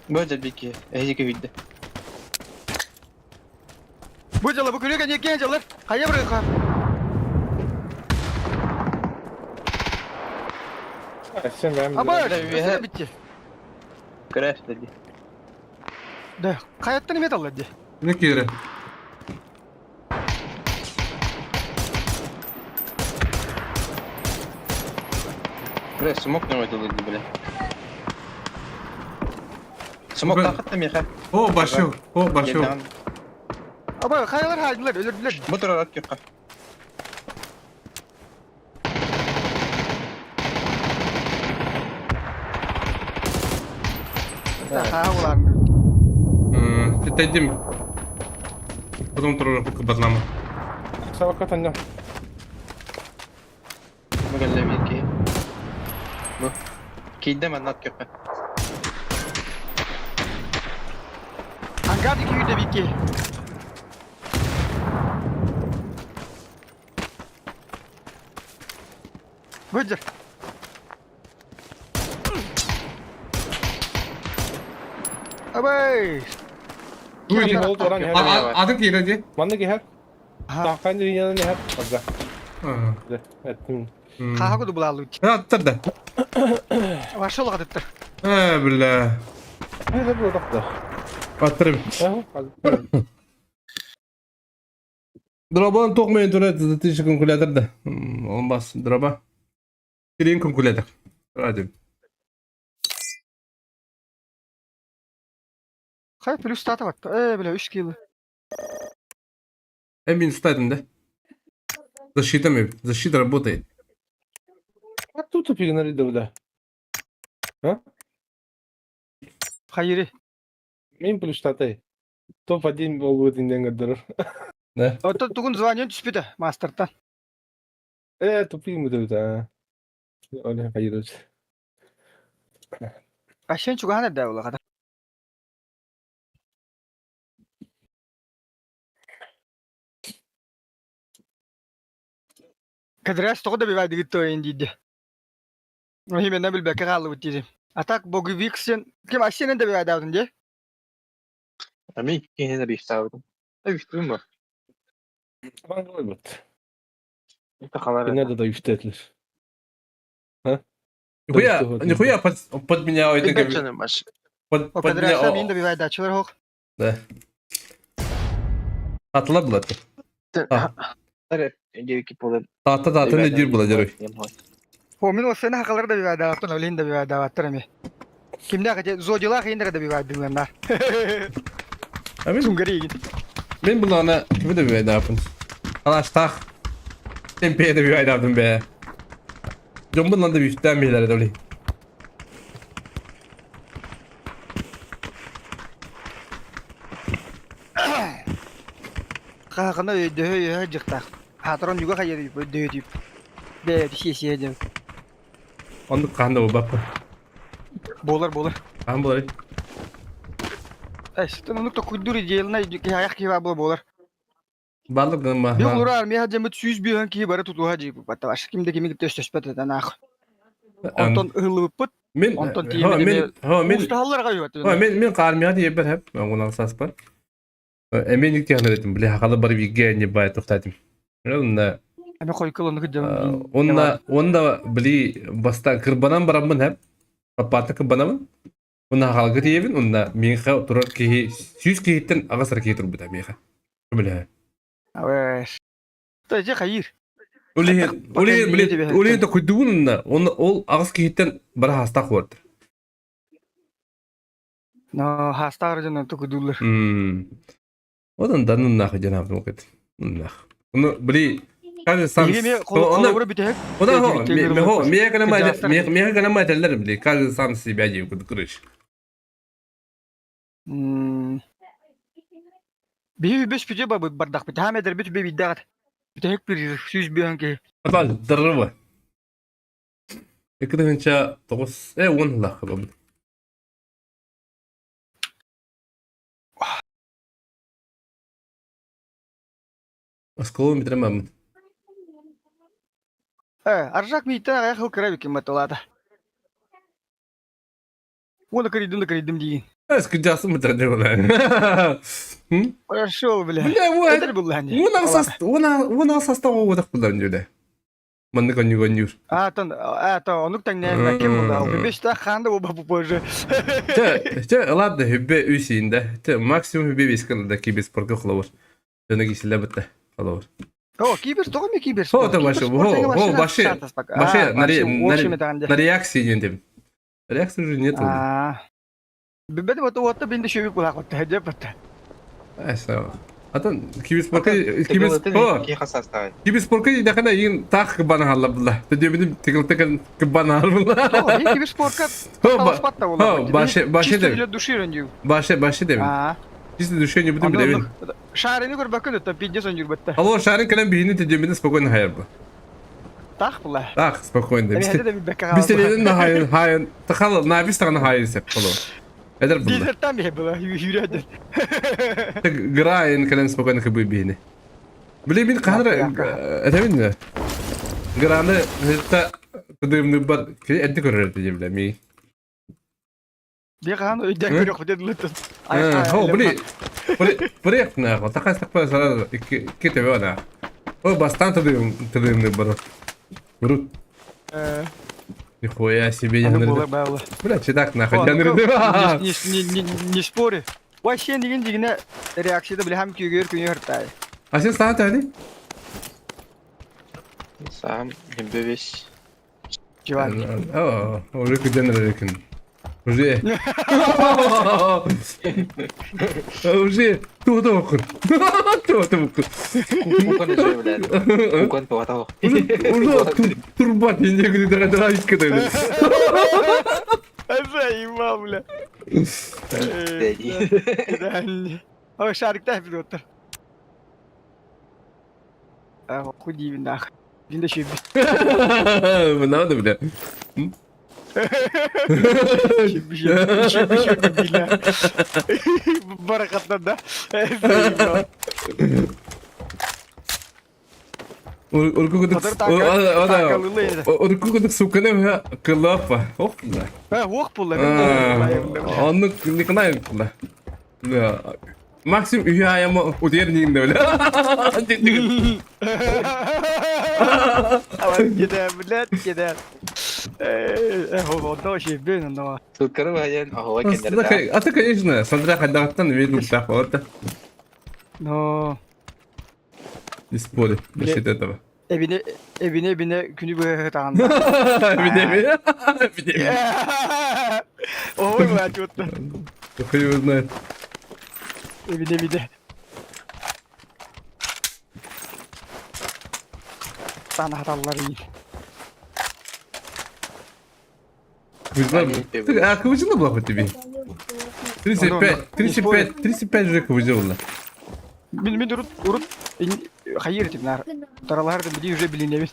Böyle bir ki. Ehike vidde. Bu jala bu kürüyor kan jalar. Kaya bırak. Sen benim. Ama bir- bitti. Crash dedi. De kayattan met Allah de. Ne kire? Crash smoke ne oydu dedi bile. Smoke takıttı mı ya? O başı. O başı. Ama kayalar hacılar ölürdüler. Bu tarafa at yok. Ha ulan. Dedim. Потом тоже бадлама. Savakat annem. Bu geldi bir ki. Bu. Kidde man at yok. Hangar iki yüzde bir ki. Bıcır. Abay. Buyur hold oran her. Adı kire diye. Bana ki her. Tahkan dünyanın her. Fazla. Ha. Evet. Kahaku da bulalı. Ya tadı. Başol kadıttır. Ha billah. Hadi bu da. Batırım. Hadi. Drop'un tokmayın türe dışı kalkülatör da. Olmaz. Drop'a. Kirin kalkülatör. Hadi. Kay plus tata battı. Böyle 3 kilo. Эмин стадим, да? Защита мы. Защита работает. А тут пигнали да. Hayır. Мен плюс штатай. Топ-1 болуп өтүндөн көрдүр. Да. Ото тугун звание түспүдө мастертан. Тупик да. Оля хайır. Ашен чугана да ула када. Кадрас тогда бивайdı gitti o indiydi. O hemen ne bilbeke kaldı bitti. Atak bogu viksen kim aşenen de bivaydı aldın diye. Ами ikini de бифтавдым. Бифтим бар. Бан койбот. Это халар. Nerede da üftetler. Нихуя под меня ой, Бачаны баш. под O меня. kadrasa bin de bivaydı açılır hok. Да. Atladılar. Тар геки поле. Tahta ne diyor bulacak. O min o sene hakaları da bivaydı aldın. Öleyin de bivaydı aldın mi? Kimde kaçı zodilar hindere de bivaydı lanlar. Amin. Sungari git. Ben bunlarla kimi de bir veda yapın. Alaş tak. Tempeye de bir veda yaptım be. John bunlarla da bir üstten bir ileri dolu. Kakana öyle cıktak. Hatron juga kayır böyle deyip. De şey edin. Onu kandı o bak. Bolar. Kan buları. Işte onu da kuydur diyelim ne ayak gibi bolar. Balık mı? Bir olur armaya hacımı 100 bir hangi bara tutu hacı bu batta baş kimde kimi gitti söhbet eden ah. Ondan hırlı put. Min. Ondan Ha tiyemedi. min. Ustalar kayıyor. Min karmaya diye bir hep. Ona sas var. Emin ki anladım. Bile hakalı bari bir genç bayat tuftadım. Onda Ama koy kılını kıcam. onda bili basta kırbanan baramın hep. Papatı kırbanamın. Onda hakalı diyevin. Onda minha turur ki 100 kihitten agasar kihitur bu da minha. Bile. Evet. Tacı hayır. Ulihin da kuyduğun da ol ağız kihitten bara hasta vardır. No hasta aracından tukudulur. Odan da nunnak cenab-ı vakit. Nunnak. Onu bili kazi sans. İlgimi kolabora bitek. O da ho. Miye kana ma teller bili kazi sans si biaji kudukuruş. Bir beş pice babı bardak bir tahmin eder bir iddiat. Bir tek bir 100 bir hangi. Atal darıva. İkide hinça togus. On lak babı. Askolu bitiremem. Arjak mi ita ayak hıl kıra bikim matolada. Onu kırıdım diyin. Eski casım bitirdim ulan. Şol bile. Bile Eder bu lan. Ona asasta o vadak kullanıyor da. Mandı konyor. Onu ne kim bu? Bir beş daha kanda bu bu proje. Ладно, hübbe üsinde. Maksimum hübbe biskilde ki biz porka kılavur. Döne gisiyle bitti. Kılavur. O kibir doğru mu kibir? Ho da başı. Ho başı. Başı na reaksiya yendim. Reaksiya нет. Benim o bende şöyle kulak attı. Hacı patta. Esa. Atan Kibis da kana yin tak bana halabla. Dedi benim tıkıl bana halabla. Kibir sporka. Patta ola. Başı da. Düşürüncü. Başı da. Biz de düşüyor bütün bile ben. Şarını gör bakın da pidye sonucu batta. Alo şarın kalan bihini dedi benim spokojno hayır bu. Tak bulla. Так, спокойно. Biz de hayır. Takal, na biz tane hayır sep kalo. Eder bu. Dizertten bir bu yürüdün. Grain kalan spokojno kabu bihini. Bile bin kadar edemin. Granı hatta kudum bar ki eddi görür diye bile mi. Bir kan öden görüyor dedi lütfen. Ho bile ne? Takas takpa sana iki tebe ona. O bastante de bar. Brut. Нихуя себе я наверное. Бля, читак нахуй. Я наверное. Не спори. Вообще дегенде реакцияда бile hem köyür hırtay. А сен саат hani? Сам 25. Civar. Oraya kıcan rekin. Уже. Уже. Tuh okur. Tuh okur. Bukan aja bilang. Bukan tuh atau. Уже турбат не говорит, да, искать. Eyvah bile. Ama şarkıda hep otur. Худи нах. Динде şey bir. Надо, бля. Şey bile. Barakatlan da. Уркугудук суканы ва кылапа. Оп. Ha, вок пулла. Анны не знаю. Максим уяяма удернинде бля. Gider millet gider. O şey benim ama. Sekarang aja, oh, kendara. Это, конечно, смотря когда там видно так вот. No. Не спорю насчет этого. Evine günü böyle tağında. Эпидемия. Ой, мать, вот. Кто его знает. Evine. Sana hatalar iyi. А кавычила была хоть тебе? 35 же кавычила. Min urut hayır etibler. Taralar da biliyor уже bilinemiz.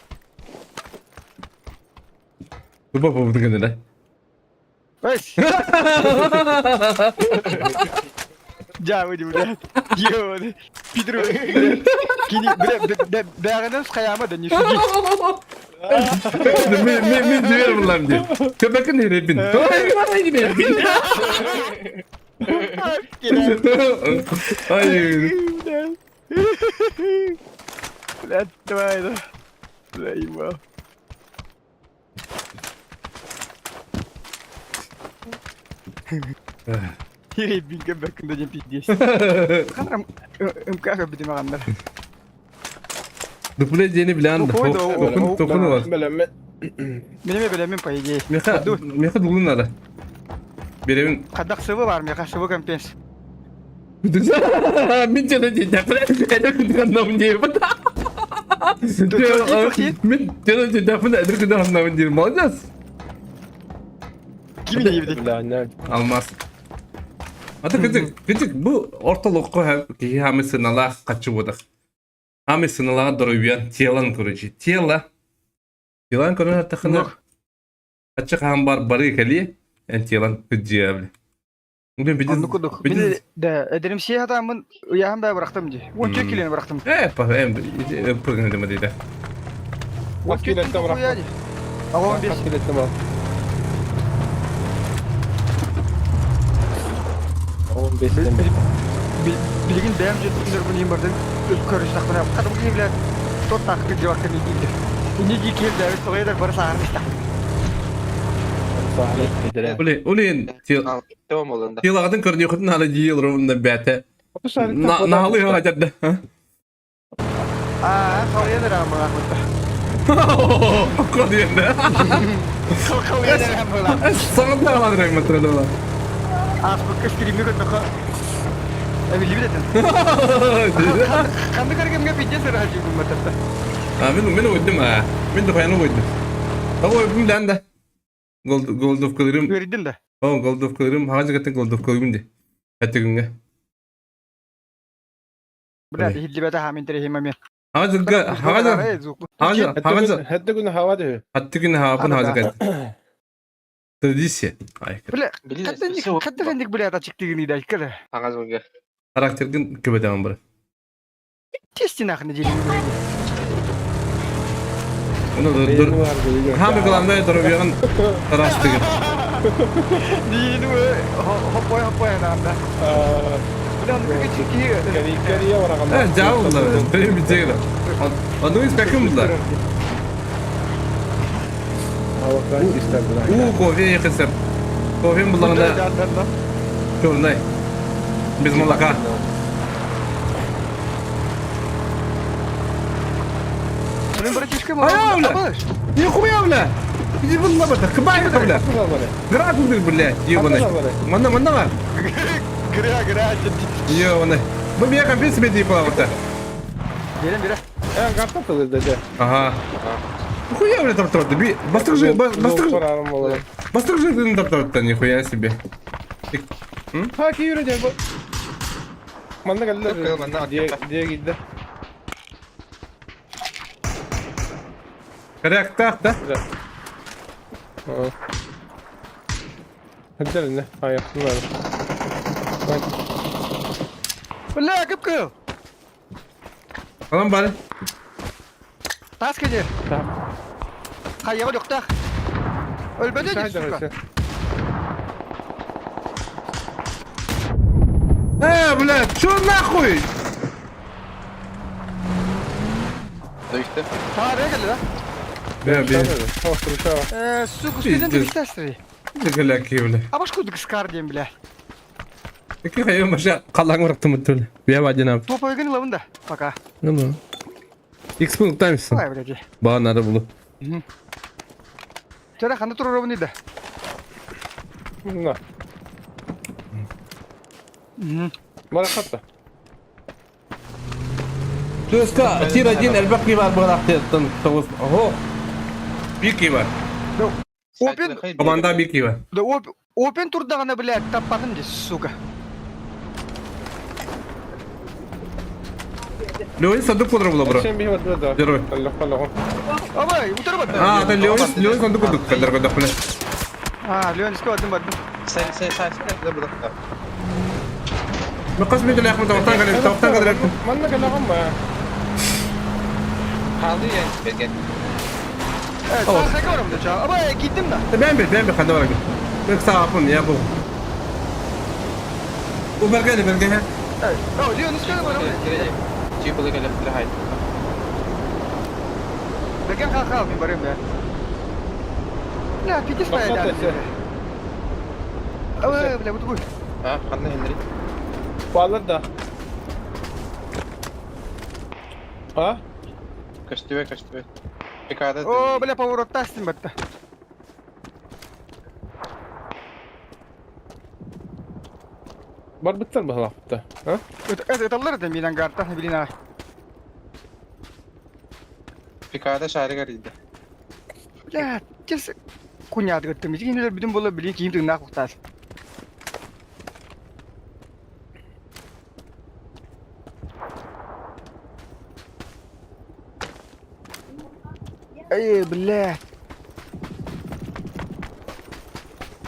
Bu baba bu kadar da. Bas. Jawa di udah. Yo. Pedro. Kini beğenen kıyama da nişugi. Min diyorum lan diye. Köpekin herifin. Ay herifin. Hayır. Lan tuayda. Eyvah. Yine bir göbekinde cepik diye. Kanram ömkaka bir makanlar. Duple yeni bilen. Tokunu var. Benim benim payı diye. Meha dulun ara. Bir evin Kadak sıvı var mı? Sıvı kampens. Min canı cecek. Eder kudu anlamın diye. Min canı cecek. Eder kudu anlamın diye. Malacağız. Kimin iyi bir Bilaner. Almaz. Hatta küçük bu ortalıkta hem sınavlar kaçırdık. Hem sınavlar duruyor. Tiyalan kurucu. Tiyalan kurucu hatta kına. Açık hem barı kali. En tiyalan hücciyabli. Bugün biz Anladık. Bir de ederim şey adamın uyağım ben bıraktım diye. O çekileni bıraktım. Pırgın edemedi dedi. O çekileni bıraktım. Ama bir Hakikaten var. 15 tane. bilgin benim jötünler bunu yimbardan karıştık bana. Kadın bu evler tot takip cevap verin değil. İni ki geldi soğuya da barış ağırmıştı. Ulen Tamam olanda. tiyaladın körünü kutun hala jiyalırım bete. Nahalı hacadda. Soğuya da ramı lakıttı. Kod yerine. Soğuya da ramı lakıttı. Sanat ne kadar rahmet ediyorlar. Asbuk kıskırımı kuttu. Evi libet ettin. Kandı kargım gak pijat serah aja gue mata. Min uydum ha. Min de koyanı uydum. Ama bilen de. Gold of kılırım. Veridin de. Gold of kılırım. Hacı gaten gold of kılırım de. Hatta günge. Berarti hidlibete hamin tere himamir. Hacı Hatta gün hava diyor. hatta günge hapın hacı gaten. Tradisya. Ay. Bile kadang dik bile ata çıktı gini de kere. Angkat juga. Karakterin kebetulan bro. Testin akını jelin. Onu dur. Hami kalamda duruyorsun. Tarastı gibi. Di nu hoppoy anamda. Udah nu kecil Kariya var ama. Evet, jauh lah. Benim bir şey var. Onu istekim lah. Hava isterdiler. Kofiye yakısım. Kofiyem bulağında köründay. Biz mulaka. Benim bırak çıkım. Ay avla. Niye koyuyor avla? Иди вон на это, кабай это, бля. Nasıl var böyle? Град убил, блядь, ёбаный. Откуда, блядь? Мана. Гря. Ёбаный. Вы меня компьютер себе не плавал-то. Берем. Kartı atılır dedi. Ага. Нихуя, блядь, там торт. Sorarım olur. Бастырг же ты торт-то, нихуя себе. Ha ki yürüyecek bu. Bana geldiler. Yok, benden Diye gitti. Коряк так, да? Hadi gelin de. Ha yaptılar. Бля, кып-кыл. Алам бары. Тас кеде. Tamam. Кайыгы жоктак. Өлбөдө дейт, сука. Блядь, чё нахуй? Dövüştü. Ha, nereye geldi lan? Сука, студент Пиздец. листастыры. Голяки, бля. А башку дыскар дейм, бля. Какие хайым баша қалаң ұрықтым өттілі. Бия бадин аб. Топа егін лавында, пока. Ну. X-пен ұқтаймысың. Ай, блядь. Баған ары бұлы. Жара қанда тұру ровын еді. Na. Bana katta. Тюска, тир один, әлбәк бар бұғын ақтеттін. Ого. Бики бар. Опен, Команда Бики бар. да опен турда ғана, блядь, таппадым дейсіз, сука. Леонид сандық қодыр бұла бұра. Sen bir hava da. Gero. Allah. Абай, утырбады. Это Леонид сандық қодыр. Кәлдер қодыр бұла. Леон іске бадым бадым. Sen de burada. Мен қас мен аяқымда тауқтан қадыр әттім. Bana gel ağam mı? Kaldı yani. Belki. Evet, sağ sayka var mı da çağı? Abay, gittim da. Ben bir қандай бар екен. Мен қыса апын, я бұл. Bu belge ne belge? Evet, Leon іске var mı? Gireceğim. Çiğ gelip bir haydi. Бәкен қақа мен барем бә. Бля, кетеш бә Бақат әлі. есе. Абай, бля, бұты бұй. Ha, kandı Henry. Bağlar da. Ha? Kaçtı. Pekada. О, бля, поворотта істім бәтті. Var bitten mi halafta? Ha? Эталлар да менен гарта, билин ағай. Pekada şahri garıydı. Бля, кес куняды көттім. Егенелер бүдін бола білейін кейін тыңнақ ұқтады. Ey, бля.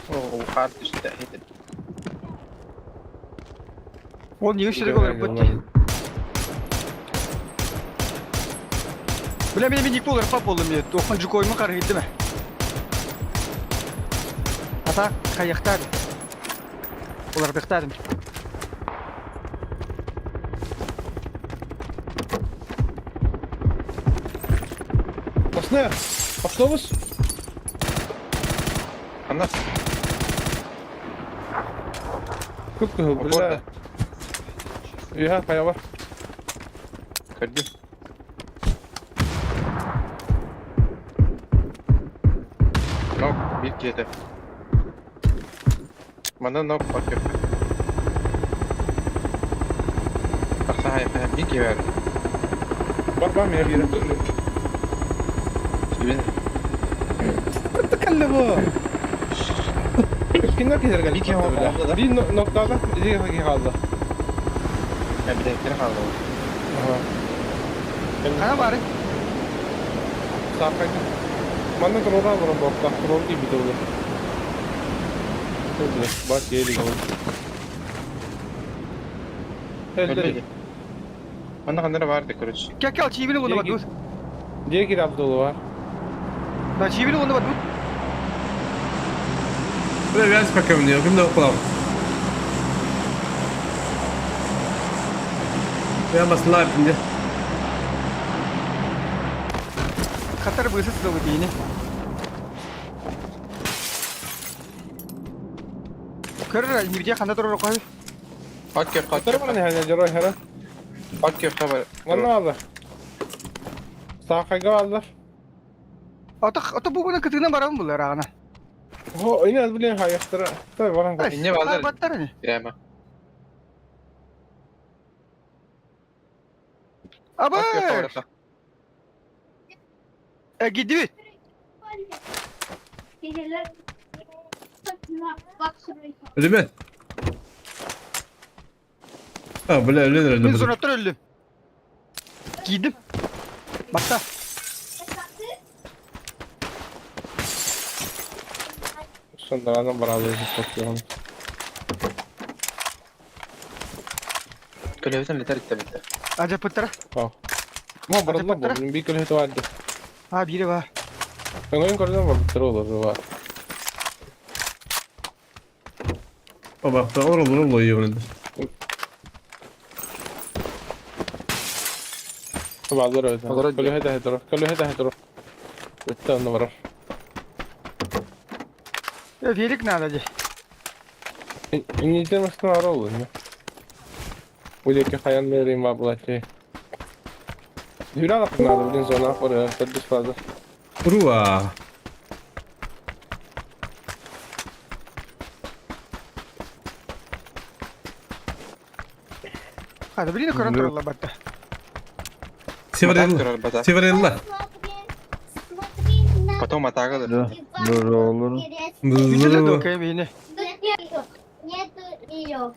O kart düştü. Hedi. Ол не үшін олар бөтті. Бля, мен ник болар пап болдым еді. Оқын жүк ойымы қары еді ме? Ата, қайықтады. Олар дықтадым. Ne? Avtobus. Anlat. Kıpkı Orada. bile. İyi ha kaya var. Kırdı. Nok bir kere. Bana nok bakıyor. Baksa hayır bir kere ver. Bak ben yine bir Şimdi Tıkalı bu. Kimler gider geldi? Bir kere oldu da. Bir noktada bir kere kaldı. ben bir de kaldı. Қана бары? Sarkaydı. Bana krola vurun bokta. Krol gibi de olur. Öyle. Bak yeri kaldı. Öyle. Onda kanları vardı kuruç. Кәке ал, чиебілі оны бәді. Diye gir Abdullah var. Да, чиебілі оны бәді. Бля, вязь пока мне, кімді оқылау. Я басын лайпінде. Қатар бұйсы сызылы дейіне. Көрір, небеде қанда тұрыр оқай. At gök, at Katır gök. bana ne hani Ceroy hera. At gök tabi. Bana aldı. Sarkayga aldı. Ota bu bunun kıtığına varamı bunlar ağına. O ini az bilen hayatlara. Tabii varan Ay, İnne varlar. batlar hani. Gireme. Aba. At yok orada. Gidiyor. Öyle mi? Ha böyle öyle Ben öyle. sonradan öldüm. Giydim. Bak da. Sonradan beraber bakıyorum. Kölevsen biter bitti. Acaba pıttıra. Tamam. Ama barınma bu. Bir kilo vardı. Ha biri var. Ben oyun koridor var. Bitir olur var. O bak da oraları oluyor bunu. Tamam alır öyle. Alır öyle. Kilo heda. Kilo heda. Bitti onu var. Ya diyelik ne alacak? İngilizce nasıl var olur mu? Bu da ki hayal vereyim var bu şey. Dünya hakkında bilin zona oraya tadış fazla. Urua. Hadi bilin kontrol batta. Северелла. Северелла. Потом атака. Güzel de Бузу. okey beni. Нету ее.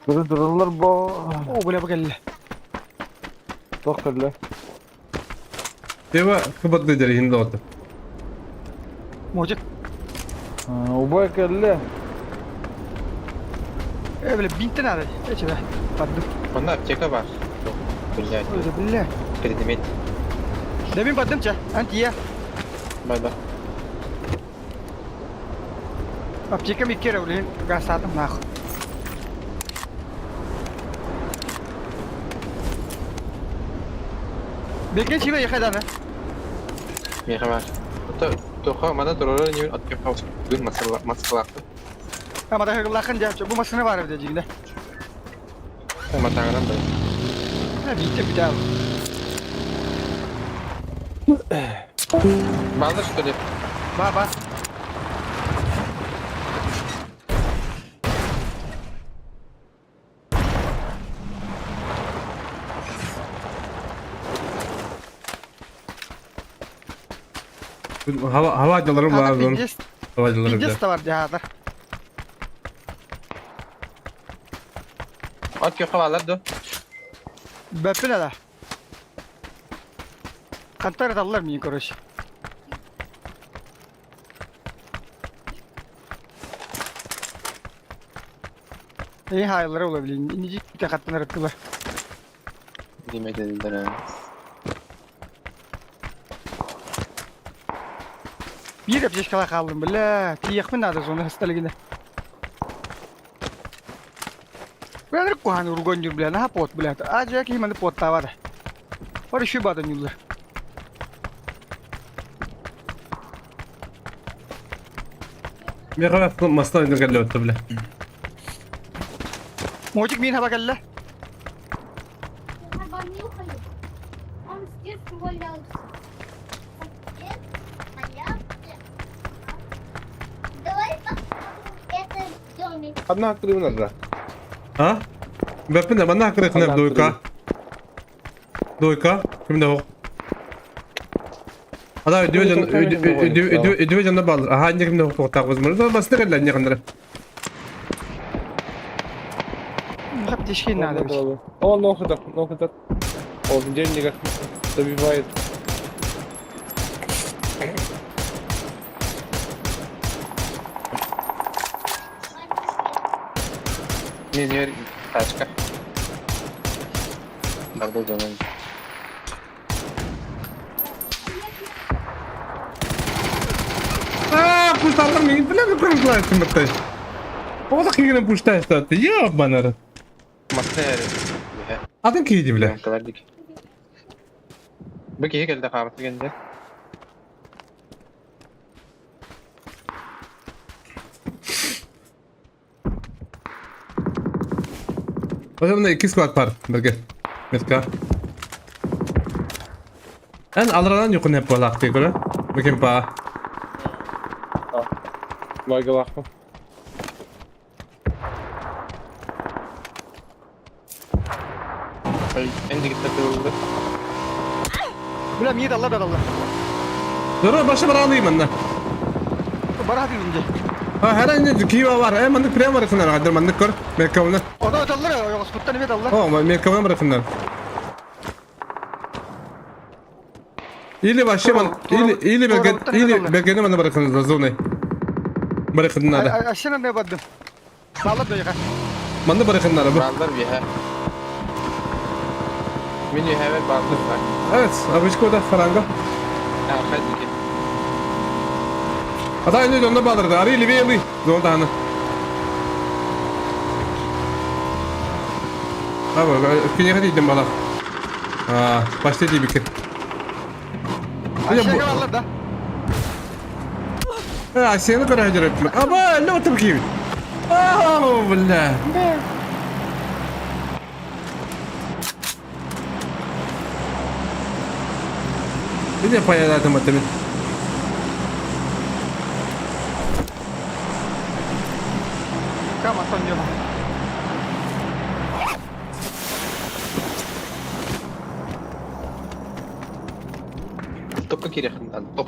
Dururlar bu. O bile bakelle. Doktorlar. Дева хыбатты дерехинде отыр. Mocuk. O bu kelle. Böyle 1000 tane alacak. Geçe be. Battım. Bunda apteka var. Güzel. Öyle bile. Kredimit. Demin battım ça. Anti ya. Bay bay. Apçeka bir kere öyle. Gaz sattım nah. Bekle çive yıkadan ha. Mira var. Toha mana dururlar niye atıp kaos. Dün masalah. Ama da hırlakın cevap. Bu masını var evde cinde. Ama tangan da. Ha bitti bir daha. Bazı şöyle. Baba. Havacılarım var. Pinces. Havacılarım bir de. Pinces de var cihada. At yok havalar da. Bepine de. Kantar dallar mı yukarı? İyi hayırları olabilir. İnicik bir tek hattını rıktılar. Dime dediler ha. Bir yapacak kala kaldım bile. Tiyek mi nadı sonra hastalıkında. Ben de kuhan urgoncur bile. Naha pot bile. Acaba ki himanı pot tava da. Var şu badan yıllar. Bir kadar mastan geldi öttü bile. Mocuk min hava kalla. Он здесь валялся. Давай посмотрим это домик. Adına hakkı bunlar. Ha? Bepine bana hakkı rekne doyka. Doyka. Kimde o? Ada ödüve canına bağlı. Aha ne kimde o tak vazmır. Da bastı geldi ne kadar. Hep teşkin nadı. O no kadar. O деньги добивает. Ne taşka. Nerede zaman? Aa, kurtardım beni. Bile kurtardılar şimdi. O da kıyını puşta istattı. Ya bana. Masaya yeri. Adın kıydı bile. Kalardık. Bu ki geldi kahvaltı geldi. O zaman da 2 squad var. Belki. Metka. En alradan yokun hep balak diye göre. Bakın ba. Bayga bakma. Ay, en dikkat kırıldı. Bilmem iyi dallar da dallar. Dur başı bana alayım ben de. Bara hadi ince. Ha her önce kiva var. Mandık prem var kınlar. Hadi mandık kor. Merkavına. O da dallar ya. Yok sputtan ne dallar. Oh merkavına bırakınlar. İyili başı bana. İyili belgeni bana bırakınız. Zone. Bırakınlar. Aşağıya ne badım? Dallar da yakar. Manda bırakınlar bu. Ballar bir ha. Min you have ballar var. Evet. Abişko da faranga. Ha, hadi ki. Hatta önce onda bağlardı. Arı livi. Zone tane. Abi kinye hadi gittim bala. Ha, başta değil bir kere. Aşağıya dallar da. Ha, seni kadar hacer etme. Ama ne oturup ki? Oh, billah. Bir de paylaştım atamin. Kama tonyo. Topka kiri khandan. Top.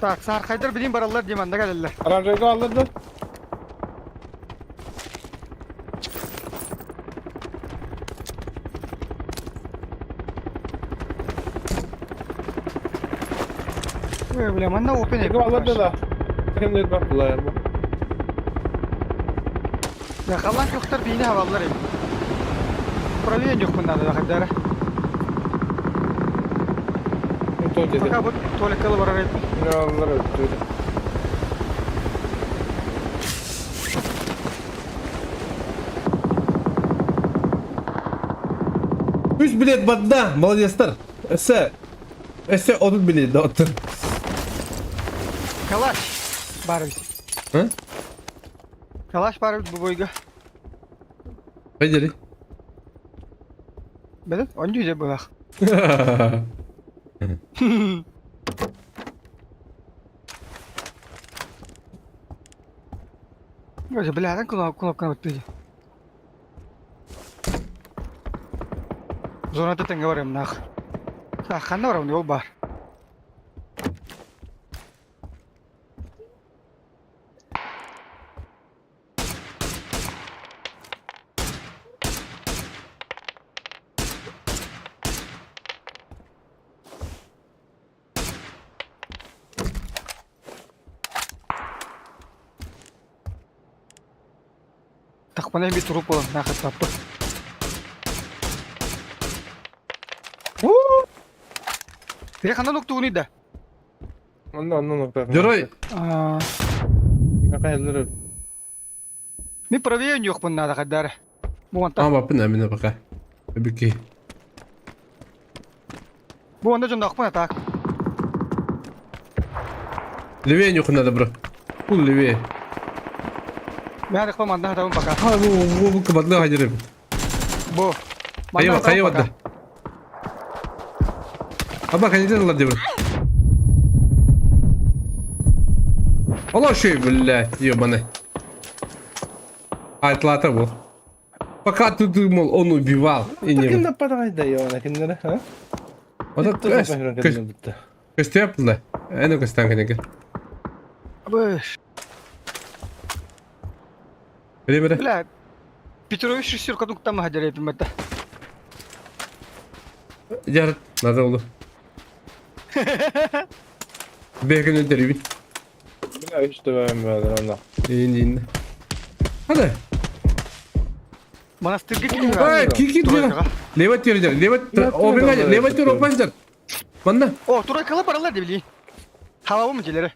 Tak sar kaydar bileyim barallar diye manda gelirler. Aracıga alırdı. Böyle manda open Aracıga alırdı da. Kim dedi bak bunlar yani. Ya kalan yoktur beyni havalar ev. Proviyen yok bunlarda da kaydara. Tutuyor dedi. Fakat bu tuvalekalı var arayıp. Ne alırlar öldürdü. Üç bilet badda. Молодецler. Ese odun bilet dağıtır. Kalaş. Bari bir. Hı? Kalaş bari bu boyga. Beceri. Benim onca yüze bak. Böyle biladan kulakkan öttüğü. Zona tetenge var emnak. Sakanda var yol bar. Takmana bir trup olan nakat taptı. Bir kanda nokta bunu da. Ondan nokta. Joray. Ne kayırlar. Bir proviyen yok bunlarda kadar. Bu anda Ama bakın emine baka. Bir ki. bu anda canlı akma tak. Liviye yok nada bro. Bu liviye. Ben akma manda hata baka. Ha bu kabatlı hacerim. Bu. Kayı vadda. Ama kayıcı Allah diyor. Allah şey billah diyor bana. Aytlata bu. Fakat tuttum onu bir val. Kim de para kaydı ya ona kendine ha? O da köste yaptılar. En o kösten kanka. Bu. Öyle mi? Bla. Petrovic şu kadın kutam hacer ettim bata. Jar, nada oldu. Bekle ne deribi. Bila hiç de beğenmedim Allah. İyi. Hadi. Manastır git. Ay, kiki diyor. Lewat diyor. Lewat. O ben lewat diyor opancar. Banda. O turay kala paralar da bileyim. Hava mı cileri?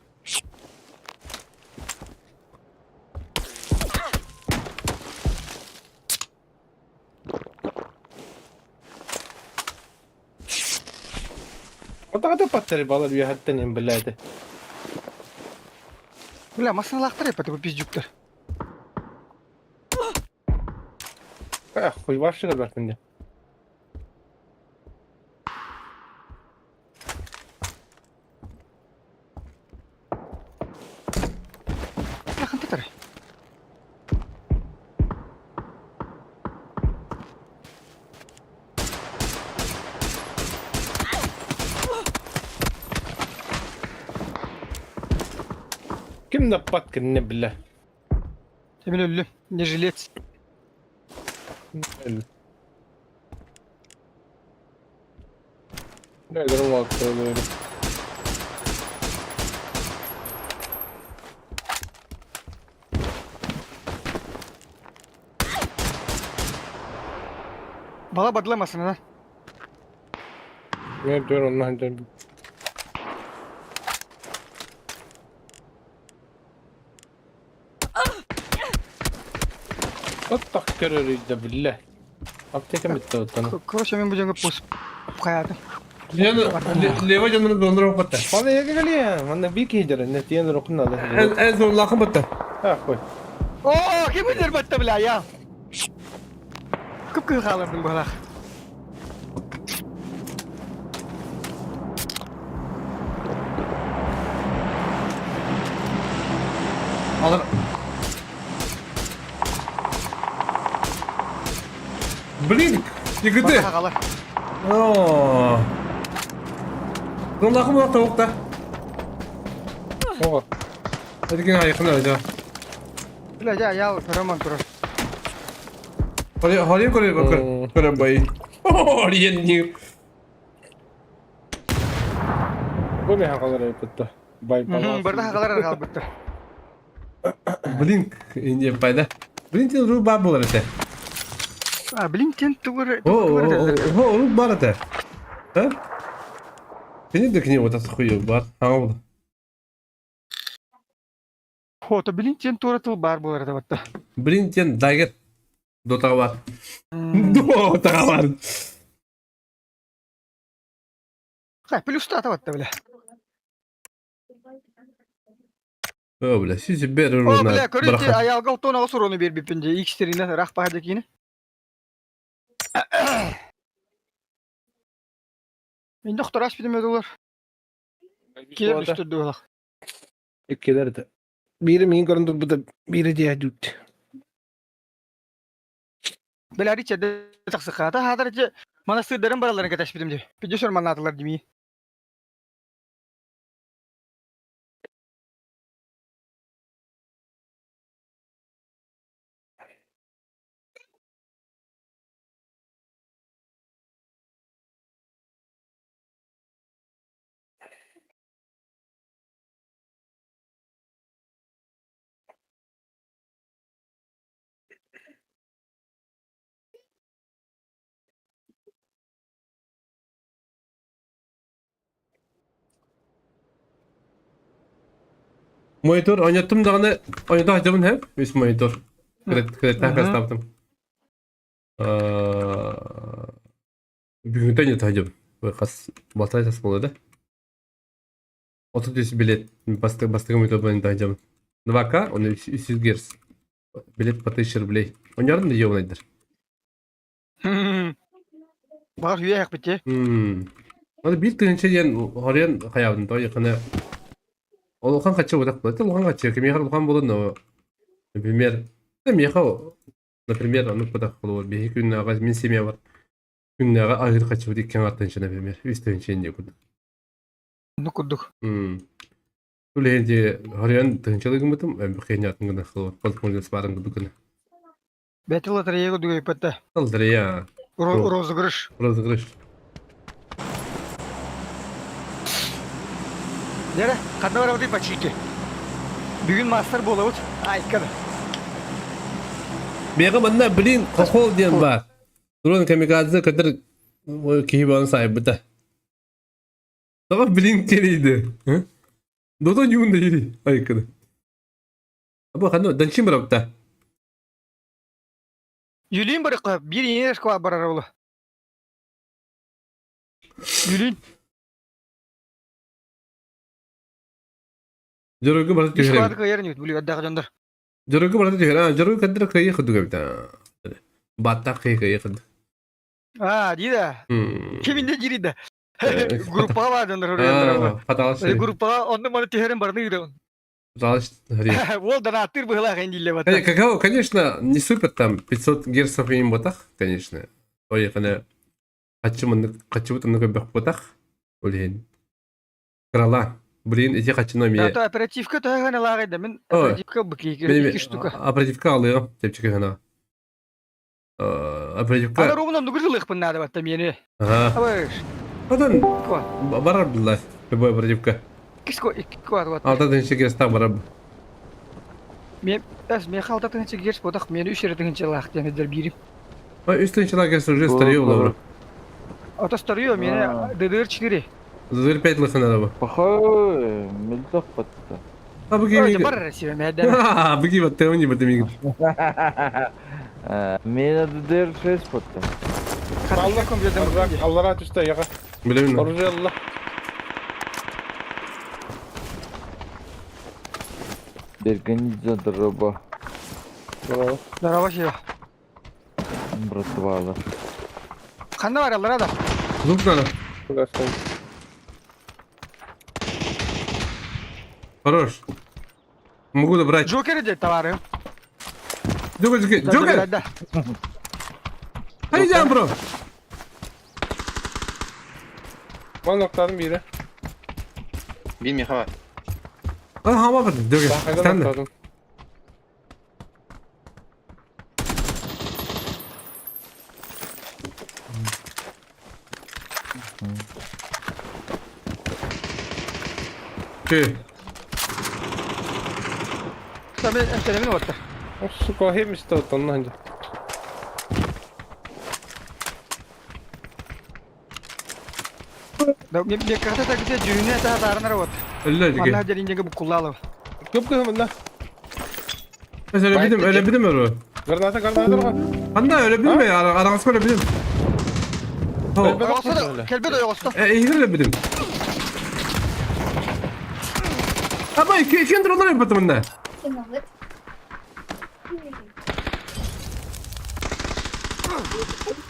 Patları balar bir hatta nem biladi. Бля, масалақтар епәті бұл пиздюктер. Koy başlığa bakın. Жақын тұтыр. Kim de patkın ne billah. Темен өлі, не жилец. Ne durum var böyle. Bala badlamasın ha. Ne diyor ondan dön. Attak terörüydü billah. Apteka bitti otanı. Короче, мен бұл жаңға посып қаядым. Leva canını dondurup battı. Bana yakın geliyor. Bana bir keydir. Ne diyen rokun adı. En son lakın battı. Ha koy. О, кем өздер бәтті біля, я. Көп көй қалырдың бұлақ. Alır. Blink. Yıkıtı. Бақа қалар. Ooo. Son lakın mı tavukta? Oha. Hadi gene yakın öyle. Біля, я роман тұрыр. Haraya koyuyor bakın. Kırın bayı. Haraya niye? Bu ne hakalar yapıttı. Bay baba. Бірді қалар қалып бітті. Blink. İnce payda. Blink'in ruhu var bu arada. Блинктен тугыр. Ruh var arada. Ha? Beni de kine ortası koyuyor var. Ha oldu. Фото Блинктен туратыл бар болар да бітті. Blink'in dagger. Dota var. Dota var. Қай, плюсты ата бітті біле. Öyle. Sizi bir О, ruhuna біле, көрінте bırakın. аялға ұлтуына ғысыр оны бер бепінде. Икстеріне рақ баға декені. Мен доқтор аш бідім өді олар. Келер үстірді олақ. İkiler de. Biri min göründü bu da biri diye düt. Біле әрі чәді тақсы қағата. Хадыр че манастырдарын бараларын кәтәш бідім де. Педе шорман атылар демей. Monitör oynattım da hani oynadı hacımın hep. Üst monitör. Kredi takas yaptım. Bugün de oynadı hacım. Böyle kas baltay tas buladı. 30 bilet bastığı monitör oynadı hacım. 2K, onu 300 Gz. Bilet patışır bile. Oynardım da iyi oynaydır. Бағар үйе ақ бітте. Hadi bir tane şey yani harayan hayatında yakına. Olkan kaçıyor da. Olkan kaçıyor. Kim yakar olkan bulun o. Например, там ехал, например, ну куда было, беги күннәгә мин семья бар. Күннәгә агыр качып дикән артынча, например, үстәнчен дик. Ну күрдік. Түләнде харян тынчылыгым бутым, бу хыянатын гына кылып, полкомнес барын күдүгүн. Бәті лотереяға дүгей пәтті. Калдыр я. Розыгрыш. Розыгрыш. Дәрі, қадна бар өтей пачике. Бүгін мастер бола өт. Айткады. Бега банда блин, кохол диен бар. Дрон камикадзе кадыр кийбаны сайбы да. Тага блин келейди. Додо юнда ири. Айкады. Аба ханно данчим барапта. Юлин бір қап, бір енеш қуа барар олы. Юлин. Jorogu barata Üç tüyürem. kuadrı kıyarın yut. Bulu gadda kacandır. Jorogu barata tüyürem. Jorogu kadar kıyı kıdı gabita. Batak kıyı kıdı. Ha değil de. Kiminde giri de. Evet. Gruppa var candır oraya. Fatal şey. Gruppa onun bana tüherin barını yürüyorum. Fatal şey. Ол да натыр была хендиле вот. Какао, конечно, не супер там 500 герцов им ботах, конечно. Ой, kana качу там много ботах. Блин. Крала. Блин, эти качу на мне. Да, оперативка то гана лагайда. Мен Ой. оперативка быки Benim 2 штука. aperatifka alıyorum. Tepçik kana. Ана Aperatifka. ровно дугрылых пын надо вот там yeni. Aha. Аваш. Odan Ко. barar billah. Любой aperatifka. Киско 2 квад вот. Alta denişe gerçekten barar. Мен мен халтатын чигерс бодак мен 3 жерден чалах және дер бирим. Ой, üstün çılar gerçekten уже старıyor лавра. Ата старıyor мені ДДР 4. Зазыр 5 лыхын araba. Похоже, мельтов подта. Ha bu Ой, gibi. бар Россия мәдәм. Ha bu gibi te onu batım. Мена ДДР 6 подта. Хатка компьютер. Allah rahat üstte yaka. Bilemiyorum. Orucu Allah. Бергениза дроба. Здорово şey. Братвала. Қанда бар алар адам. Звук надо. Хорош. Могу добрать. Джокер де товары. Джокер, Джокер. Да. Haydi can bro. Bana noktadım biri. Bir miha var. Ha hava var. Joker. Sahada Sen de. noktadım. Şey. Tabii emselemin orta. Su koyayım işte onun önce. Да мне кажется, так где жюрине это даранар вот. Öyle Allah Joker. jarинге bu kullanalım. Köp kıyım bunda. Mesela öyle bilim öyle. Granata var. Anda öyle bilim ya. Arası öyle bilim. Oh. Olsa da kelbe de olsa. İyi öyle bilim. Ama iki yıldır onlar yapmadım bunda.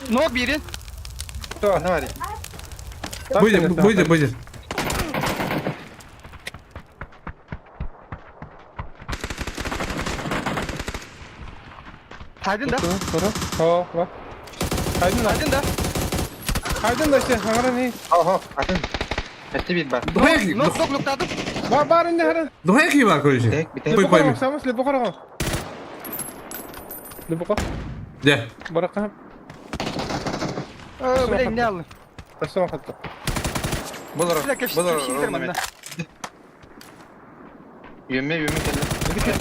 No biri. Ne var ya? Buydu. Haydın da. Sonra. Bak. Haydın da. Haydın da. Haydın da işte. Hangara ne? Aha, atın. Etti bir bak. Nok noktadım. Var indi hara. Doğa ki var koyucu. Tek bir tek. Koy koy. Samas lepo kara. Lepo kara. De. Bırakın. Böyle ne aldın? Taşlama hatta. Bulur. Bir dakika Bulur. bir şey giderim bana. Yönme kelle.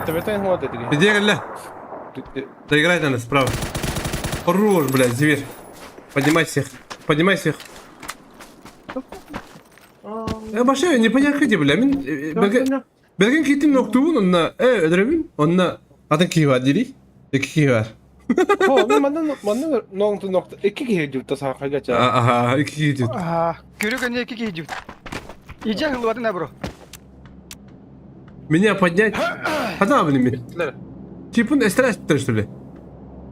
Теветайн хуа dedi. Иди гля. Доиграй надо справа. Хорош, блядь, зверь. Поднимай всех. Я вообще не понял, где, бля. Берген китим ноктубун, онна ödürümün, onna adın ki var dili. İki ki var. Ho, bana nokta 2 kişi cüpte sağa geçer. Aha, iki ki diyor. Körü gönye iki kişi. İyice hızlı var ne bro? Меня поднять? Hadi abinin mi? Bittiler. Типун эстраш что ли?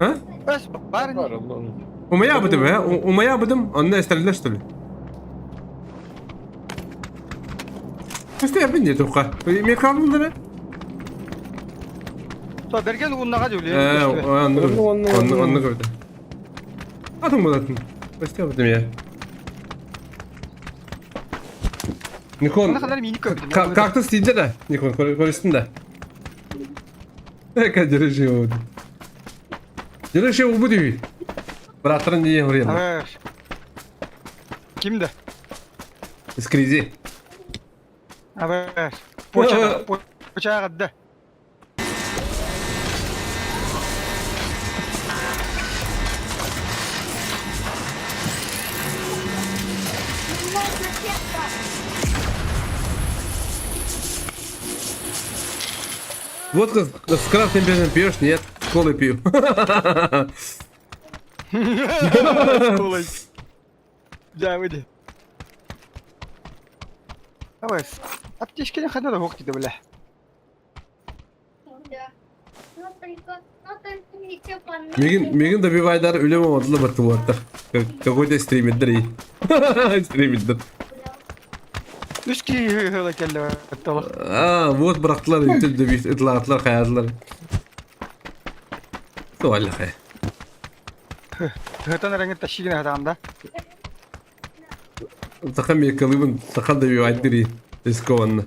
А? Bas var Var ne? Allah'ım. Умая будем, а? Умая будем, онна эстралда что ли? Просто я bin tuqa. Me kaldım da. So bergen uğunnağa diyor. Anladım. Onu- Onu gördüm. Atın mı atın? Просто я будем ya. Nikon. Ne kadar minik gördüm. Kaktüs deyince de Nikon konuştun da. Ne kadar şey oldu. Yine şey oldu diyor. Bıraktırın diye oraya. Evet. Kimdi? Skrizi. Evet. Poça kadar. Водка с красным бежем пьешь? Нет, колы пью. Kolay. Devam edin. Evet. Аптечканы хана да хоқ дейді біле. Да. Но только еще по Мегин да bir ayдар ölüm olmadılar batı bu arada. Какой-то стримиддер iyi. Стримиддер. Үскі хыла келді атталық. Вот bıraktılar YouTube'da bir ıtlaatlar kayadılar. Sualla kaya. Хытан рәңгет ташигіне хатамда. Takım yakalıyım. Takım da bir aydır iyi. Riskovanlı.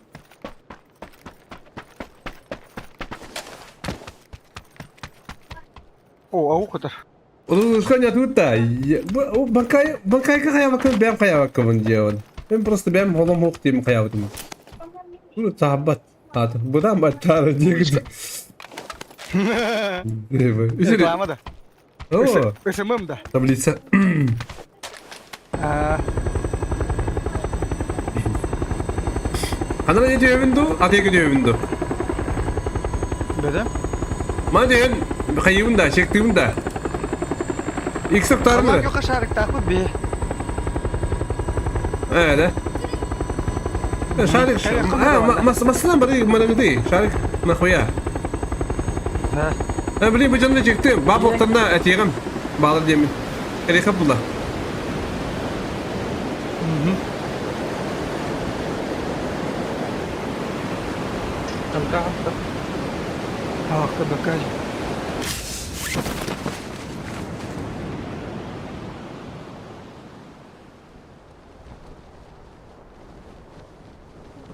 О, ау кытыр. Onu ускорять тут да. Бакай kaya bakın ben kaya bakın diyor. Ben просто ben holum hok diyeyim kaya bakın. Bu sahabat. Hadi. Bu da batar diye gidiyor. Üzülü. Реклама да. Oo. СММ да. Таблица. Ana ne diyor window? Ataya gidiyor window. Бәдем? Ma diyorsun? Kayıvın da, çektiğim da. X tutar mı? Аллах yoqa шарик тақып бе. Öyle. Şarik, masasından bari bana gidiyor. Şarik, nahoya. Ha. Ben bileyim bu canını çektim. Bab oktanına atayım. Bağlı diyemin. Eli kapıla. Ах, бакай.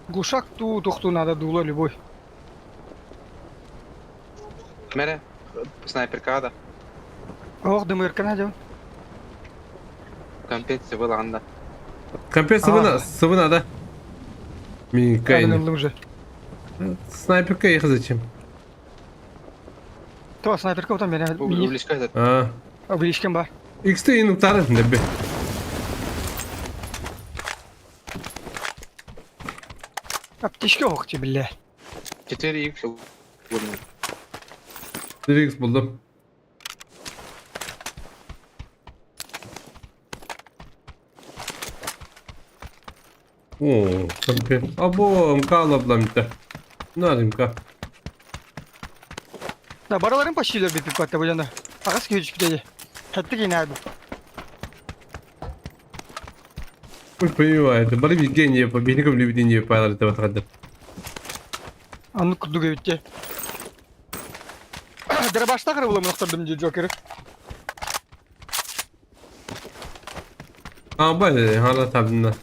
Глушак ту тухту надо дуло любой. Mere, снайперка да. Ох, дымыр кана дем. Компенсия была анда. Компет sıvına da. Minkayın. Кайнылым же. Снайперка их зачем? То снайперка там меня мини. Увлечка этот. А. Обличкем бар. X'te inip tarif ne be? Аптечка ох тебе, бля. 4х. Direkt buldum. Oo, kompet. Abo, mka alablam işte. Ne alayım mka? Да, бараларым почтилер бит пипатта бөлөндө. Агас көчүп кетеди. Хатты кинаби. Вы понимаете, бары видение по бегникам видение по этого хода. Аны кудуга битте. Дырбашта кыры булам ноктурдум же Джокер. А, бай, hala tabında.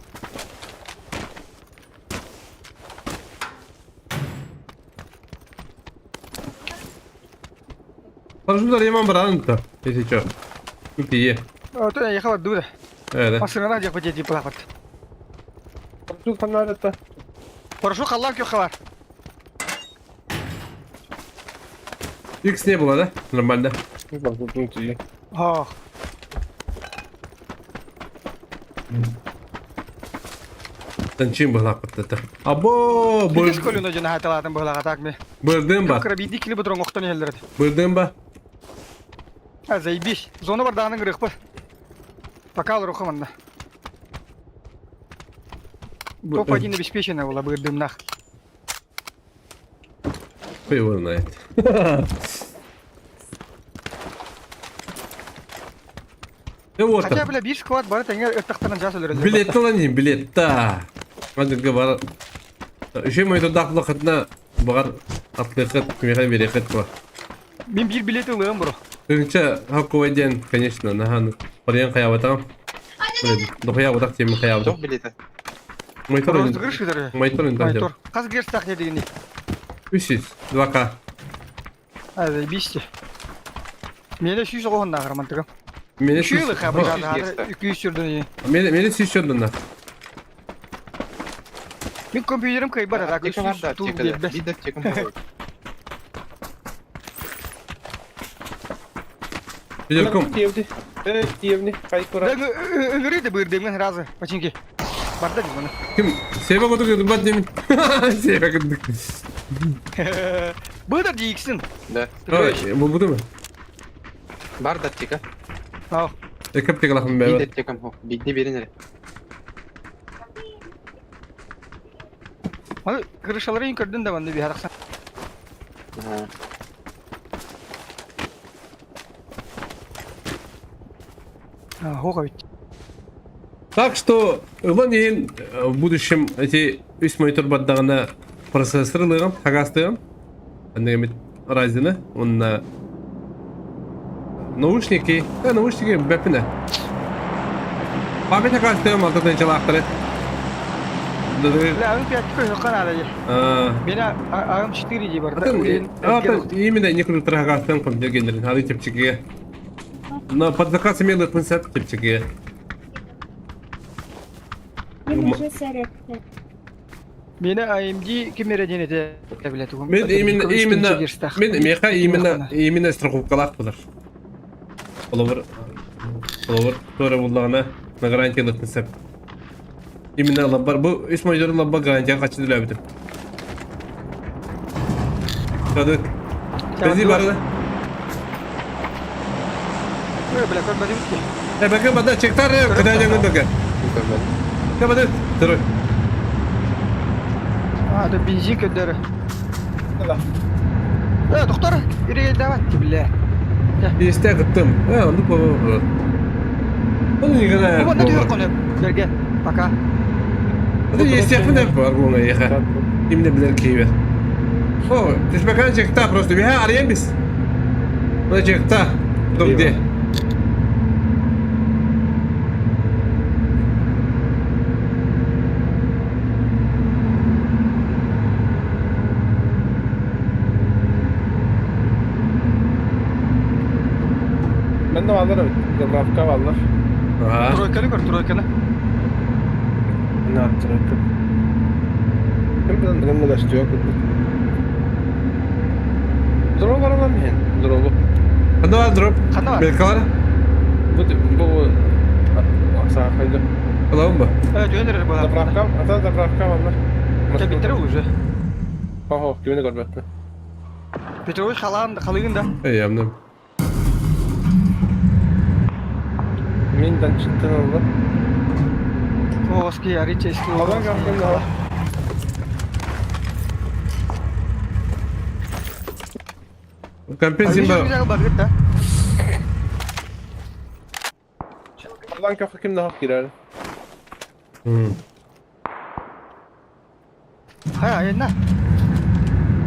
Парашютlar yaman bırakın da. Neyse çok. Çok iyi. То я ехала дура. Öyle. Машина где потети плахат. Тут фонарь-то. Хорошо, халлак ё хавар. X ne bu da? Normalde. Bak bu iyi. Ах. Tançım bırak patladı. Abo, Бирис колуна жана хаталатын быгылага такми. böldüm bak. Крабиди кили будрон октон елдерди. Böldüm bak. А заебись. Зона бар дагының рыхпы. Пока алыр окуманда. Топ-1 обеспечено была бы дымнах. Кто его знает. Ne bu Хотя, orta? бля, bir squad бар, теңе өттақтарынан жас өлерді. Bilet olan değil, bilet ta. Hadi var. Şey mi oydu dağlı kıtna bağır atlı kıt, kümeyken bir kıt var. Мен bir билеті ылығым, бро. Önce hakkı veden, конечно, nahan. Парен kayavatam. Dokuya udak temin kayavatam. Кто билеты? Motor Просто oyun. грышкідері. Motor oyun Майтор. tanıdım. Қаз керс тақ не дегенде. 300, 2K. А, заебись. Менде сүйіз оғын нағыр, мантығым. Mene Шүйілі қабы Ha. жады, 200 жүрді. Mene 300 da. Мен компьютерім кай бар, ақ Аптека var da 300 тул aptekada. берді. Bir de çekim var. Bilirkim. Dievdi. Evet, dievni. Kayıp bırak. Өлірейді бұйырдемін разы, починки. Барда дейм оны. Kim? Seyfe koduk yudum bat demin. Seyfe koduk. Бұйдар дейіксін. Da. Bu değil mi? Var da çeka. Ау. Ekip tekalakım Bir be. de çekim ho. Bigni biri nere? Hadi kırışaları yukarıdan da bende bir haraksan. Ha. Hoka bit. Так что ылан ең в будущем эти үс монитор баддағына процессорлығым, хагастығым. Андегемет разины, онна наушники, наушники бәпіне. Память хагастығым алтыдан çalақтыры. La ön fiyatı koy hokan aracı. Beni ağım şitirici var. Именно некоторые хагастығым kom дегендерін, ады тепчеге. На под заказ имел пынсат тепчеге. Beni AMG kamera denete tablet. Мен именно страховкалақ бұлар. Олар тоже бұлағына на гарантиялық несеп. Именно лаббар, бұл үш монитор лаббар гарантияға қачын үлі әбітім. Қадық. Бәзі барды. Böyle kör bari bitti. Bakın bana çektar ya, kadar yanında bakın. Mükemmel. Ya bana, dur. Ha da benzin köderi. Doktor, yürüye devam etti bile. İste gittim. Onu bu. Onu yine. Bu ne diyor konu? Gel. Baka. Hadi isteyip ne var bu ya? Kimde bilir ki? O, düşmekan çektar просто. Bir arayayım biz. Bu çektar. Dur diye. Ben de alırım. Zabrafka vallar. Aha. Troykanı gör, troykanı. Ne yaptın? Kim de gaçtıyor. Drop var lan ben. Drop'u. Hadi var drop. Kanı var. Belki var. Bu sağ kaydı. Alalım mı? Evet, gönderirim bu adam. Zabrafka vallar. Tabitteri уже. Oho, kimini görmekte. Petrol kalığında. İyi yaptım. Mindan çıktın oldu. O eski yarı eski. Alan kaptın da. Kampensiyim ben. Güzel bak da. Alan kapı kim daha girer? Hayır, ne?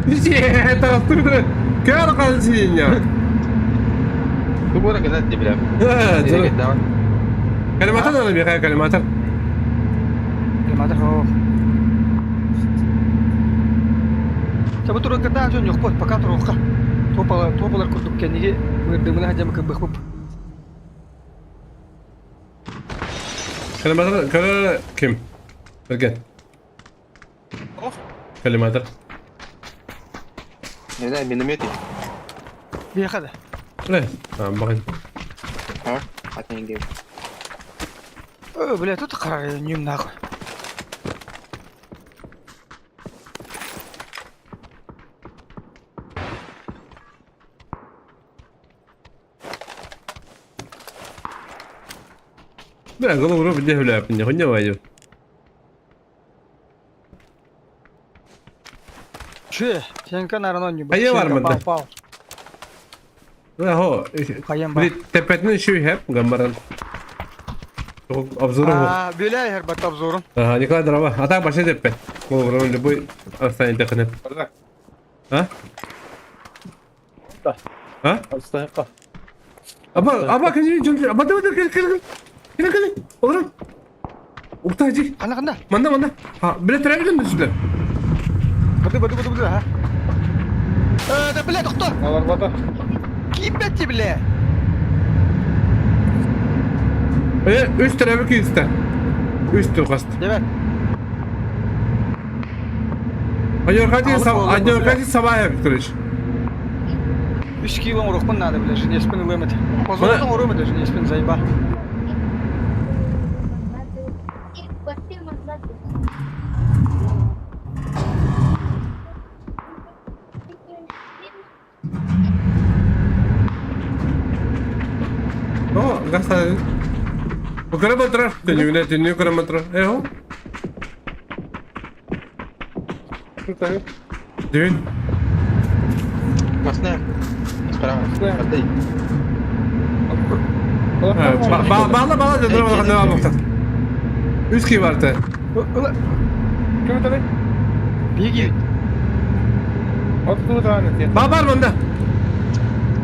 Bir şey taraftarı. Kâr kalsın ya. Bu bana kadar de bile. Ha, Nereye dur. gitti ama? Kalimatlar da bir kalimatlar. Gimana ho? Coba turun ke atas, nyok pot, pakai turun ke. Topalar kurduk kendini, berdemine hacam ke bakıp. Kalimatlar kim? Bergen. Kalimatlar. Neden benim yeti? Bir kada. Ne? Bakın. Ha? Atın gibi. Böyle tut karar nyum nak. Biraz onu vurup bir de öyle yapınca. Honya var ya. Şu, sen kan aran nyum. Hayır var mı da? Ne ho? Hayır Bir tepetinin şu hep gambaran. Çok abzuru bu. Böyle her bat abzorun. Ha, ne kadar ama. Hatta başa tepet. Bu vurup bu hastaneye takınıp. Orada. Ha? Ha? Hasta yapma. Ama kaçıncı cümle? Ama dur gel. Oğlum. Uktacı. Kana. Manda. Ha, bile trebinden düştüler. Betul ha. Da bile doktor. Alar bata. Kim betti bile? Üst trafik üstte. Üst tukast. Evet. Ayorkacı sabah yaptırış. 3 kilo урок надо, бля, жене спины ломать. Позволил урок, даже жене спины заеба. No, gasta. O kilometre, teniyor kilometre. Eho. Tabii. Düğün. Masna. Sekarang berarti Bağla dedim ama ne almakta. Üç kişi vardı. Kim tabii? Bir gibi. Atlı tane diye. Bağ var bende.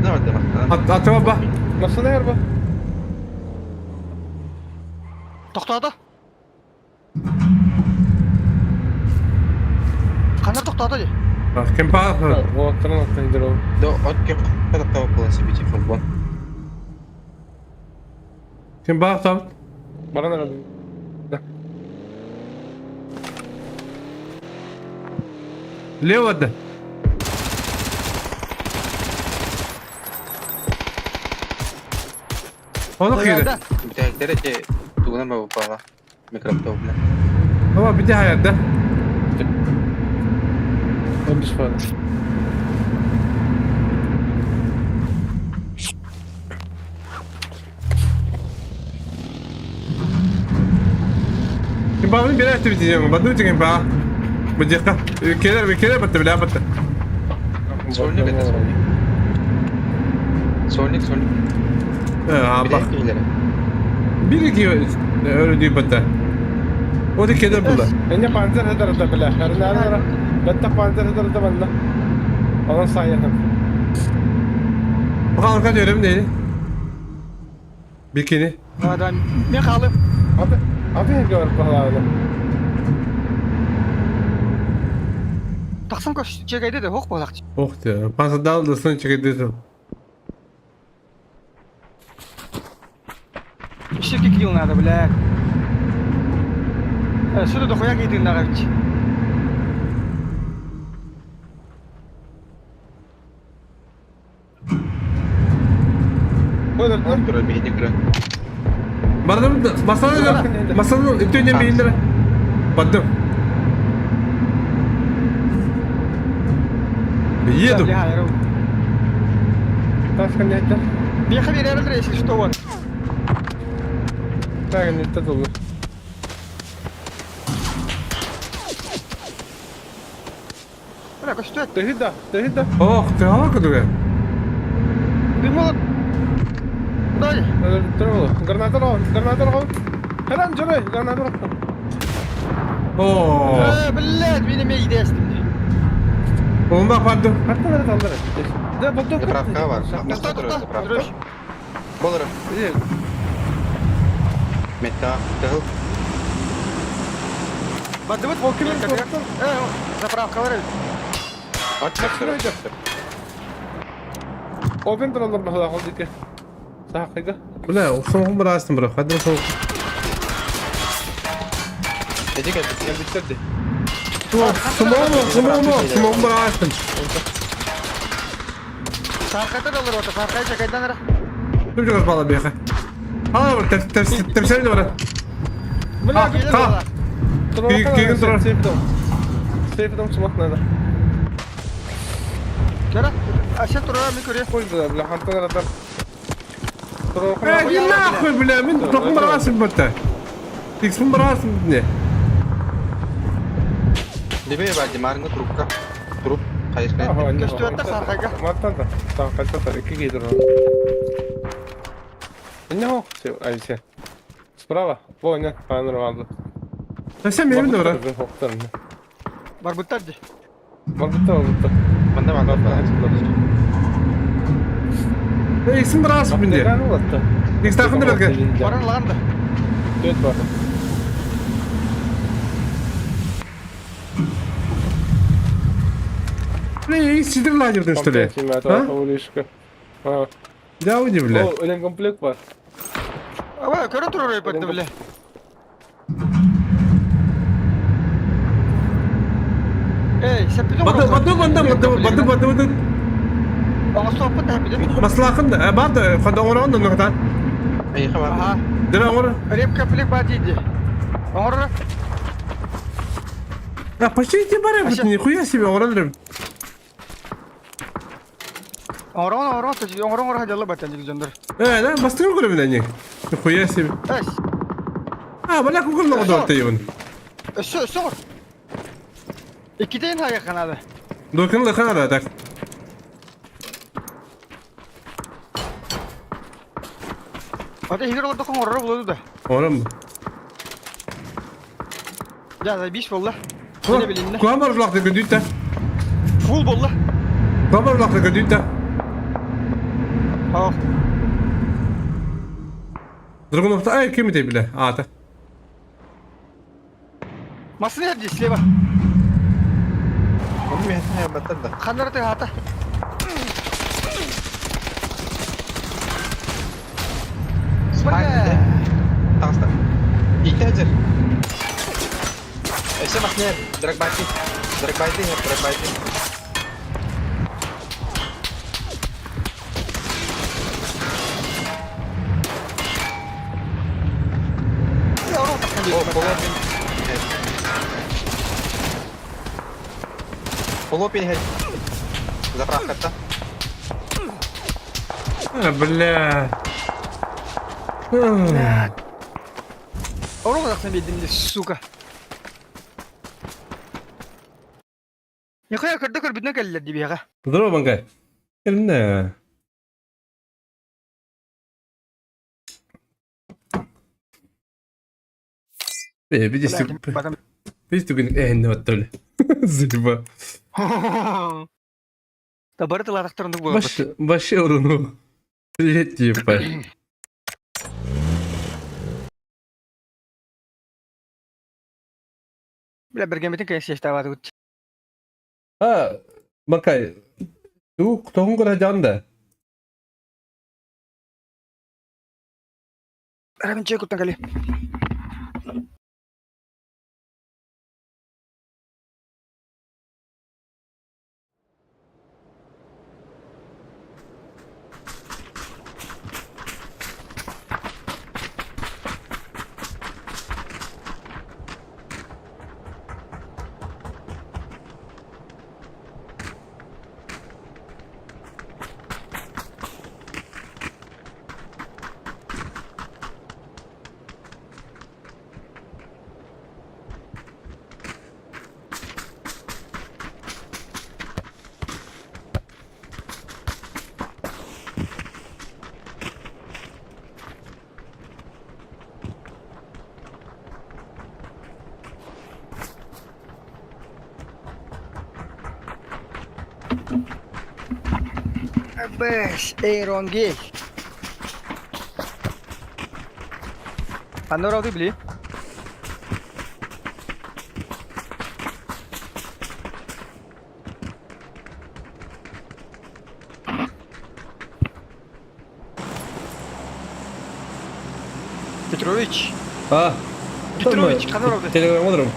ne var demek? Atıma bağ. Nasıl yer bu? To'xtadi. Qanday to'xtadi? Kim bağ? O atların atlaydır o. Do otga qadar tav qilasiz bichi futbol. Kim bağ tam? Bana ne kadar? Leo vardı. Onu kıydı. Bitakları ki tuğuna mı baba? Mikrofon bilen. Ama bir de hayatta. Ben bir şey var. Kim bağını bir aktivite diyeceğim. Badu için kim bağ? Bıcıkka. Ülkeler battı bile battı. Sorunu bende sorunu. Sorunu. Ha bak. Bir ileri. Bir iki öyle diyor battı. O da keder buldu. Enge panzer eder da bile. Her ne ara. Bette panzer eder da bende. Olan sayıyorum. Bakalım kaç öyle mi değil? Bikini. Adam men qalim. Abi ne gör bakalım. Taqsim koş chegaydi de ho'q bo'laqchi. Oh diyor. Pasa daldısın çıkıyorsun. Ishga kiyiladi bilan. Suda qo'ya ketdinglar bichi. Böyle Kontrol bir hedi kıran. Bana da masanın ötünden bir indir. Battım. Yedim. taşkan ne etti? Bir xil yerlar eski shtovar. Ben ne etti dolu. Mana koştu. Tehida. Oh, te hava kadar. Bilmem. Dayı. Trevolo. Granatör al. Hemen cebe. Granatör al. Oh. Billet benim iyi destim. Olma battım. Hatta nerede aldılar? De bu da Zapravka var. To'xta, to'xta. Zapravka. Bo'lar. İyi. Meta. Tahıl. Badımı Okuyun. zapravka var. Aç bak. Open duralım bakalım oldu ki. Sahiga. Bu ne? O son bir açtım bırak. Hadi bakalım. Hedi geldi. Gel bitirdi. Smoke bir açtım. Sarkata da olur orta. Sarkaya çekaydan ara. Dur çok bala bir yaka. Hala var. Tepsiri de var. Bırak gelir Ha. valla. Kegin durar. Safe dom sumak nada. Kera aşağı durara mı körüyor? Koydular bile hantar adam. Gel ne yapıyor bile? Ben dokun bir açtım battı. X'in bir açtım ne? Dibe bagi marga trupka. Trup kayırken. Köştü ötte sarkaya. Matan da. Tamam kaçta iki gidiyor. Ne o? Ay sen. Sprava. Bu ne? Panır aldı. Sen benim de var. Hoktarım. Var bu tardı. Malbutta. Bende var. X'in bir açtım bindi. Ne oldu? X takımda belki. Varan lan da. Dört var. Ne X sidir lan yurdun üstüne. Ha? Devam ediyor bile. O ölen komplek var. Ama körü durur yapıttı bile. Ey sepilin Batı. Ama sohbet de yapıyordum. Maslakın batı. Kada ona nokta. Ay kabar. Aha. Dene ona. Rep kapılık batıydı. Sonra Ya paşa itibar yaptın. Nikuya себе öğrenirim. Orang tuh orang hajalı batan jadi jonder. Lan bastın mı kulübünden ya? Nikuya себе. Es. Ha bana kukul ne kadar ortaya yun. Sor. İki tane hayır kanadı. Dokun da kanada tak. Ata hidir oldu kon orara buludu da. Oğlum mu? Ya da 5 bolla. Ne bileyim ne. Kuamar ulakta gödüyte. Full bolla. Kuamar ulakta gödüyte. Ha. Durgun nokta ay kimi de bile. Ata. Masını yapdı sileba. Onu bir hata yapmadan da. Kanları da hata. Hadi. Tasta. İki hazır. Ese bak ne? Direkt bayti. Direkt bayti ya, direkt bayti. Oh, Polopin. Polopin head. Заправка-то. Бля. Oğlum da sen bildin suka. Ya kaya kırdı kır bitne geldi diye ya. Здорово, Банкай. Эльна. Видишь, ты говоришь, вот то ли. Зиба. Табары тыла тактырынды булып. Вообще уруну. Блять, типа. Бля бергеметин кайсы яштабады гут. Ha, Банкай. Ту тоғын көре жанды. Рабин чек уттан кали. Beş, Erongi. Pandora oldu bili. Petrovic. Ha. Petrovic, kadar oldu. Telegram alırım.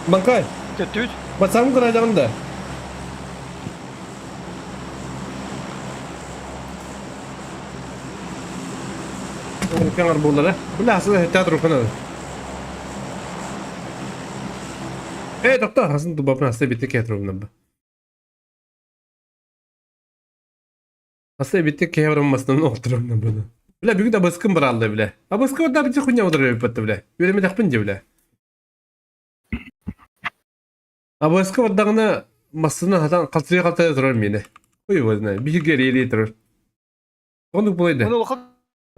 Bankay. Kötüt. Basam көре жанды. Kangar bolları. Bilhassa teatro kanalı. Doktor, aslında babam hasta bitti teatromdan bu. Hasta bitti kevrammasından oturumdan bunu. Bile büyük de baskın baraldı bile. Ha baskın da bir kunya oduruyor bitti bile. Yürüme takpınca bile. Ha baskın wadağına masasına hatan kaltaya durar mıydı? Oy vazına bir geriye durur. Onu bulaydı. Onu okut.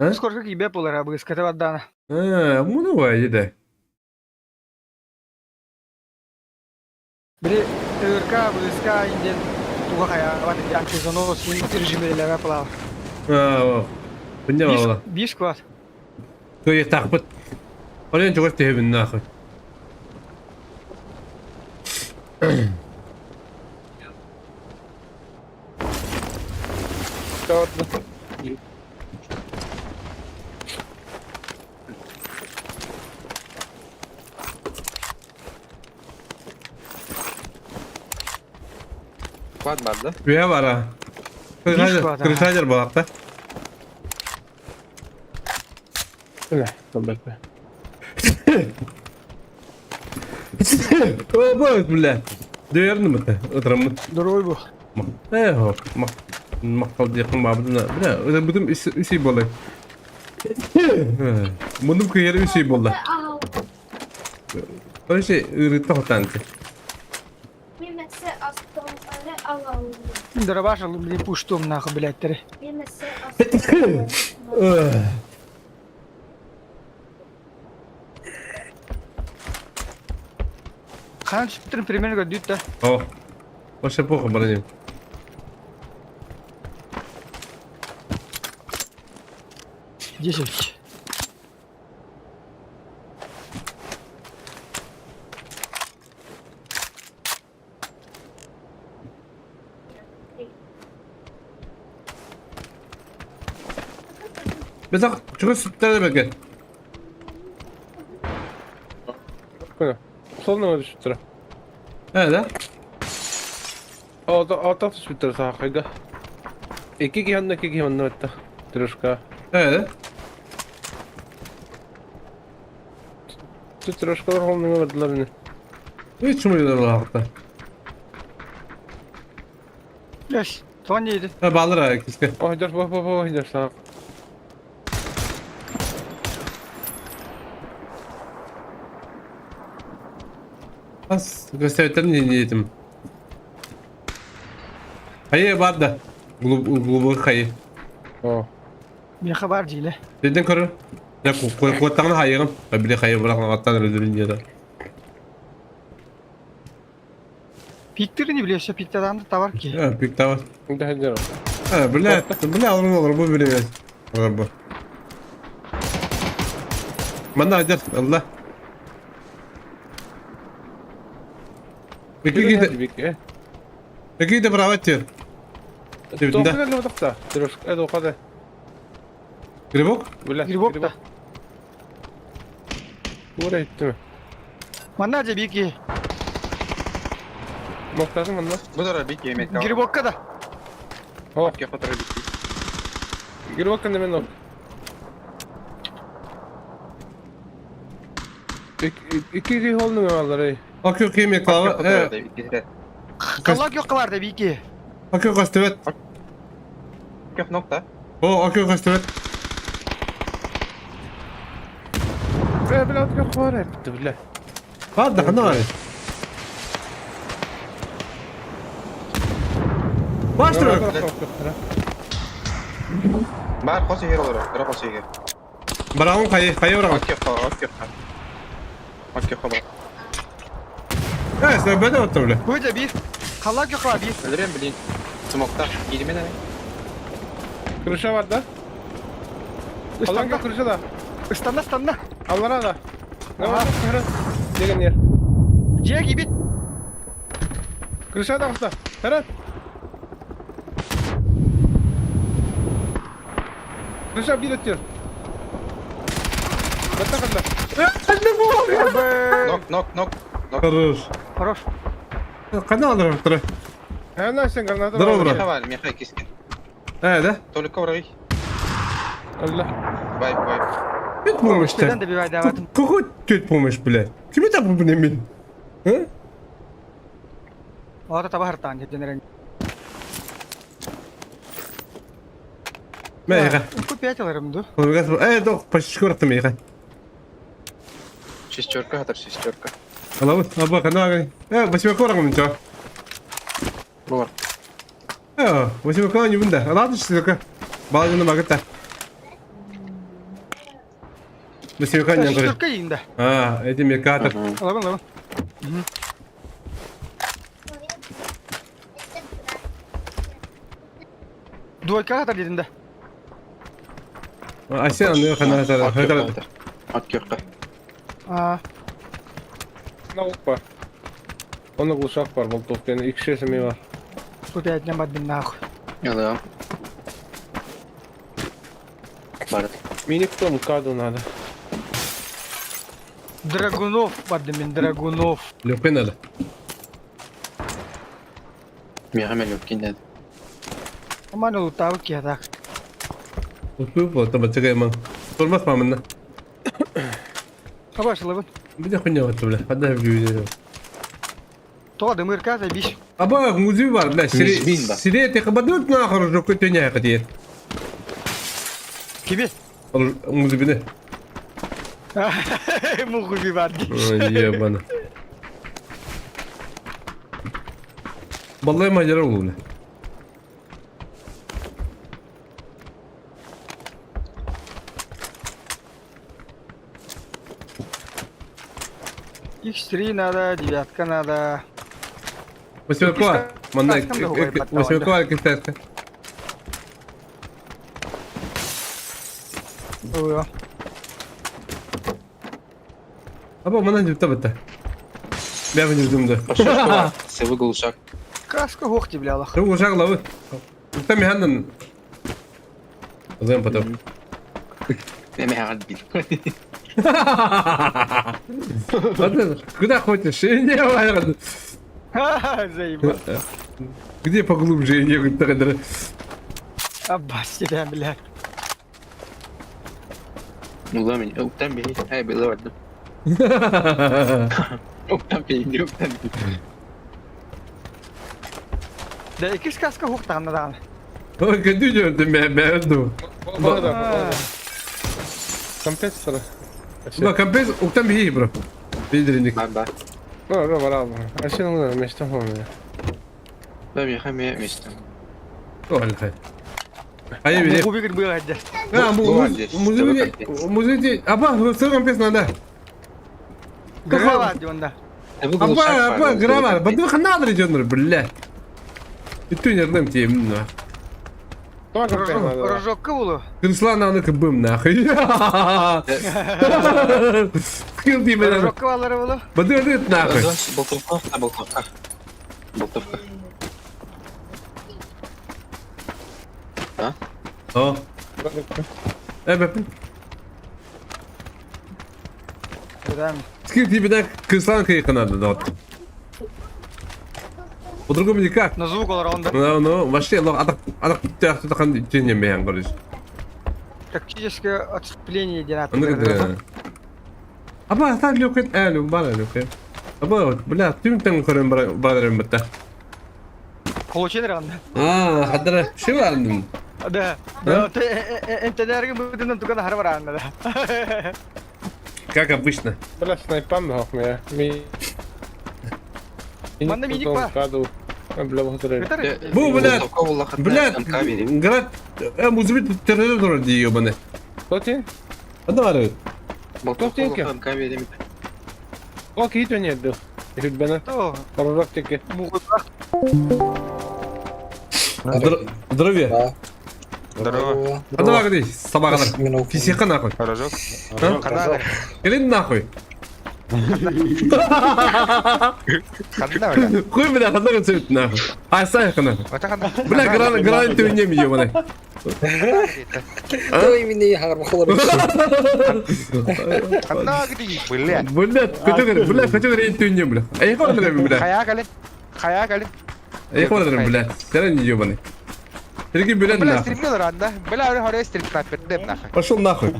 Сколько gibi yapıyorlar abi ıskata vaddana. Ha, bunu var de. Biri ırka bu ıska inden tuğa kaya var ya antizono sin rejimiyle yapılar. Ha, o. Bunda valla. Bir squat. Köye takpıt. Oraya çok isteyebin nakı. Kavatlı. Squad vardı. Üye var ha. Kırıçaydır bu hafta. Öyle. Dur bekle. O bu bile. Değerini mi te? Oturamı. Duruyor bu. Hop. Makal yakın babına. Bile. Bütün işi bolay. Bunun kıyarı işi bolay. O şey ırıtma hotanti. Bilmese astım öyle alalım. Dara başladım bir puştum nakı biletleri. Bilmese astım. Kan çıktın primeri gördük de. Oh. O şey poco bana diyeyim. Geçek. Mesela çok sütler de belki. Kuna. Soluna düştü sıra. Evet. Ata düştü sıra kayda. İki gihanna hatta. Troşka. Evet. Troşkalar olmuyor verdiler beni. Hiç umuyordum Allah'tan. Yaş. Son yedi. Ha bağlar ha keşke. Haydar baba haydar sağ. Az gösteritten yedim. Hayır var da. Global kayı. Oh. Bir haber değil. Dedin karı. Ya kuattan hayırım. Ben bile kayı bırakma attan öldürün ya da. Piktirini biliyorsa pikterden de var ki. Ha büyük de var. Şimdi haydar o. Ha bile olur bu bilmez. Bu. Bana acır Allah. Peki de bravo et diyor. Doğru geldi o da. Troşka o kadar. Gribok? Bir bok da. Buraya gitti mi? Mannaca bir ki. Muhtasım anla. Bu da bir yemek kaldı. Bir bokka da. Oh. Akya fotoğrafı bitti. Gir bakın hemen o. İki holunu alır. Akıyor kıyım kalava. Akya Evet. fotoğrafı bitti de. Kallak yok var da bir ki. Akıyor kastevet. Akya nokta. O akıyor kastevet. Biraz yok var etti bile. Var da ne var? Başla. Bar hoş yer olur. Bırak hoş yer. Bravo kayı bırak. Akya fotoğrafı. Akya fotoğrafı. Evet sen böyle otur bile. Bu da bir. Kallak yok var bir. Öldüreyim bilin. Smokta. İlmi ne? Kırışa var da. Allah'ın yok kırışa da. Standa. Allah'a da. Ne var? Kırış. Gelin yer. C gibi. Kırışa da usta. Herhat. Kırışa bir atıyor. Batta kaldı. Nok. Karır. Хорош. Kanı alır artık. Hemen sen granada. Dur oğlum. Меха валь, меха кискен. Evet. Только враги. Allah. Бай. Tüt bulmuş Ben da. de bir vayda vardım. Kuku tüt bulmuş bile. Kimi de bu emin? Hı? Orada tabi hartan cepten Meyga. Ku piyat alırım du. Evet o paşışkı orta meyga. Шестерка, хатар шестерка. Alavut. Abba kanı ağabey. Evet başıma korak mı çağ? Бар. Evet başıma korak mı bunda? Alat işte ka. Bağcını bakıtta. Başıma korak mı? Şükürka yiyin de. Ha, edim yakadır. Alalım. Duayka kadar dedin de. Aşağı anlıyor kanı hasar. Hadi. Акёрка. Aa. Navuk var. Onu kuşak var. Boltovke'nin iki şeysi mi var? Ku piyat ne madden nahu. Yalan. Бар. Minik tom kadın adı. Dragunov madden min Dragunov. Lüpen adı. Мега мелюк кинет. Aman olu tabi ki yadak. Bu bu tabi çıkıyor man. Sormaz mı amına? Kabaş alalım. Bir de kunya var tabi. Hadi hep yürüyor. Toğa demir kaza bir. Aba muzi var la. Müzmin bak. Siri tekabadut na akar roku tunya kadiye. Kimi? Muzi bine. Muğul bir vardı. Ay ya bana. Vallahi macera oldu. X3 надо, девятка надо. Восьмерка var. Manda Kaskım da hubayı battı восьмерка orada. var istersen. Ой, Ama bana cüpte bitti. Ben yüzümde. Sıvı guluşak. Каска хохти, блядь. Çok uşak lavı. Usta mi handın? O zaman patı. Ne hadi bil. Hadi, kуда хочешь? Не важно. Ха-ха, заебал. Где поглубже не хоть так. Аббас тебя, блядь. Ulan beni. Uktan beni. Hay böyle vardı. Uktan beni. Uktan beni. Да и кис каска хохтан надо. O kötü gördüm ben öldüm. Bana da. Kampes sıra. Bak kampes uktan bir iyi bro. Bildirindik. Ben. No, bravo. Aşağı onu meşte falan ya. Ben yemeğe yemiştim. Vallahi. Hayır bile. Убегать было, блядь. Ha bu Молодец, muzici apa sıra kampes nada. Грава, он да. Sıvı Apa guluşak var. apa gravar. Badu khana adri jonur billah. Itu yardım tiyem na. Tamam kampes надо. Рожок кавулу. Kırslan anı kıbım na. Skil diye ben. Рожок кавалары булу. Badu ödet na. Boltovka. Boltovka. Boltovka. O. Evet. Куда? Скил diye bir de kırslan kıyı kanadı da. По-другому никак. На звук он да. Ну, вообще, она тахан тенем беян говоришь. Тактическое отступление динамики. Она говорит, аба, так лёкет, бара лёкет. Аба, бля, тüm körün baralarım bitti. Получен рано. Haddara şey var mı? Да. Да, ты энтенерген будем только на харваран да. Как обычно. Bela снайпам da hokma ya. Bende minik var. Kadu. Ben bile bakıyorum. Beter. Bu bля, Boltovka vallahi. bля, grad, muzibit terör doğru diyor bana. Totin? Hadi var. Boltovka Toptenki. vallahi kaybedemedi. O ki hiç oynadı. Hiç bana. То. Kararrak teki. Мугудах. Здоровья. Здорово. Hadi bak hadi sabah kadar. Fizika nahkoy. Рожок. Ha? Gelin nahkoy. Koy bir daha kadar söyle nahkoy. Ay say kana. Bля, гранат ты не видел бля. Бля, хочу говорить ты не бля. Ай хор бля бля. Хая галин. Ай хор бля. Sen ne diyor bana? Peki bля ne? Стримлер анда. Бля, орая стрим снайпер дем нахуй. Пошел нахуй.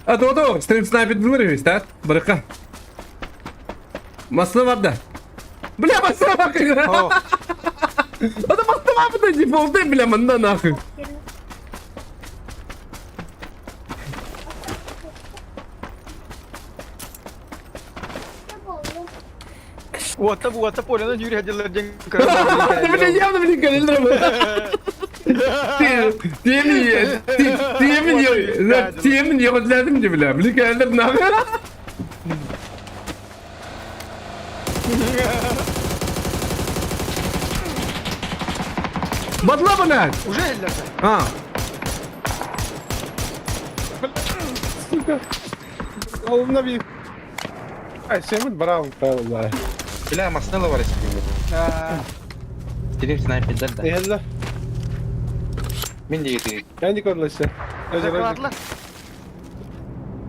Doğru. Stream sniper duruyor işte. Bırakın. Masada var da. Bля, masada bak. Adam baktım abi de default bile benden nahı. Вот понял, Юрий ходил один. Bля, явно блин kalender mı? Tiyemin yok lazım ki bile. Blin kalender nahı. Badla bana. Уже еллерді. Ha. Oğlumda bir. Ay Semih bravo vallahi. Bля, Маснелла var eskiden. Stream sniper'den de. Eyvallah. Ben de getireyim. Kendi kodla işte. Özel özel. Закладла.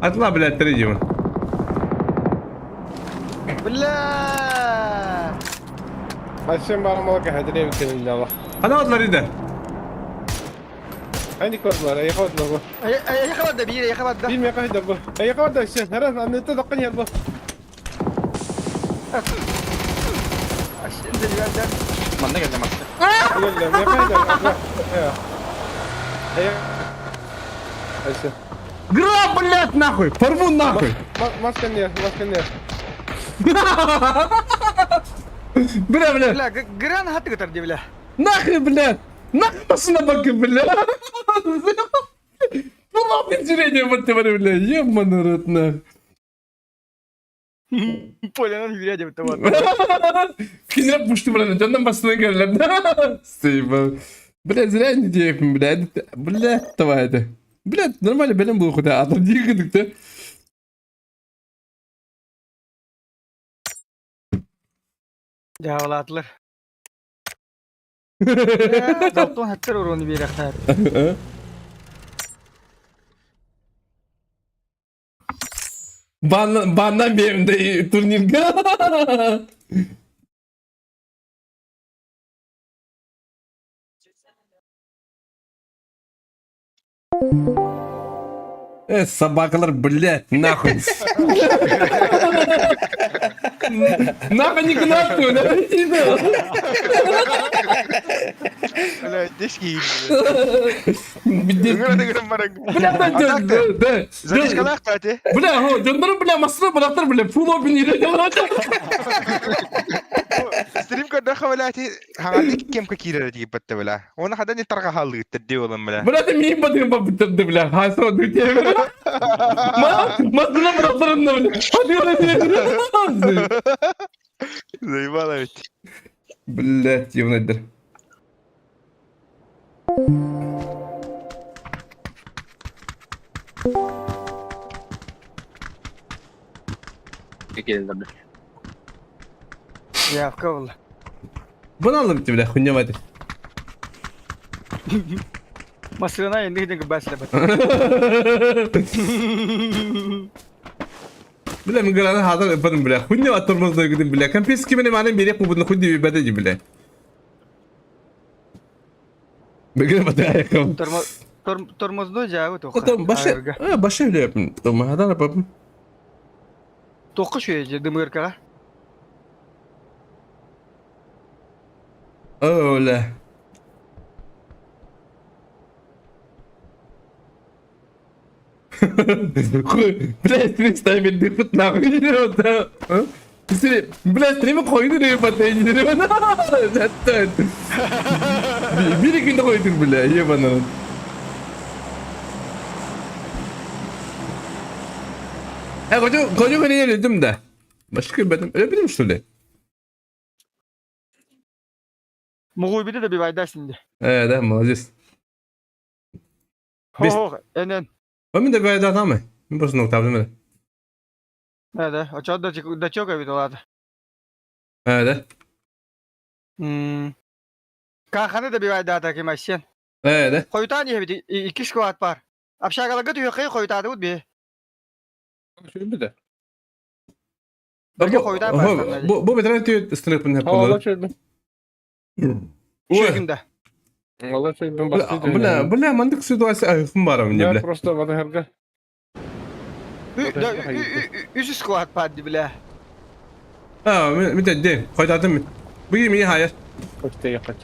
Atla bile tırıcı mı? Бля. Açın bana malaka hadi bir senin de Allah. Hadi atla ride. Kendi kodlar ay kodla bu. Я хавада бир, я хавада. Bilmiyor kahve bu. Ay kodla işte. Her an annette dokkan yer bu. Şimdi yerden. Manda geldi maske. Gel ne fayda? Ayşe. Гра, блядь, нахуй! Порву нахуй! Masken yer, masken yer. Бля, бля! Bile gran hatı götürdü bile. Нахуй, блядь! Нахуй basına bakın, bля! Ну ладно, зрение вот тебе, бля, ебаный рот, нахуй! Polen'in yürüyece bitti bu. Kızına puştu bana, candan basına geldim. Сейба. Бля, зря не делаем, бля. Бля, давай это. Бля, нормально, benim bu kadar adam değil gıdıkta. Cavalatlar. Zaptun hattır orunu bir yakar. Bandan bir evimde turnir. Собакалар, блядь, нахуй. Нахуй не гнатую, Öyle deş giyeyim. Бля, Zaten kalak hadi. Бля, canlarım bля, masraf bıraktılar bля, full open yeri. Stream kadar havalati hangi kim kakira diye battı bela. Ona kadar ne tarka halı teddi oğlum bela. Bля, ты мне ебаный бабу bitirdi bля, hasra ödüyor. Masraf bıraktılar bля. Hadi öyle. Zeyvala evet. Блядь, ебаный. Geldim. Ya kavla. Bunu alırım bля, хуйня hadi. Masrına indi gidin basla bat. Bля, من قرأنا هذا البن bля, хуйня atırmaz da gidin bля. Kan pis kimin emanem biri kubudun хуйня bir bedeci bля. Begin bada ayakkabı. Tormozda jağı toqa. Tamam, başa öyle yapın. Tamam, hadi yapalım. Toqa şu yece dımırka. Öyle. Bля, stream ставим дыхать нахуй. Бля, стрим'i koydun ya patlayıcı dedi bana. Zaten. Bir günde koydun bile, ye bana. Koca beni yedim de. Başka benim, öyle benim şöyle. Muğubide de bir vayda şimdi. Evet, молодец. Ho, enen. Ben de bir ayda tamam mı? Ben boşuna noktabdım öyle. Evet, açar da çok evi doladı. Evet. Kahane de bir vayda atakim aşyan. Evet. Koyutan diye bir iki squat var. Apşagalı götü koyutadı bu bir. Şöyle bir de. Belki koyutan var. Bu bedenen tüy strip'in hep Allah olur. şöyle. Şu günde. Allah şöyle ben başlayacağım. Bля, mantık situasyon ayıfım var ama ne Ya bile. просто vada herga. Üç squat var bile. Ha, bir de koydadım mı? Bu yemeği hayır. Koşta yakat.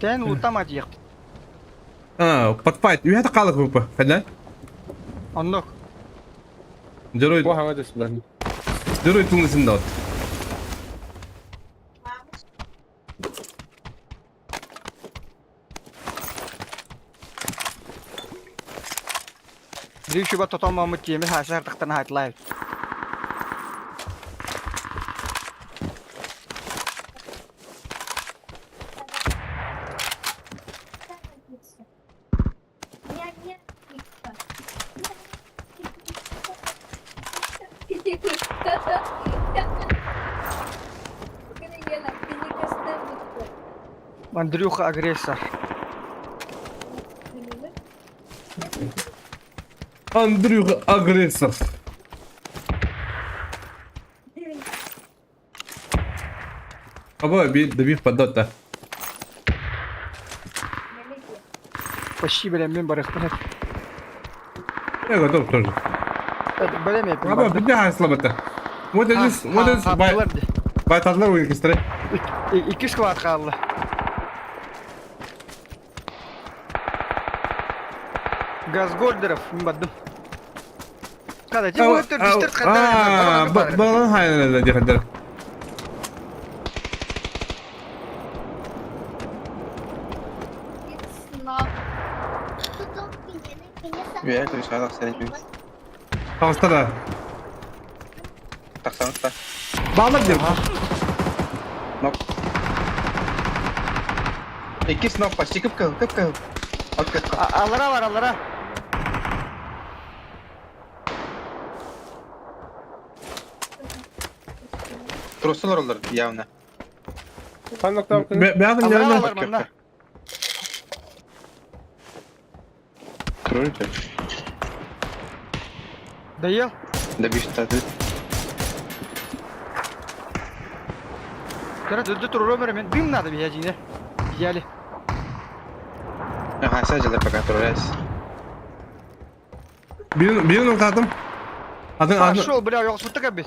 Sen utamacı yap. Ha, patfight. Üye de kalık bu. Hadi. Anlık. Jeroid, Bu hava desmen. Jeroid'un içinde ot. Bir şu bat totam Mahmut yemi hasar tıktan hatlayır. Андрюха агрессор. Андрюха агрессор. Aba bir padot da. Почти белеммен барахтанат. Я готов тоже. Белемем. Aba bir de hasla bata. What is baytarlar oyun kıstıra. 2 squad kaldı. Gaz Golderov badım. Kada ji bu tür dişler kadar. Bana hayal edildi kadar. Sınav. Tutup beni Üye kırış adak seni gibi. Hasta da. Taksan tak. Bağla diyorum. Nok. İki snop baş çıkıp kal. At kal. Allara var allara. Troslar olur явно. Sen nokta bakın. Bir adım Allara yanına. var banda. Тройка. Dayı. Да биш таdı. Kara döndü turu ben bilmedi bir yacine. Güzeli. Ага, садила пока тройс. Bir noktadım. Adın Şu bile yok tuttuk abi.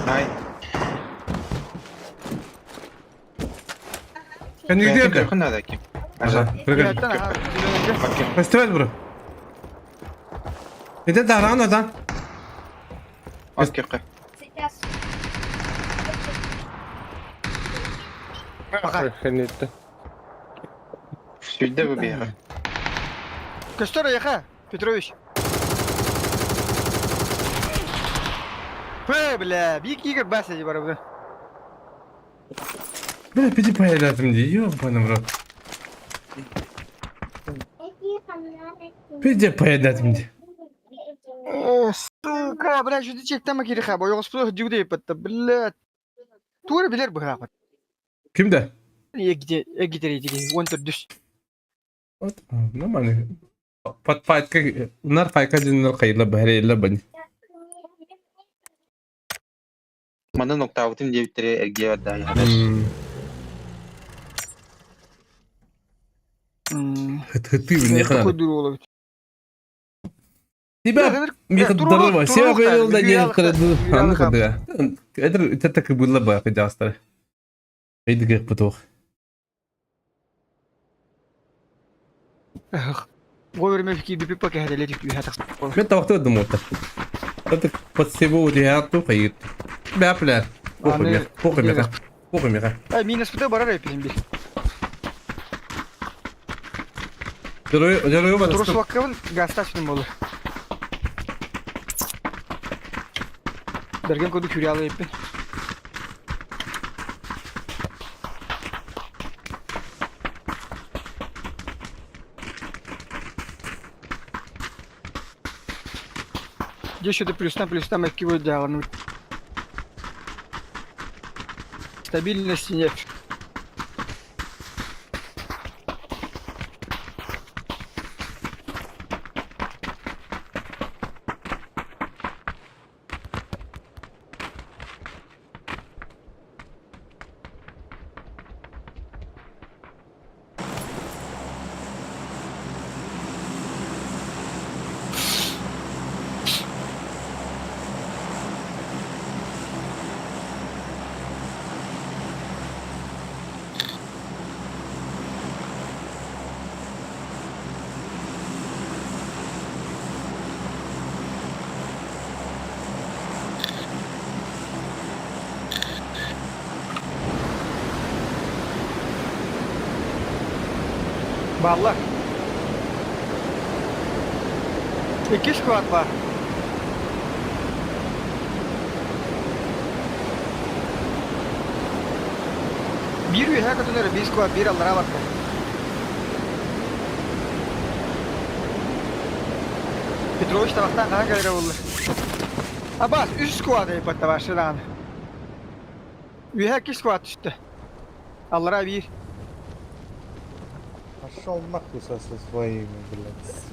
Ай. kendi gidiyor da. Yakın da kim? Aha, bırakın. Yerden ha. Bakayım. Festival bura. Bir de davran adam. At kaka. Сейчас. Bakar. Hennetti. Şurada bu bir yer. Köstör yaka. Petrovic. Fe bile. Bir iki gibi basacı var burada. Böyle pidi paylaşım diyor bana bro. Pidi paylaşım diyor. Сука, бля, что ты чек там акири хаба? Я господи, дюде патта, бля. Тура билер bu хаба. Kimde? Ya gider. Wonder düş. Ne mani? Pat ka nar fayka jinler kayla bahreyle bani. Mana nokta avutin diye bitire ergiye var daha yani. Hıtı bir ne kadar. Kodur olur. Tiba miqdarı var. Sebab yolda gel kırdı. Anladın ya. Edir tetek bulla bak jastar. Haydi gel putuh. Gover me fikir bir paket hediye dik bir hatak. Ben tavukta ödüm orta. Tatık pasibu diye hattu kayıt. Bir aplar. Kokum ya. Ay minus putu barar yapayım bir. Jaloyo bana. Turus vakıfın gastaşın olur. Bergen kodu küryalı yapayım. Еще до плюс там экивают диагону. Стабильности нет. Vallahi. 2 squad var. Bir üye kadınları bir squad bir allara baktı. Petrovic taraftan kağa kadar oldu. Abbas 3 squad yapıttı başladan. Üye 2 squad düştü. Allara bir. Пошел нахуй со своими, блядь.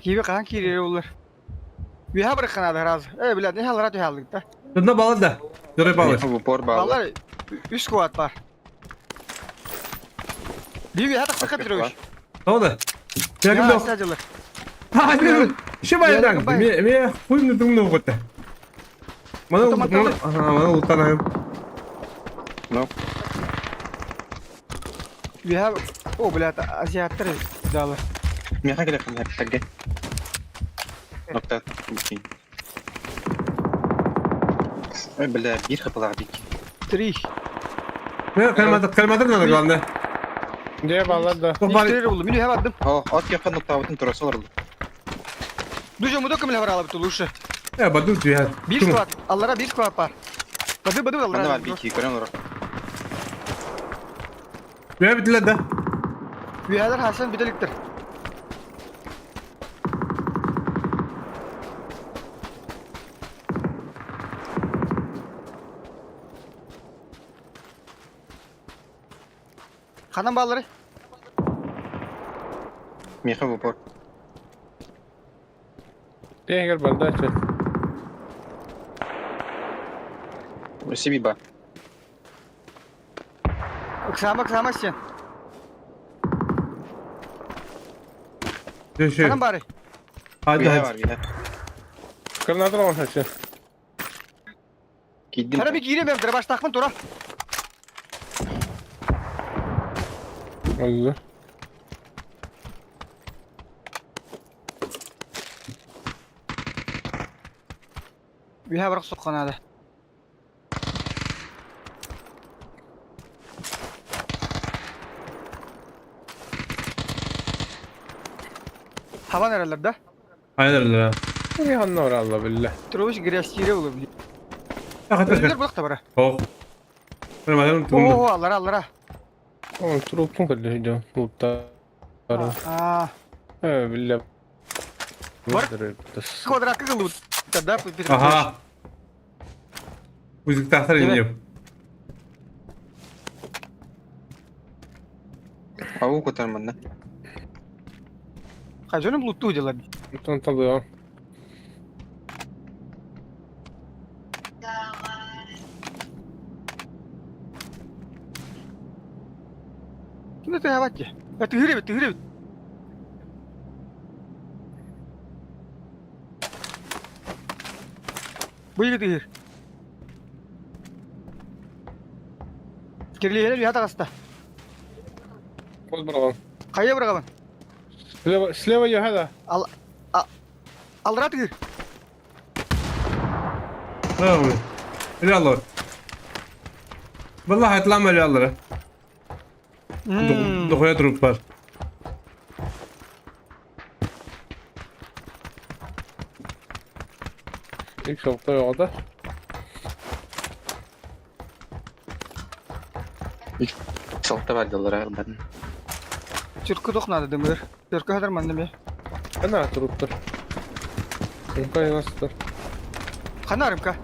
Kivi kan kiri olur. Bir ha bırakın adı razı. Bilad ne hal ratı haldık da. Şunda bağlı da. Yürü bağlı. Mieha bu por bağlı. Vallahi 3 squad var. Bir ha tak tak Petrovic. Ne oldu? Ya Ya kimde? sadeceler. Ha hadi. Şu baydan. Mi huyunu dumnu kotta. Bana utanayım. No. Bir ha o bilad Aziyattır dağlar. Mieha kira kan tagge. Nokta. Mümkün. Ay bela bir kapılar dik. 3. Ne kalmadı ne kaldı? Diye bağladı. İşleri buldum. Bir ha baktım. Oh, at yakın nokta avutun turası var. Dujo mu dokum var alıp luşu. Ya badu ya. Bir squad. Allara bir squad var. Badu Bende allara. var bir iki gören olarak. Ya bittiler de. Üyeler Hasan bideliktir. Kanın bağları. Mieha bu por. Diye gel balda açı. Burası bir bak. Kısama sen. Şu. Kanın bari. Hadi Mieha hadi. var bir ha. Kırnadır ama açı. Gittim. Sana bir gireyim ben. Baş takmın tura. Öldü. Bir ha bırak sokkan hadi. Hava nerelerde? Hayırdır ha. İyi hanna var Allah billah. Troviş gresçire olur. Ya hadi. Ölüler bırak da bırak. Oh. Benim adamım tumdu. Oo allara. Oğlum trupun kırdı. Trupta. Aa. Billah. Var. Kvadrat kıldı. Tada Aha. Müzik tahtar Evet. iniyorum. Avu kurtarmadı. Kaçının loot'tu hocalar. Tutan talıyor. Şimdi de hava ki. Tühüre bit. Buyur tühür. Kirli bir hata kasta. Koz bırakalım. Kaya bırakalım. Sleva ya hada. Al rahat tühür. Ne oluyor? Rüyalar. Vallahi hatırlamıyor rüyaları. Dokuya trup var. İlk şokta yolda. Salta verdiler ben. Çırkı doknadı demir. Çırkı hadar mandım ya. Ana truptur. Kumpay nasıldır? Kanarım ka.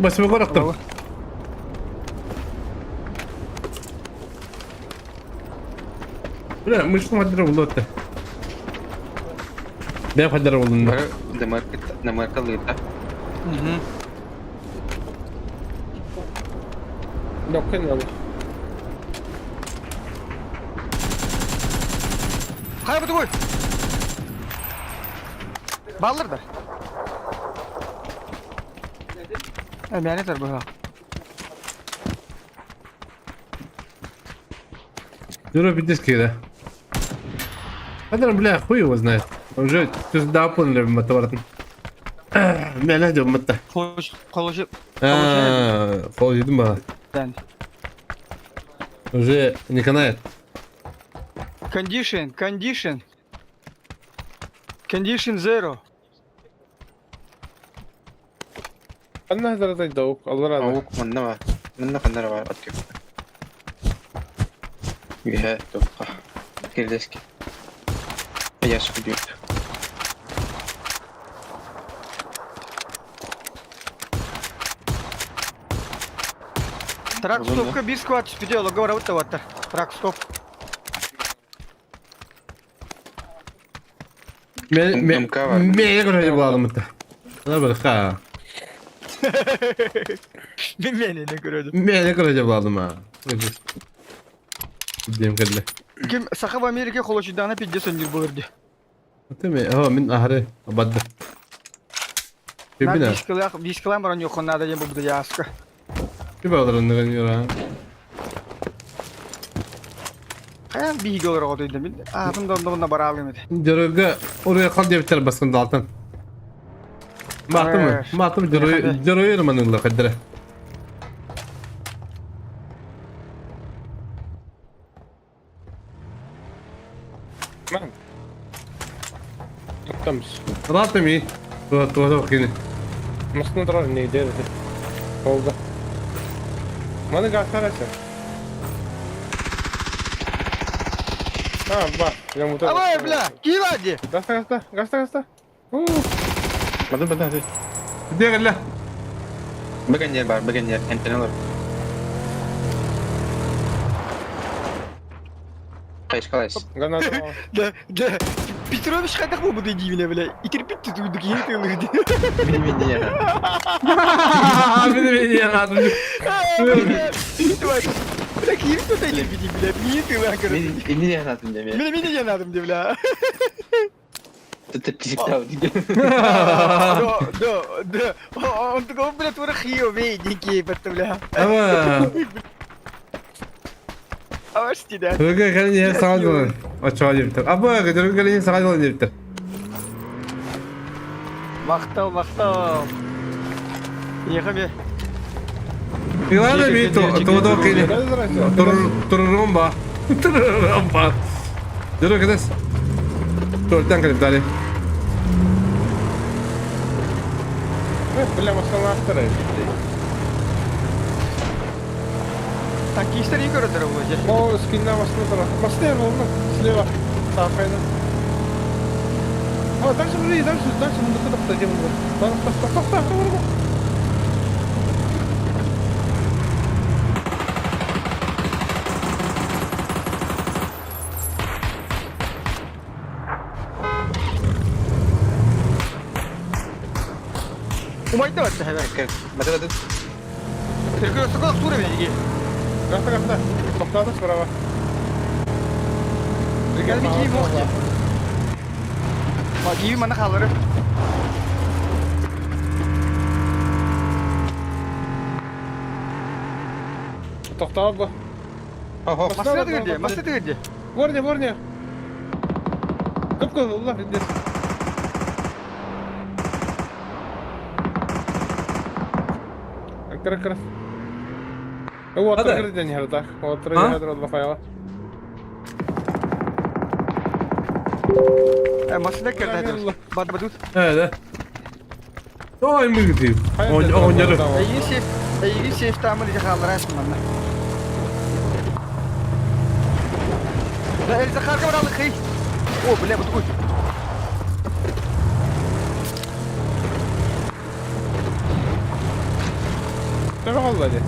Başımı koraktım. Ulan müştüm hadira buldu hatta. Ben hadira buldum. Bara demarka lita. Dokun abi. Kaya butu koy. Baldır da. Yani tar bu ha. Дурак видишь когда? Hadira bля хуй его знает. Уже пизда поняли в мотовартн. Ben ne diyorum hatta? Koloşu. Kol yedim bana. Yani. Уже не канает. Condition zero. Anna hadaratay davuk. Allah razı olsun. Avuk manda var. Manda kanara var at köpek. Mieha topka. Kirdeski. Ayas gidiyor. Trak stopka bir squad üstüde logo var avutta vattır. Trak stop. MK var. Mene kıracak bağlı mı? Ne bak ha. Bilmeyen ne görüyordu. Mene kıracak bağlı mı? Diyeyim kırdı. Kim Sakab Amerika koloşudağına pidye söndür bulurdu. Değil mi? Ha min ahre. Abadı. Ben Kibina. biskılan var yok onlarda ya bu da yaskı. Bir bağlarında kanıyor ha. Kayan bir hige olarak odaydı bil. Ağzım donduğunda baralıyım idi. Joroga oraya kal diye biter baskın daltan. Baktı mı? Evet. Baktı mı? Joroyu yırmanırlar kadere. Man. Tutmuş. Rahat mı iyi? Tuğda bak yine. Nasıl durar ne der? Oldu. Bana garsarası. Ha bak. Ya motor. Ama bla, kim hadi? Gasta. Hadi. Diye gel la. Bagan yer var, bagan yer. Antenalar. Kaç. Granat. De Petrovic kadak mı bu da dibine bile? İtir bitti duyduk yeni tığılırdı. Beni yer. Beni yaradım. Bırak yeni tutayla bir dibine. Niye tığılan karısı? Beni yer atın demeye. Beni yanadım de bile. Tutup pisik tav diye. Do. Untuk kau bela tu rakhiyo be diki betul lah. Ama. Awas tidak. Joroga kalın yer sağa dolan. Açığa diye biter. Aba Joroga kalın yer sağa dolan diye biter. Maktav. Iya kan be. Yılan da bir tuğda bak yine. Tururumba. Joroga kades. Tuğdan kalip dali. Bile masal aktar. Taki isteri yukarı tarafı hocam. O skinler masal taraf. Masal yer oldu. Sleva. Safayla. Ha ders burayı ders bunu da tutacağım bunu. Bak. Umay da battı hemen. Hadi. Terkıyor sokak sura beni diki. Gasta. Toptada sprava. Gel bir giyin bok ya. Bak giyin mana kalırı. Toxtab bu. Masada girdi. Vorne. Kıp Allah indir. Kır. هو هذا. تغير الدنيا هذا هو تغير ها؟ هذا والله فايوا Masada girdi. Badut. Evet. Ay mı gidiyor? Onları. İyi şef tamir edecek hallara açtım ben. La el zakar kamera aldık hey. O bile bu koy. تمام والله دي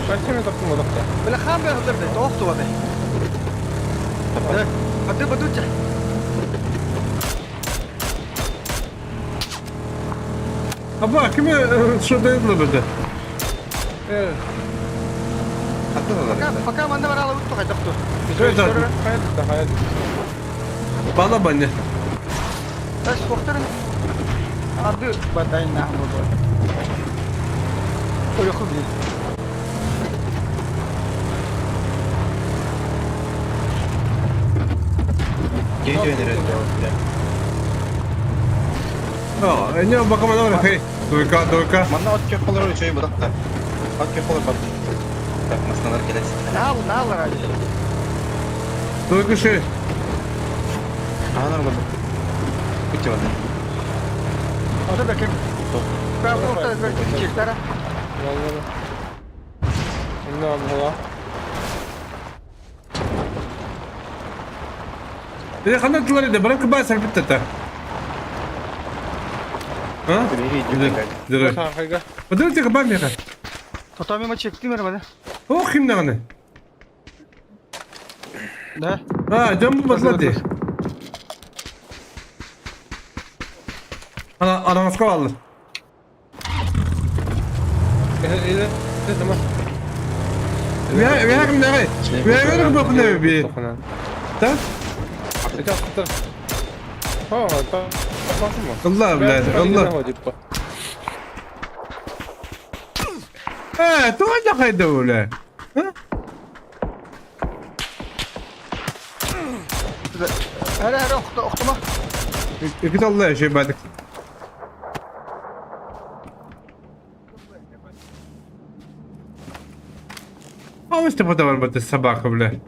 بس ما تقوم وضغطه بلا خام به حضر ده توقف وده بدو جه Aba kimi şurada yıldır burada? ايه Fakar manda var ala uttu kaydak tu. Evet abi. حياتي Bana bana. Tas waktu adı badain nah bu. O yok bir. Geri döneriz. Ya, ne bakalım ne var hey. Durka. Mana at köpekler öyle şey bırak da. At köpekler bak. Bak masalar gelsin. Ne alır hadi. Durka şey. Ana orada. Bitti orada. O da bakayım. Ben bu ortada bir çiftlara. والله إنه الله Bir de kanatlılar idi. Bırak ben serpit tete. Ha? Biri Dur. بس حقيقة Dur tek ben mi yakar? Otomima çektim herhalde. O kimden hani? Ne? Ha can bu basmadı. Ananas kovallı. İyi. Tamam. Vi har kim där? Vi har ju på nu vi. Ta? Ita tutar. Ha, ta. Bakın mı? Allah billahi. Allah. Ha, tu da kaydı öyle. Ha? Her oktuma. İki Allah şey badık. Ama işte bu da var bu da sabah bile.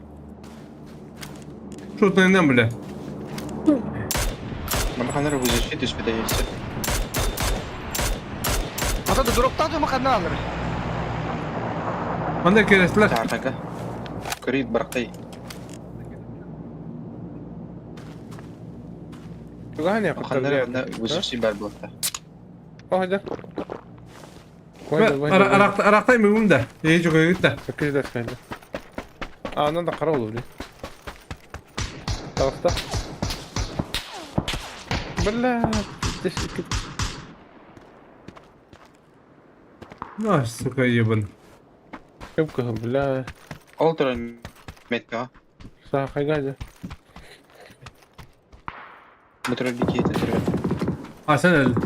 Şu tane bile. Ama kanara bu işi düşmedi işte. Ata da droptan sonra kadını alır. Anda keresler. Tartaka. Kırıp bıraktı. Gani ya. Kanara bu işi ber bu. Hadi. Araktayım mı bunda? İyi çok iyi de. Bakıcı ders geldi. Ondan da kara olur. Tarafta. Bella. Teşekkür. Nasıl kayıyor bunu? Yok bella. Ultra metka. Sağ kaygadı. Motor bir kere tetiriyor. Ha sen öldün.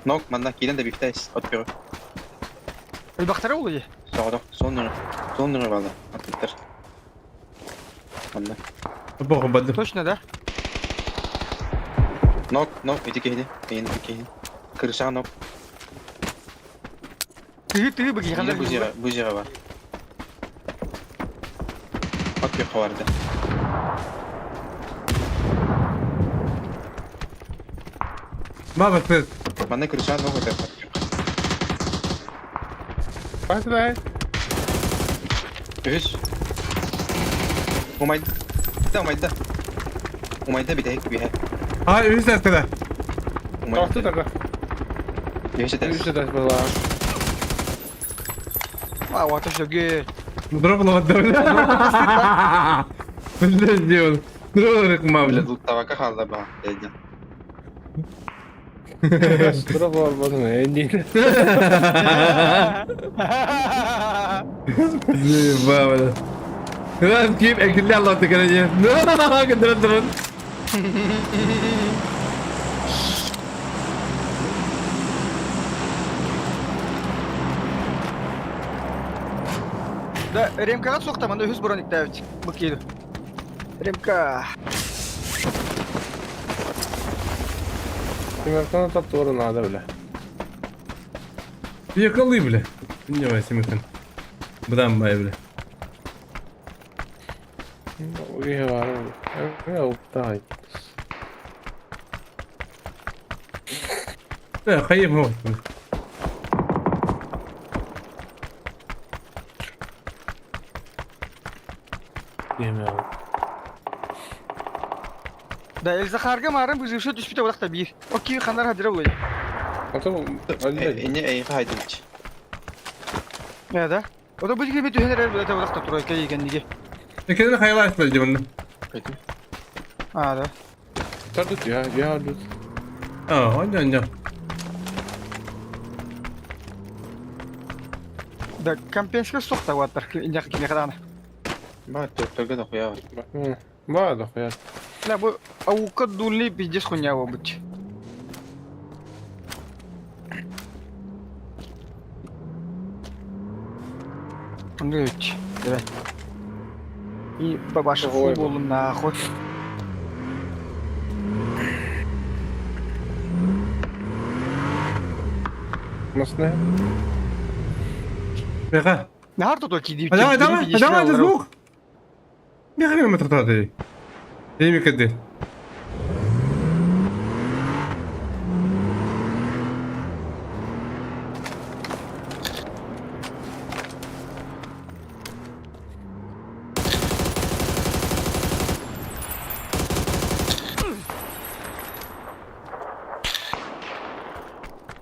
Nok mandak giden de bifteyiz. Atıyor. Bir baktara oluyor. Sağda. Son numara valla. Atlıktır. Mandak. Bakın badım. Toş ne de? Nok. İti kehdi. Beyin bir kehdi. Kırışan nok. Tüyü bagi kadar. Yine bu zira var. Atıyor kavardı. Ma bak. Bana kırışan nok atıyor. Hadi lan. Üz. Umayda bir tek bir he. Ha üst tarafta. Tarafta da. Yaşa ders. Üstte ders bella. Aa ateş yok. Drop la wadda. Billahi diyor. Drop ma Böyle bile. tabaka kaldı bana. Dedi. Sıra var bakın. Endin. Vay vay. Kıran kim ekilli Allah tıkanacak. Durun. Da Remka'ga soktamanda 100 bronik David. Bakıydı. Remka. Simerkan'a tatlı orun ağda bile. Bir yakalıyı bile. Ne var Simirkan? Buradan bay bile. İyi var oğlum. Yok daha iyi. Ya kayıp mı? Yemeğe Da Elza karga marın bu şu düşmüşte vakta bir. Okey kanlar hadira oluyor. Tamam. Hadi. Ne iyi haydi hiç. Ya da. O da bu gibi tühener el bu da vakta duruyor ki kendine. Kendine hayal açtı cebinde. Peki. Ha da. Tardut ya. Ya dur. Aa, hocam. Da kampenska sokta watar ki injak ki kadar. Bak doktorga da koyar. Var da koyar. La bu avukat dulli bijes kunya bu buç. Anlıyorç. Evet. İyi babaşı futbolun na hoş. Nasıl ne? Beka. Ne harta to ki di. Adam звук. Bir kilometre tadı. İyi mi kedi?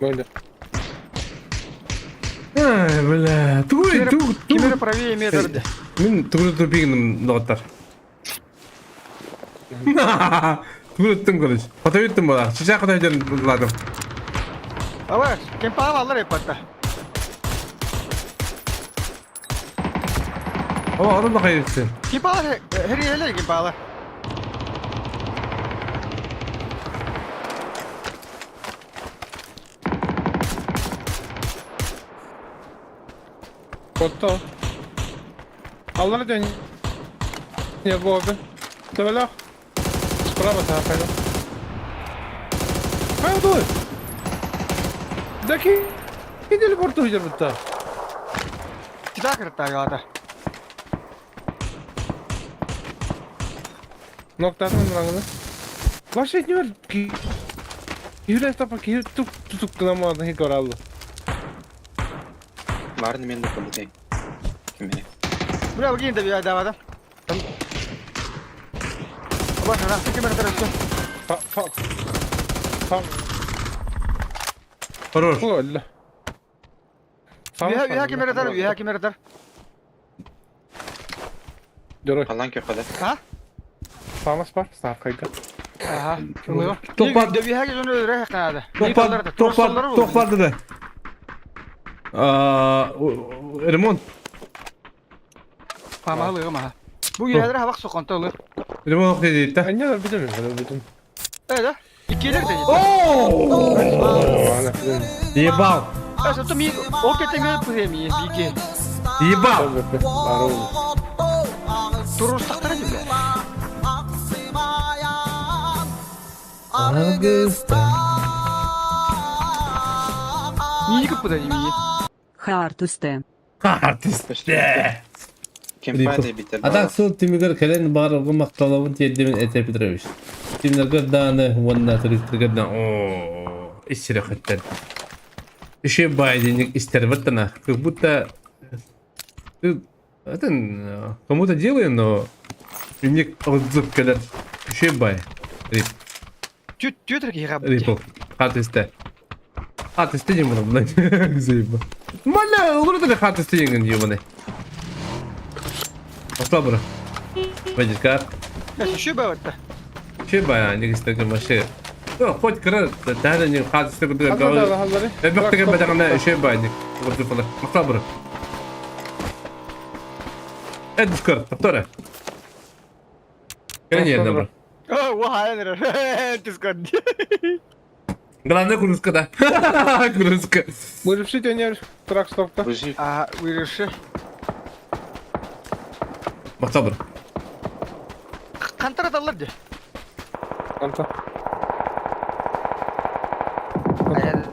Böyle. Бля, тугай, Кемері правее метрді. Мен түгілі пигнім доғыттар. Түгіліттім көріш. Қота өттім бала. Шыша қота өттім бұладым. Ава, кемпағым алыр епатта. О, адам да қайыр етсен. Кемпағыр хері елер кемпағыр. Kotta. Allah'a dön. Ne bu abi? Tövbe. Справа та хайда. Хайда dur. Даки. Идели порту идер бутта. Кида кыртта галата. Ноктасын мыраңды. Башы не бар? Юлай тапа ки тук кыламады хик оралды. Барын мен де көмөй. Кемере. Бля, бugün de bir ayda var. Bak, nasıl kemeri tarafı? Хорош. Öyle. Üye kemeri tar, üye kemeri tar. Dur. Kallan kökede. Ha? Famas var, sağ kayga. Aha. Topar. De bir herkes onu öldüre kanada. Topardı da. Ремонт. Pamalı ama. Bu yerlere hava sokonta olur. Ремонт ne dedi? Anneler bilmiyorum. Evet. İkiler de. Ебал. Asa to mi o kete mi premi bigi. Ебал. Turus taktara gibi. Niye kapıda değil mi? Хартусте. Артисте. Кемпade bitir. Adak sol timigar kelen barıgı maqtalavın tiyedimin Ete Petrovich. Timlergar dağını vanna tırıktırgardan ooo. İşçire xattan. İşe baydinik ister ваттана. Как будто... Это... Кому-то делаю, но... Мне отзыв келер. İşe bay. Tütür ki yaptı. Рипл. Артисте. Артисте не буду, блядь. Заебал. Маля, olur da артисте yengen ебаный. Пошла, бро. Пойдешь, как? Ya şu bayatta. Şey bayağı ne istedim başı. Yok, hoş kırar. Daha ne hadise kudur. Ben baktım ben bana şey bayağı. Kudur falan. Pошла, bro. Discord, повтора. Конечно, bro. Oh, вау, Discord. Главное кружка, да. Кружка. Будешь решить, они трак стопка. Aa, uyuruşu. Пошла, bro. Kantar atarlar diye. Anta.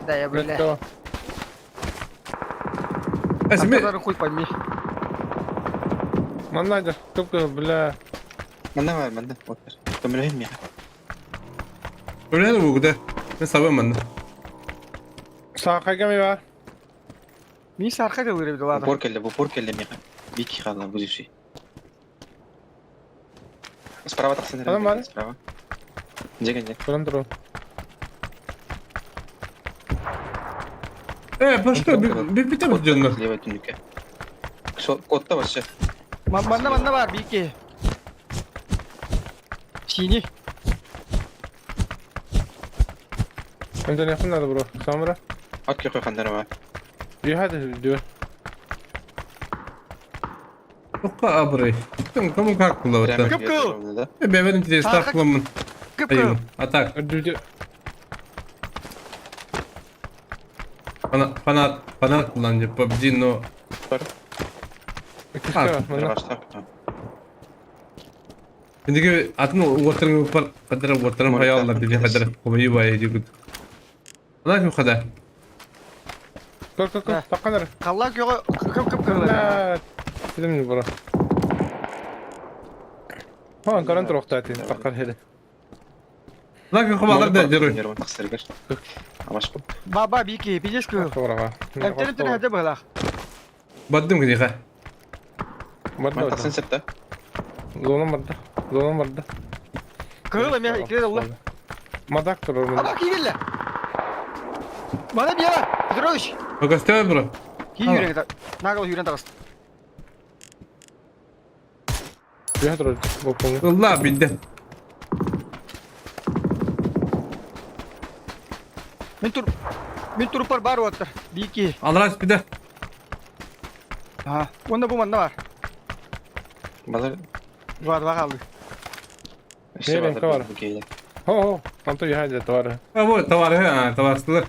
Daya böyle. Tamam. Esmi. Kantarları koy paymi. Manlaydı. Tıpkı bile. Bende var bende. Otur. Kömüreyim ya. Öyle mi bu kadar? Ne sabah bende. Sağ kayga mı var? Mi sarka da uyur bir dolada. Bu porkelle mi? Bir iki kaldı bu şey. Справа так смотри. Adam var. Справа. Где? Buran dur. Başka bir tane canlar. Левая туника. Kodda başı. Banda var bir iki. Sini. Önden yakınlardı bro. Samura. At kökü kanları var. İyi hadi diyor. Oka abray. Kamu kaklı var. Kıpkı. Ben interesi taklamın. Kıpkı. Ayım. Atak. Ödüldü. Bana kullanıcı PUBG no. İkisi var. Bana. Başta. Şimdi atını ortadan yapar. Kadar ortadan hayallar dedi kadar. Komayı bayağı diyor. Ana kim kadar? Kalk. Takkanır. Kallak yok. Kıp. Evet. Dedim mi bro? Ha, garanti rokta atayım. Takkar hele. Lan kim kabalar da diyor. Yarım taksir gir. Amaç bu. Baba bir iki. Biliyorsun ki. Sonra ha. Enteresan hadi bırak. Badım ki diye. Ben taksın sette. Zonum vardı. Kırılım ya. İkide de Allah. Madak durur. Bak iyi gel. Bana bir yere. Petrovich. Bakastığı bro. Ки юрен та. Нагал юрен тагыс. Üye dur. Bakın. Allah bildi. Мен турупар бар отыр. Бики. Alraç bir de. Ha, onda bu manda var. Bazar. Var kaldı. İşte Nereye bazar var? bu geyde. Ho. Tanto ya hadi var. Ha bu tavar ha tavarslı.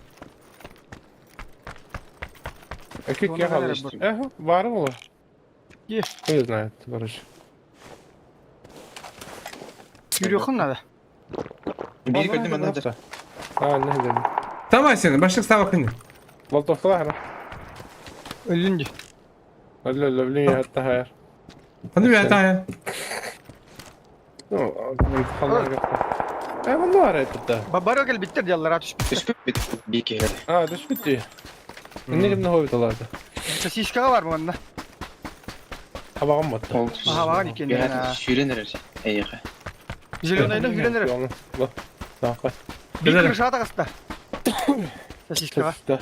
Ekik Onu ya kaldı nereye işte. Var mı o? Ye. Ne знает, Barış. Yürüyorsun da. Bir gördüm ben de. Ha ne dedim. Tamam senin başlık sağ bakın. Voltoflar. Ölünce. Öyle öyle hatta hayır. Hadi bir hata ya. Allah ya. Bunu var etti. Baro gel bitti diyorlar atış. Üsküp bir kere. Ha düş bitti. Ne gibi ne hobi dolardı. Sisiska var mı bunda? Tabağım battı. Oldu. Aha, var iken ya. Ya şürenir. Eyye. Zilonayla hülenir. Bak. Bak. Bir kırış ata kasta. Sisiska var. Da.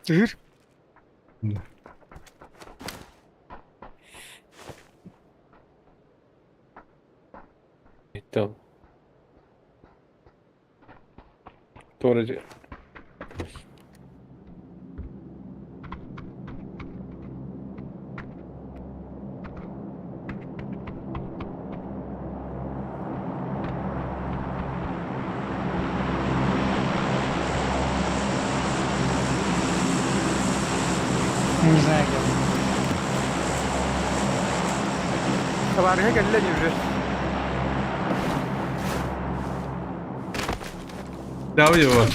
Zehir. Bitti oğlum. Doğrucu. Не знаю, где. Tavariye geldiler yürü. Devam ediyor baba.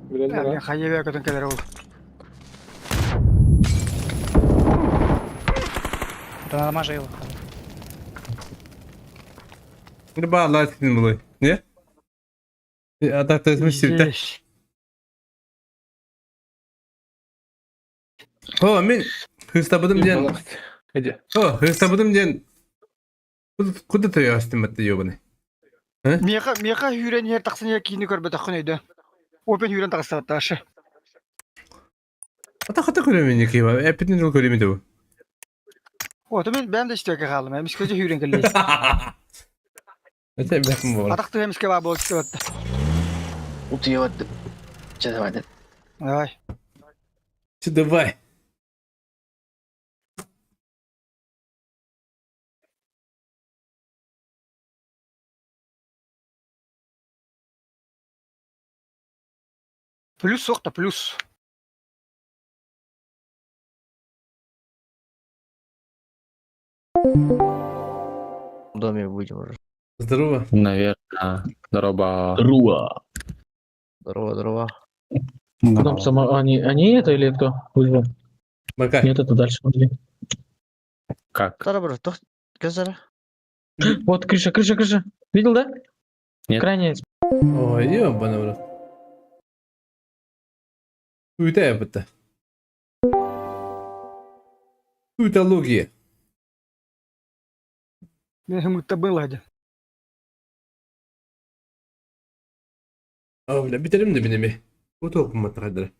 Biraz Yani daha. hayye kadın kadar oldu. Да намажил. Şimdi bağlar sizin bulayı. Ne? Atak etmiş sivte. Ho men hıstabadım diyen. Hadi. Ho hıstabadım diyen. Kudu toyu astım battı yo bunu. Меха hüren yer taksın ya kini görbe takın öydü. Open hüren taksa taşı. Atak göremeyecek ki var. Epidin yol göremedi bu. O da ben de işte kaldım. Hem iskoca hüren geldi. Öte bir bakım var. Atak da hem iske var bol işte battı. Utuyor. Çedemedim. Ay. Şu davay. Плюс сокта плюс. В доме будем уже. Здорово. Наверное. Здорово. Здорово. Потом сама... Они это или кто? Вызвал? Bakay. Нет, это дальше. Смотри. Как? Здорово, кто? Казара? Вот крыша. Видел, да? Нет. Крайняя. Oy yok bana bırak. Uyuta yapıttı. Uyuta logiye. Ben hem utta был hadi. Öyle bitirim de benim. Bu da okuma takdir.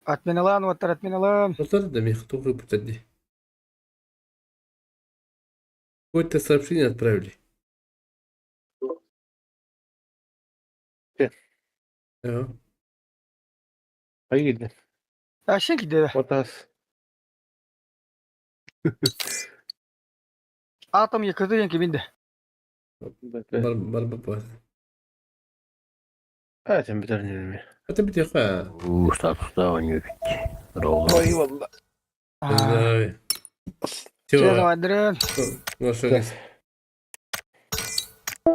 Atmen alan vatar atmen alan. Просто да мне кто выпустили. Какое-то сообщение отправили. Ja. Hayır. Aşın ki de. Otas. Atam yakaladı yanki bindi. Var baba. Evet, sen bitirdin mi? Hadi bir dakika. Статуса у них. Ой, валла. Ай. Şey Чего? zamandır. Nasıl?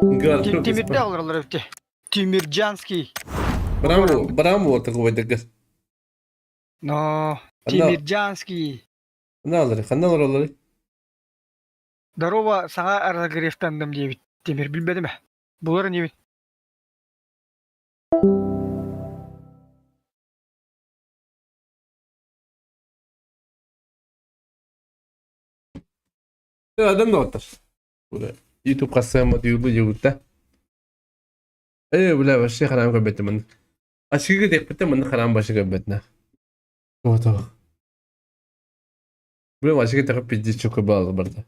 Гар. Timir'de alırlar öfte. Timircanski. Bravo такого дага. No. Allah. Timircanski. Ne alır? Kanal oraları. Darova sana arada greftandım diye Timir bilmedi mi? Bunları niye Adam da otur. Böyle YouTube kasama duyulu yurtta. Bula başı karam kabetti man. Aşkı gidip bitti man karam başı kabetna. Oto. Bula başı gidip piddi çok bağlı burada.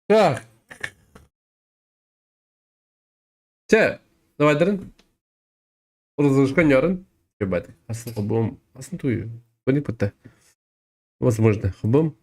Ya. Давай дрын. Разушка нярын. Ебать. Асын хубом. Асын тую. Пони пута. Возможно, хубом.